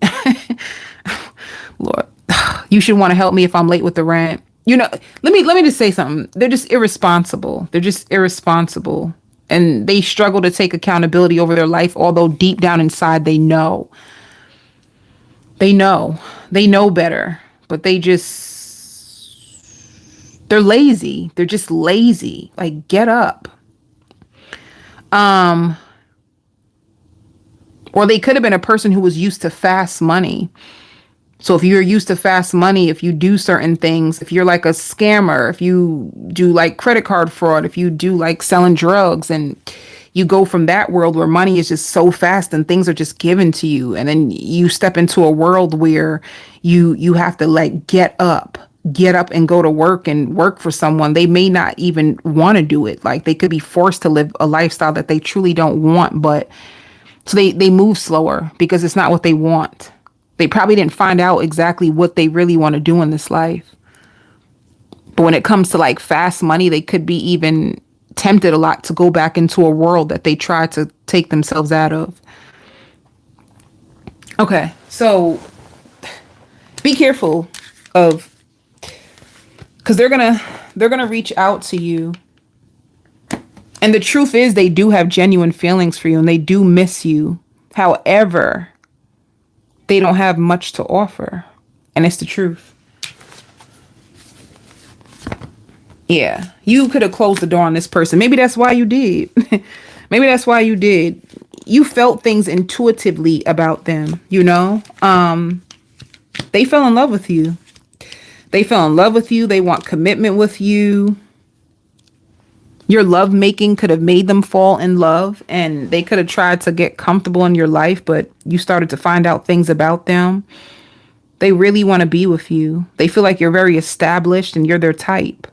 Lord, you should want to help me if I'm late with the rent. You know, let me just say something. They're just irresponsible. And they struggle to take accountability over their life, although deep down inside they know. They know better, but they're lazy. They're just lazy. Like, get up. Or they could have been a person who was used to fast money. So if you're used to fast money, if you do certain things, if you're like a scammer, if you do like credit card fraud, if you do like selling drugs, and you go from that world where money is just so fast and things are just given to you, and then you step into a world where you have to like get up and go to work and work for someone. They may not even want to do it. Like, they could be forced to live a lifestyle that they truly don't want, but so they move slower because it's not what they want. They probably didn't find out exactly what they really want to do in this life. But when it comes to like fast money, they could be even tempted a lot to go back into a world that they tried to take themselves out of. Okay, so be careful of, because they're gonna reach out to you. And the truth is, they do have genuine feelings for you and they do miss you. However, they don't have much to offer. And it's the truth. Yeah, you could have closed the door on this person. Maybe that's why you did. Maybe that's why you did. You felt things intuitively about them, you know? They fell in love with you. They fell in love with you. They want commitment with you. Your love making could have made them fall in love, and they could have tried to get comfortable in your life, but you started to find out things about them. They really want to be with you. They feel like you're very established and you're their type.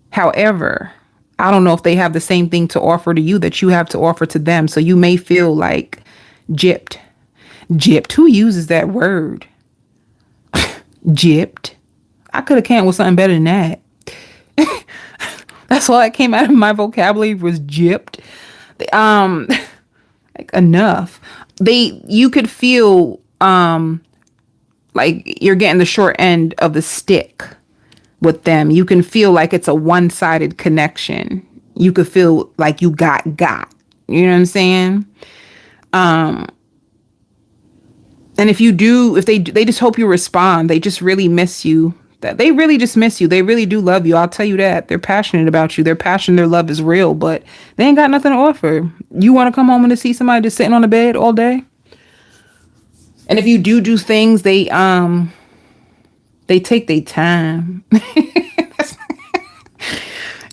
However, I don't know if they have the same thing to offer to you that you have to offer to them. So you may feel like gypped. Gypped. Who uses that word? Gypped. I could have came with something better than that. That's all that came out of my vocabulary was gypped. Like, enough. You could feel like you're getting the short end of the stick with them. You can feel like it's a one-sided connection. You could feel like you got. You know what I'm saying? And if they just hope you respond. They just really miss you. That they really just miss you. They really do love you. I'll tell you that. They're passionate about you. Their passion, their love is real, but they ain't got nothing to offer. You want to come home and to see somebody just sitting on the bed all day? And if you do things, they take their time.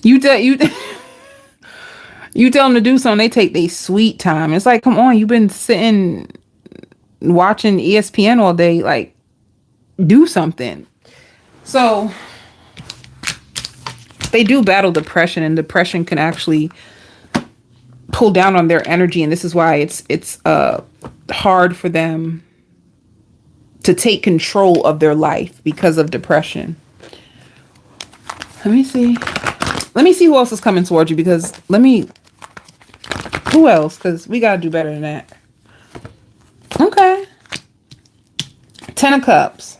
You tell them to do something, they take their sweet time. It's like, come on, you've been sitting watching ESPN all day. Like, do something. So they do battle depression, and depression can actually pull down on their energy. And this is why it's hard for them to take control of their life because of depression. Let me see who else is coming towards you, because who else? Because we got to do better than that. Okay. 10 of Cups.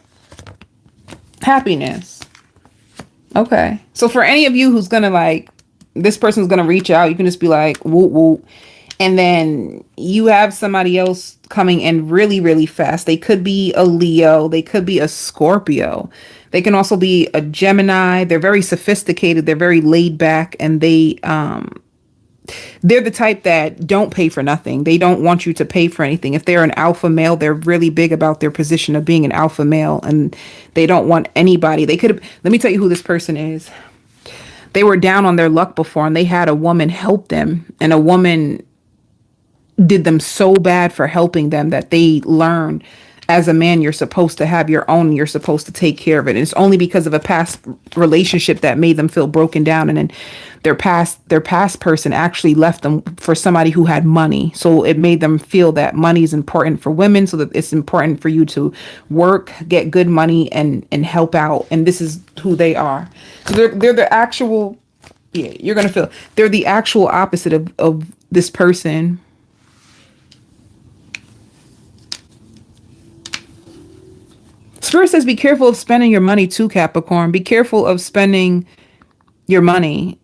Happiness. Okay. So for any of you who's going to like, this person's going to reach out, you can just be like, whoop, whoop. And then you have somebody else coming in really, really fast. They could be a Leo. They could be a Scorpio. They can also be a Gemini. They're very sophisticated. They're very laid back, and they they're the type that don't pay for nothing. They don't want you to pay for anything. If they're an alpha male, they're really big about their position of being an alpha male, and they don't want anybody. They could have, let me tell you who this person is. They were down on their luck before, and they had a woman help them, and a woman did them so bad for helping them that they learned, as a man, you're supposed to have your own, you're supposed to take care of it. And it's only because of a past relationship that made them feel broken down. And then their past person actually left them for somebody who had money. So it made them feel that money is important for women, so that it's important for you to work, get good money, and help out. And this is who they are. So they're the actual, yeah, you're going to feel, they're the actual opposite of this person. Spirit says, be careful of spending your money too, Capricorn. Be careful of spending your money.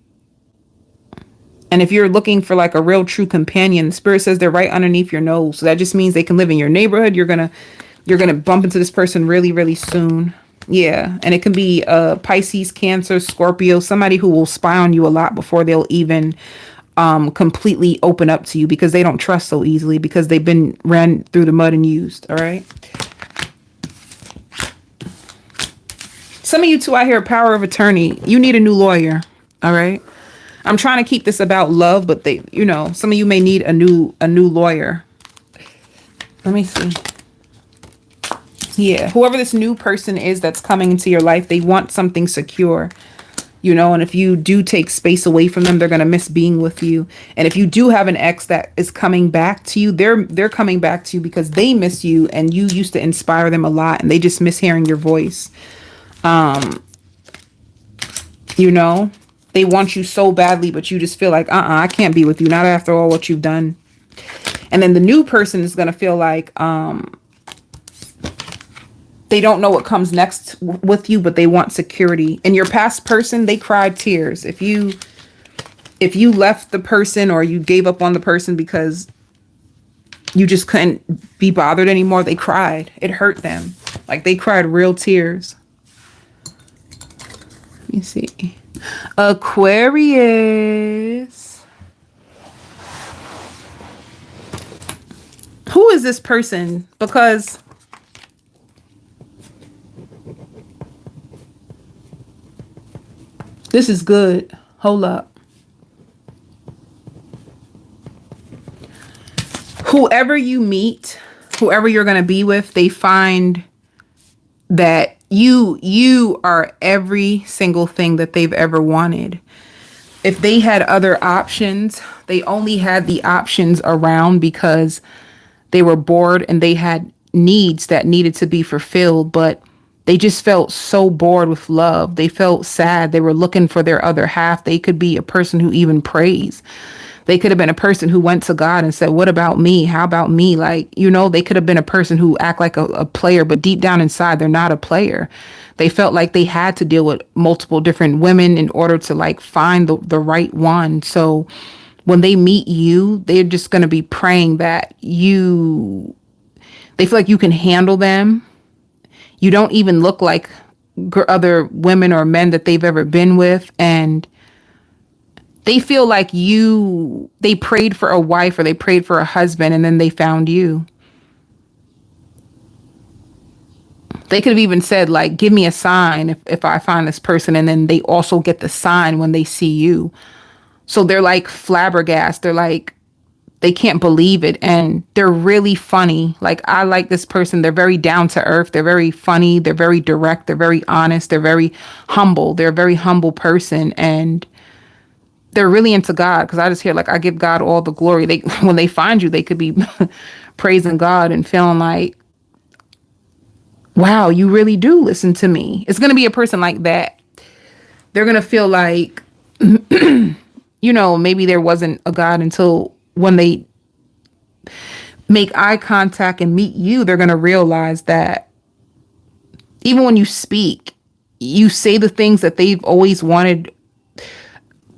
And if you're looking for like a real true companion, Spirit says they're right underneath your nose. So that just means they can live in your neighborhood. You're gonna bump into this person really, really soon. Yeah. And it can be Pisces, Cancer, Scorpio, somebody who will spy on you a lot before they'll even completely open up to you, because they don't trust so easily, because they've been ran through the mud and used. All right. Some of you too, I hear power of attorney. You need a new lawyer. All right. I'm trying to keep this about love, but they, you know, some of you may need a new lawyer. Let me see. Yeah. Whoever this new person is that's coming into your life, they want something secure, you know, and if you do take space away from them, they're going to miss being with you. And if you do have an ex that is coming back to you, they're coming back to you because they miss you, and you used to inspire them a lot, and they just miss hearing your voice. You know, they want you so badly, but you just feel like, I can't be with you, not after all what you've done. And then the new person is going to feel like, they don't know what comes next with you, but they want security. And your past person, they cried tears. If you left the person, or you gave up on the person because you just couldn't be bothered anymore, they cried. It hurt them. Like, they cried real tears. Let me see. Aquarius. Who is this person? Because this is good. Hold up. Whoever you meet, whoever you're going to be with, they find that you are every single thing that they've ever wanted. If they had other options, they only had the options around because they were bored and they had needs that needed to be fulfilled, but they just felt so bored with love. They felt sad. They were looking for their other half. They could be a person who even prays. They could have been a person who went to God and said, what about me? How about me? Like, you know, they could have been a person who act like a player, but deep down inside, they're not a player. They felt like they had to deal with multiple different women in order to like find the right one. So when they meet you, they're just going to be praying that they feel like you can handle them. You don't even look like other women or men that they've ever been with. And they feel like they prayed for a wife or they prayed for a husband, and then they found you. They could have even said, like, give me a sign if I find this person. And then they also get the sign when they see you. So they're like flabbergasted. They're like, they can't believe it. And they're really funny. Like, I like this person. They're very down to earth. They're very funny. They're very direct. They're very honest. They're very humble. They're a very humble person. And they're really into God, because I just hear, like, I give God all the glory. When they find you, they could be praising God and feeling like, wow, you really do listen to me. It's going to be a person like that. They're going to feel like, you know, maybe there wasn't a God until when they make eye contact and meet you. They're going to realize that even when you speak, you say the things that they've always wanted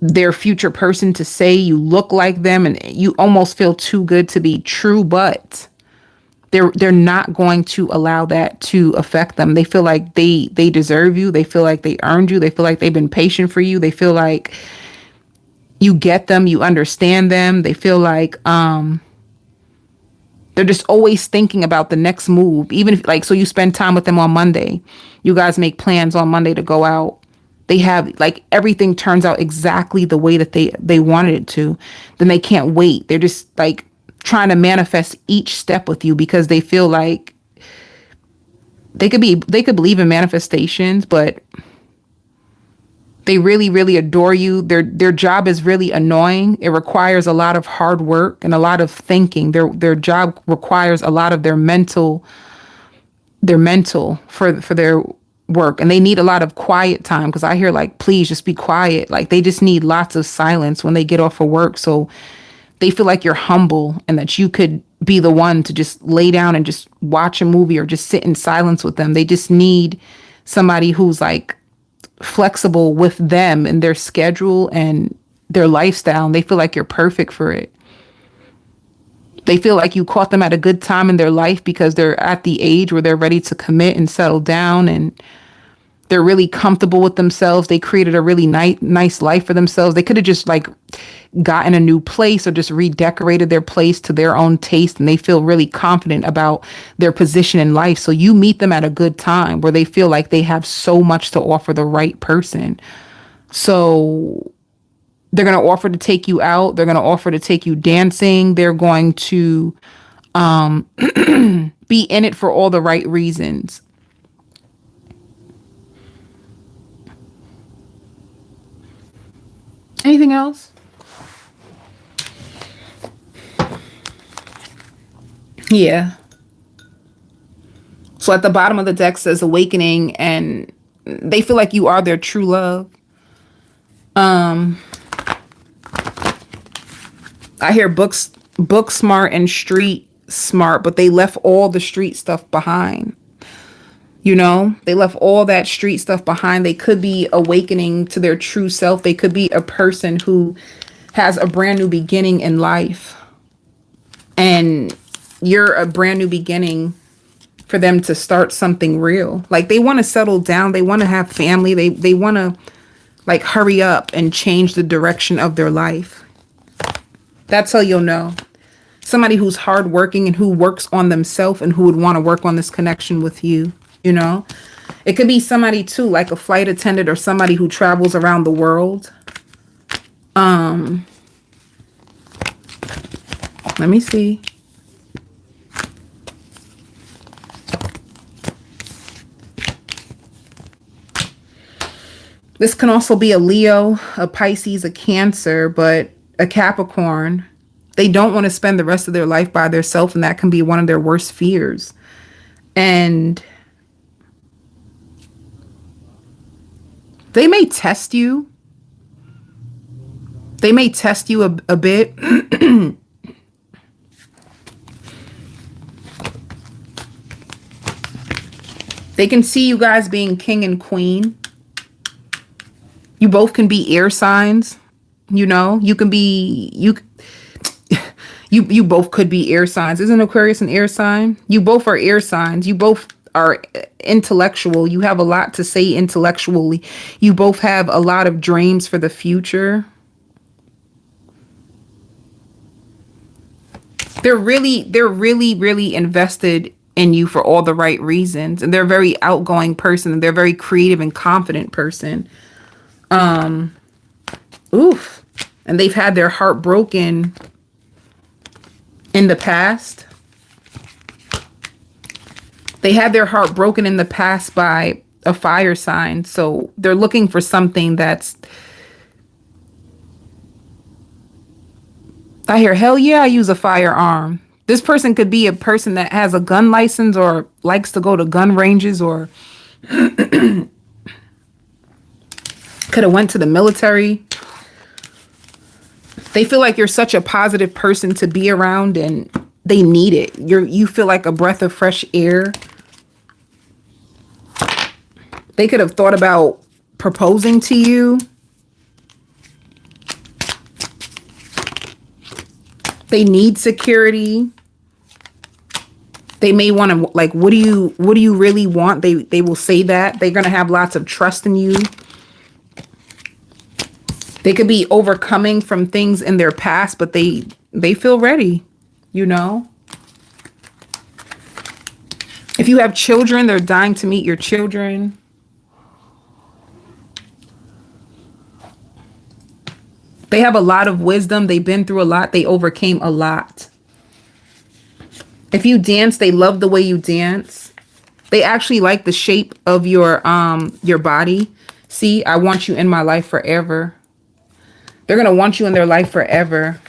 their future person to say. You look like them, and you almost feel too good to be true, but they're not going to allow that to affect them. They feel like they deserve you. They feel like they earned you. They feel like they've been patient for you. They feel like you get them, you understand them. They feel like they're just always thinking about the next move. Even if, like, so you spend time with them on Monday. You guys make plans on Monday to go out. They have, like, everything turns out exactly the way that they wanted it to. Then they can't wait. They're just, like, trying to manifest each step with you because they feel like they could believe in manifestations, but they really, really adore you. Their job is really annoying. It requires a lot of hard work and a lot of thinking. Their job requires a lot of their mental for their work, and they need a lot of quiet time, because I hear, like, please just be quiet. Like, they just need lots of silence when they get off of work. So they feel like you're humble and that you could be the one to just lay down and just watch a movie or just sit in silence with them. They just need somebody who's, like, flexible with them and their schedule and their lifestyle, and they feel like you're perfect for it. They feel like you caught them at a good time in their life because they're at the age where they're ready to commit and settle down, and they're really comfortable with themselves. They created a really nice life for themselves. They could have just, like, gotten a new place or just redecorated their place to their own taste, and they feel really confident about their position in life. So you meet them at a good time where they feel like they have so much to offer the right person. So they're going to offer to take you out. They're going to offer to take you dancing. They're going to be in it for all the right reasons. Anything else? Yeah. So at the bottom of the deck says awakening, and they feel like you are their true love. I hear book smart and street smart, but they left all the street stuff behind. You know, they left all that street stuff behind. They could be awakening to their true self. They could be a person who has a brand new beginning in life. And you're a brand new beginning for them to start something real. Like, they want to settle down. They want to have family. They want to, like, hurry up and change the direction of their life. That's how you'll know. Somebody who's hardworking and who works on themselves and who would want to work on this connection with you. You know, it could be somebody too, like a flight attendant or somebody who travels around the world. Let me see. This can also be a Leo, a Pisces, a Cancer, but a Capricorn. They don't want to spend the rest of their life by themselves, and that can be one of their worst fears. And they may test you. They may test you a bit. They can see you guys being king and queen. You both can be air signs. You know, you can be, you both could be air signs. Isn't Aquarius an air sign? You both are air signs. You both are intellectual. You have a lot to say intellectually. You both have a lot of dreams for the future. They're really invested in you for all the right reasons. And they're a very outgoing person. And they're a very creative and confident person. Oof. And they've had their heart broken in the past. They had their heart broken in the past by a fire sign. So they're looking for something that's, I hear, hell yeah, I use a firearm. This person could be a person that has a gun license or likes to go to gun ranges, or could have went to the military. They feel like you're such a positive person to be around, and they need it. You feel like a breath of fresh air. They could have thought about proposing to you. They need security. They may want to, like, what do you really want? They will say that. They're going to have lots of trust in you. They could be overcoming from things in their past, but they feel ready, you know? If you have children, they're dying to meet your children. They have a lot of wisdom. They've been through a lot. They overcame a lot. If you dance, they love the way you dance. They actually like the shape of your body. See, I want you in my life forever. They're going to want you in their life forever.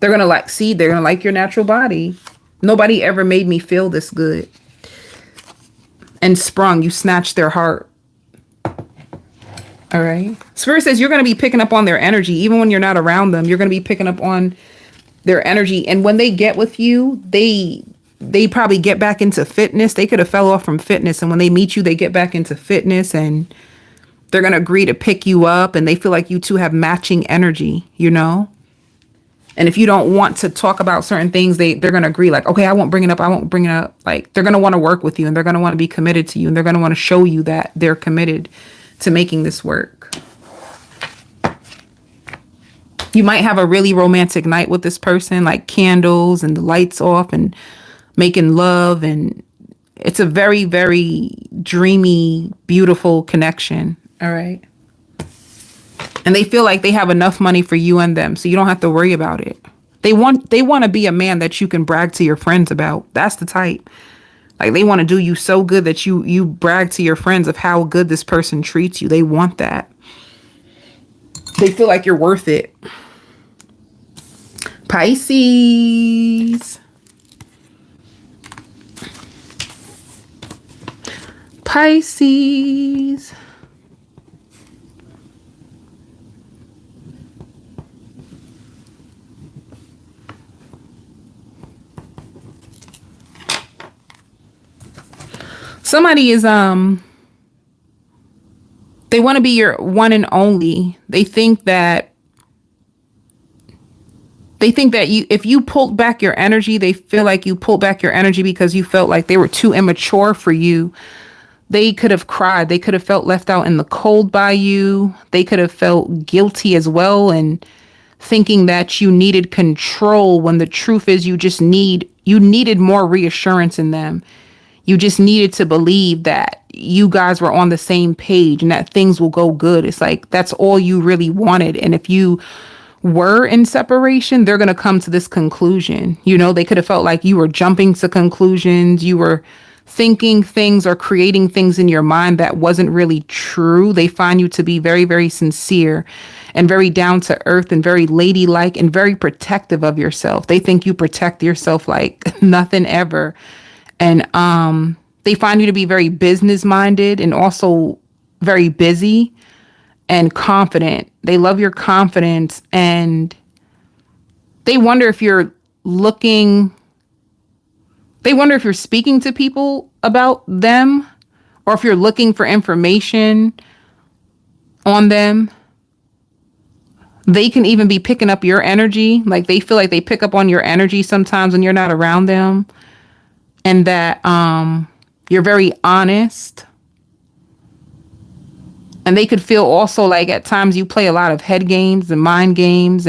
They're going to they're going to like your natural body. Nobody ever made me feel this good. And sprung, you snatched their heart. All right. Spirit says you're going to be picking up on their energy. Even when you're not around them, you're going to be picking up on their energy. And when they get with you, they probably get back into fitness. They could have fell off from fitness. And when they meet you, they get back into fitness, and they're going to agree to pick you up, and they feel like you two have matching energy, you know? And if you don't want to talk about certain things, they're going to agree like, okay, I won't bring it up. I won't bring it up. Like, they're going to want to work with you, and they're going to want to be committed to you, and they're going to want to show you that they're committed to making this work. You might have a really romantic night with this person, like candles and the lights off and making love. And it's a very, very dreamy, beautiful connection. All right. And they feel like they have enough money for you and them, so you don't have to worry about it. They want to be a man that you can brag to your friends about. That's the type. Like, they want to do you so good that you brag to your friends of how good this person treats you. They want that. They feel like you're worth it. Pisces. Pisces. Somebody is, they want to be your one and only. They think that if you pulled back your energy, they feel like you pulled back your energy because you felt like they were too immature for you. They could have cried. They could have felt left out in the cold by you. They could have felt guilty as well, and thinking that you needed control, when the truth is you needed more reassurance in them. You just needed to believe that you guys were on the same page and that things will go good. It's like, that's all you really wanted. And if you were in separation, they're going to come to this conclusion. You know, they could have felt like you were jumping to conclusions. You were thinking things or creating things in your mind that wasn't really true. They find you to be very, very sincere and very down to earth and very ladylike and very protective of yourself. They think you protect yourself like nothing ever. And they find you to be very business minded and also very busy and confident. They love your confidence, and they wonder if you're speaking to people about them, or if you're looking for information on them. They can even be picking up your energy. Like, they feel like they pick up on your energy sometimes when you're not around them. And that you're very honest. And they could feel also like at times you play a lot of head games and mind games,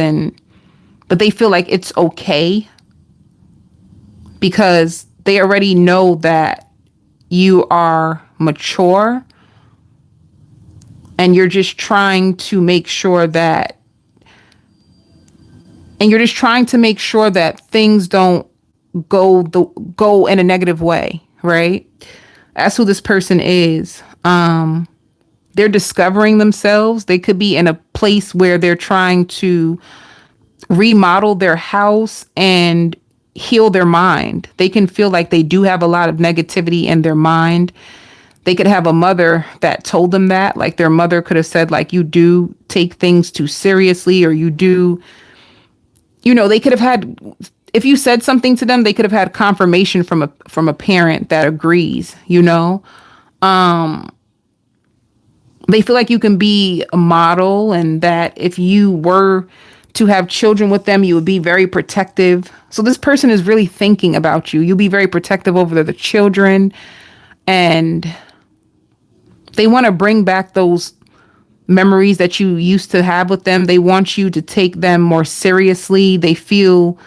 but they feel like it's okay because they already know that you are mature, and you're just trying to make sure that things don't go in a negative way, right? That's who this person is. They're discovering themselves. They could be in a place where they're trying to remodel their house and heal their mind. They can feel like they do have a lot of negativity in their mind. They could have a mother that told them that, like their mother could have said, like, you do take things too seriously, or you do, they could have had, if you said something to them, they could have had confirmation from a parent that agrees, They feel like you can be a model, and that if you were to have children with them, you would be very protective. So this person is really thinking about you. You'll be very protective over the children, and they want to bring back those memories that you used to have with them. They want you to take them more seriously. They feel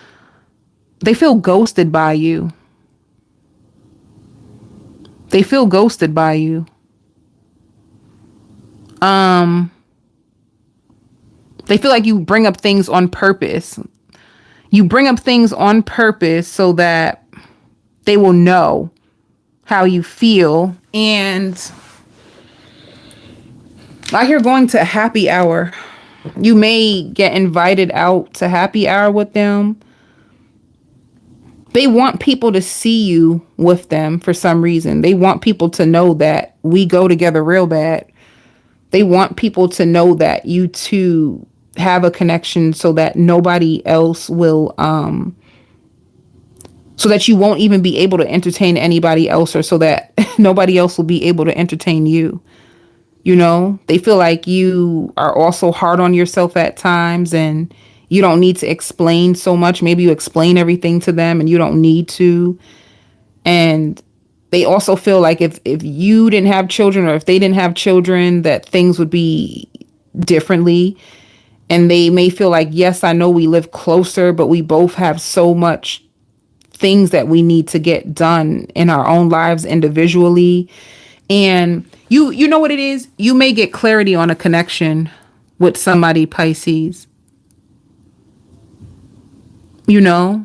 ghosted by you. They feel ghosted by you. They feel like you bring up things on purpose. You bring up things on purpose so that they will know how you feel. And I hear going to happy hour. You may get invited out to happy hour with them. They want people to see you with them for some reason. They want people to know that we go together real bad. They want people to know that you two have a connection so that nobody else will, so that you won't even be able to entertain anybody else, or so that nobody else will be able to entertain you. You know, they feel like you are also hard on yourself at times and you don't need to explain so much. Maybe you explain everything to them and you don't need to. And they also feel like if you didn't have children, or if they didn't have children, that things would be differently. And they may feel like, yes, I know we live closer, but we both have so much things that we need to get done in our own lives individually. And you know what it is? You may get clarity on a connection with somebody, Pisces. You know,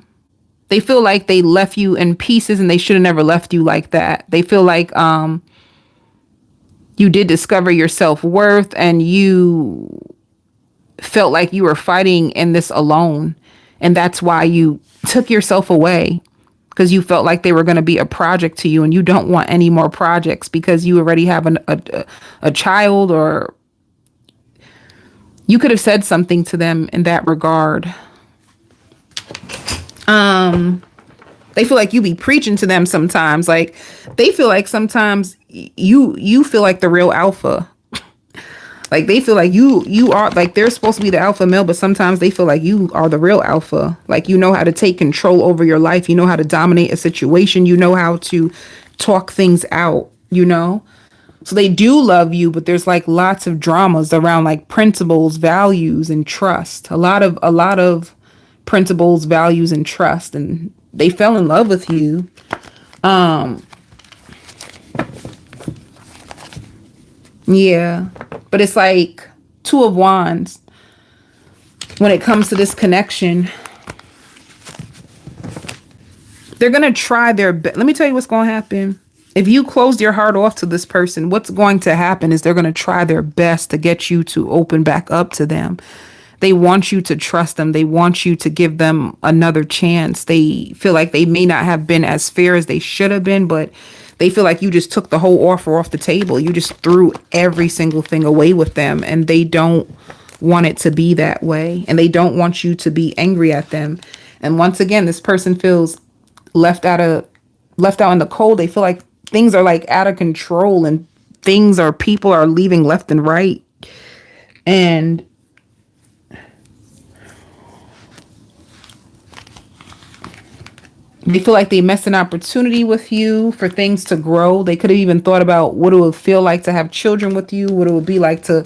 they feel like they left you in pieces and they should have never left you like that. They feel like you did discover your self-worth and you felt like you were fighting in this alone. And that's why you took yourself away, because you felt like they were going to be a project to you, and you don't want any more projects because you already have a child, or you could have said something to them in that regard. They feel like you be preaching to them sometimes. Like they feel like sometimes you feel like the real alpha. Like they feel like you are, like they're supposed to be the alpha male, but sometimes they feel like you are the real alpha. Like you know how to take control over your life. You know how to dominate a situation. You know how to talk things out, you know? So they do love you, but there's like lots of dramas around like principles, values, and trust. A lot of principles, values, and trust. And they fell in love with you. Yeah, but it's like Two of Wands when it comes to this connection. They're going to try their best. Let me tell you what's going to happen. If you closed your heart off to this person, what's going to happen is they're going to try their best to get you to open back up to them. They want you to trust them. They want you to give them another chance. They feel like they may not have been as fair as they should have been, but they feel like you just took the whole offer off the table. You just threw every single thing away with them, and they don't want it to be that way. And they don't want you to be angry at them. And once again, this person feels left out in the cold. They feel like things are like out of control, and people are leaving left and right. And they feel like they missed an opportunity with you for things to grow. They could have even thought about what it would feel like to have children with you, what it would be like to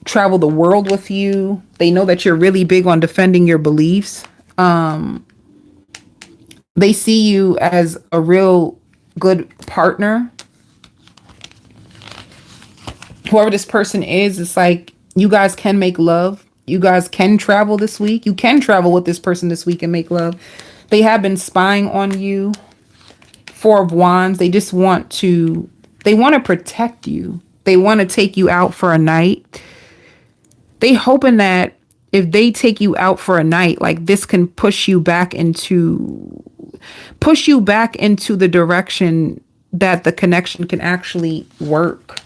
travel the world with you. They know that you're really big on defending your beliefs. They see you as a real good partner. Whoever this person is, it's like you guys can make love. You guys can travel this week. You can travel with this person this week and make love. They have been spying on you. Four of Wands. They just want to protect you. They want to take you out for a night. They hoping that if they take you out for a night, like this can push you back into the direction that the connection can actually work.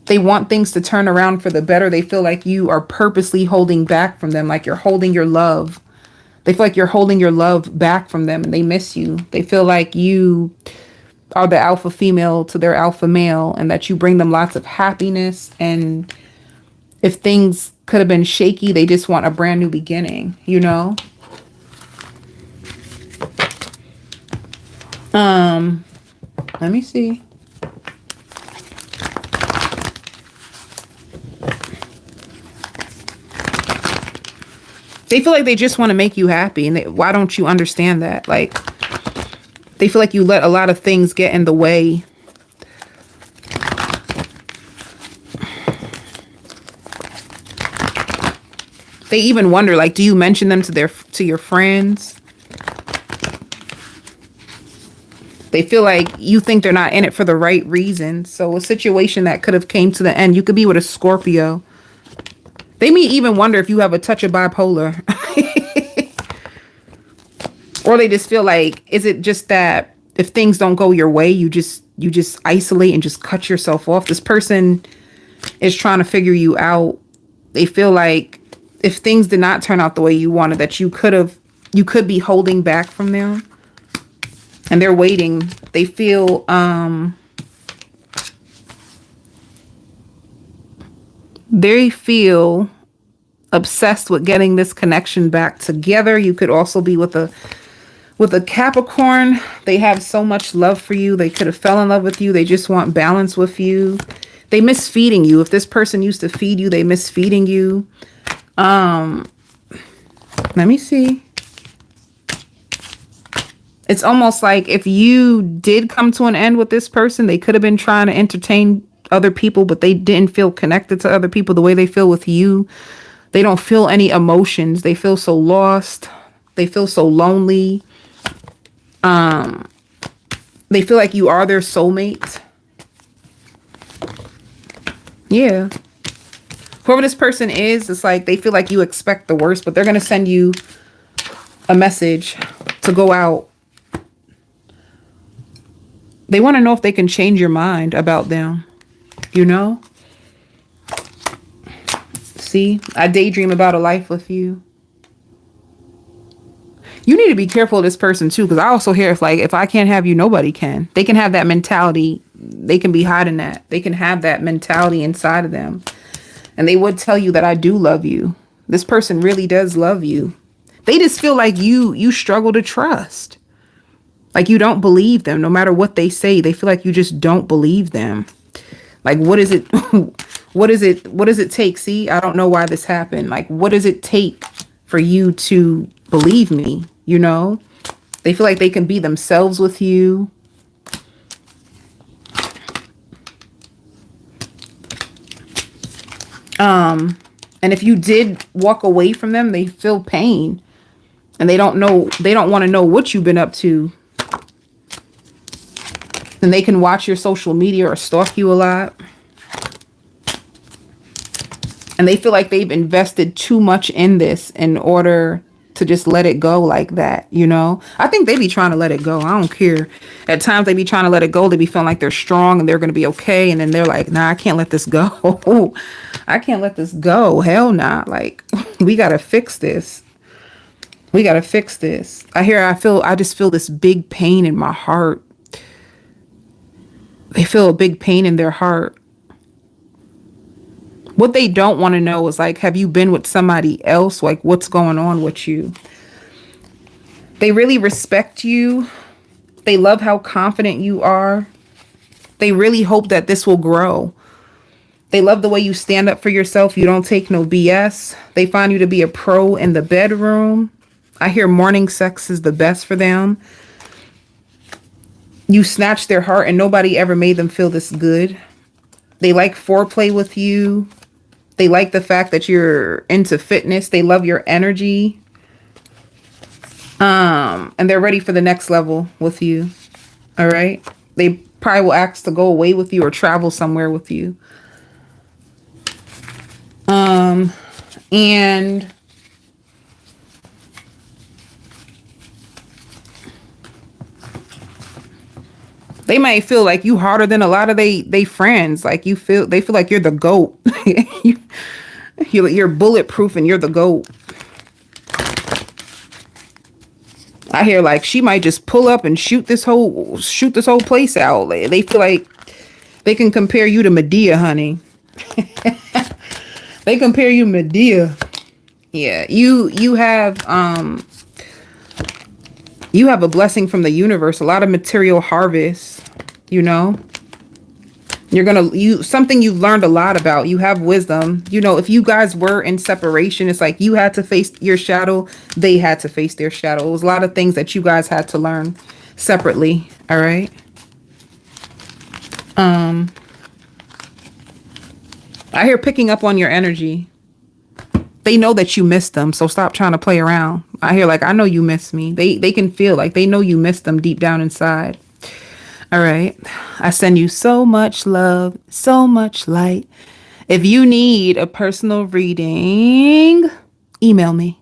They want things to turn around for the better. They feel like you are purposely holding back from them, like you're holding your love. They feel like you're holding your love back from them, and they miss you. They feel like you are the alpha female to their alpha male, and that you bring them lots of happiness. And if things could have been shaky, they just want a brand new beginning, you know? Let me see. They feel like they just want to make you happy. And why don't you understand that? Like, they feel like you let a lot of things get in the way. They even wonder, like, do you mention them to your friends? They feel like you think they're not in it for the right reasons. So a situation that could have came to the end. You could be with a Scorpio. They may even wonder if you have a touch of bipolar. Or they just feel like, is it just that if things don't go your way, you just isolate and just cut yourself off? This person is trying to figure you out. They feel like if things did not turn out the way you wanted, that you could be holding back from them. And they're waiting. They feel obsessed with getting this connection back together. You could also be with a Capricorn. They have so much love for you. They could have fell in love with you. They just want balance with you. They miss feeding you. If this person used to feed you, they miss feeding you. Let me see. It's almost like if you did come to an end with this person, they could have been trying to entertain other people, but they didn't feel connected to other people the way they feel with you. They don't feel any emotions. They feel so lost. They feel so lonely. They feel like you are their soulmate. Yeah. Whoever this person is, it's like they feel like you expect the worst, but they're going to send you a message to go out. They want to know if they can change your mind about them, you know? See, I daydream about a life with you. You need to be careful of this person too, because I also hear if I can't have you, nobody can. They can have that mentality. They can be hiding that. They can have that mentality inside of them. And they would tell you that I do love you. This person really does love you. They just feel like you struggle to trust. Like you don't believe them. No matter what they say, they feel like you just don't believe them. Like, what is it? What does it take? See, I don't know why this happened. Like, what does it take for you to believe me? You know, they feel like they can be themselves with you. And if you did walk away from them, they feel pain and they don't want to know what you've been up to. And they can watch your social media or stalk you a lot. And they feel like they've invested too much in this in order to just let it go like that, you know? I think they be trying to let it go. I don't care. At times they be trying to let it go. They be feeling like they're strong and they're going to be okay. And then they're like, nah, I can't let this go. I can't let this go. Hell nah. Like, we got to fix this. We got to fix this. I just feel this big pain in my heart. They feel a big pain in their heart. What they don't want to know is like, have you been with somebody else? Like, what's going on with you? They really respect you. They love how confident you are. They really hope that this will grow. They love the way you stand up for yourself. You don't take no BS. They find you to be a pro in the bedroom. I hear morning sex is the best for them. You snatched their heart and nobody ever made them feel this good. They like foreplay with you. They like the fact that you're into fitness. They love your energy. And they're ready for the next level with you. All right. They probably will ask to go away with you or travel somewhere with you. And they might feel like you harder than a lot of they friends. Like they feel like you're the GOAT. You're bulletproof and you're the GOAT. I hear like she might just pull up and shoot this whole place out. They feel like they can compare you to Medea, honey. They compare you to Medea. Yeah, you have a blessing from the universe, a lot of material harvest, you know. Something you've learned a lot about. You have wisdom. You know, if you guys were in separation, it's like you had to face your shadow. They had to face their shadow. It was a lot of things that you guys had to learn separately. All right. I hear picking up on your energy. They know that you miss them, so stop trying to play around. I hear like, I know you miss me. They can feel like they know you miss them deep down inside. All right. I send you so much love, so much light. If you need a personal reading, email me.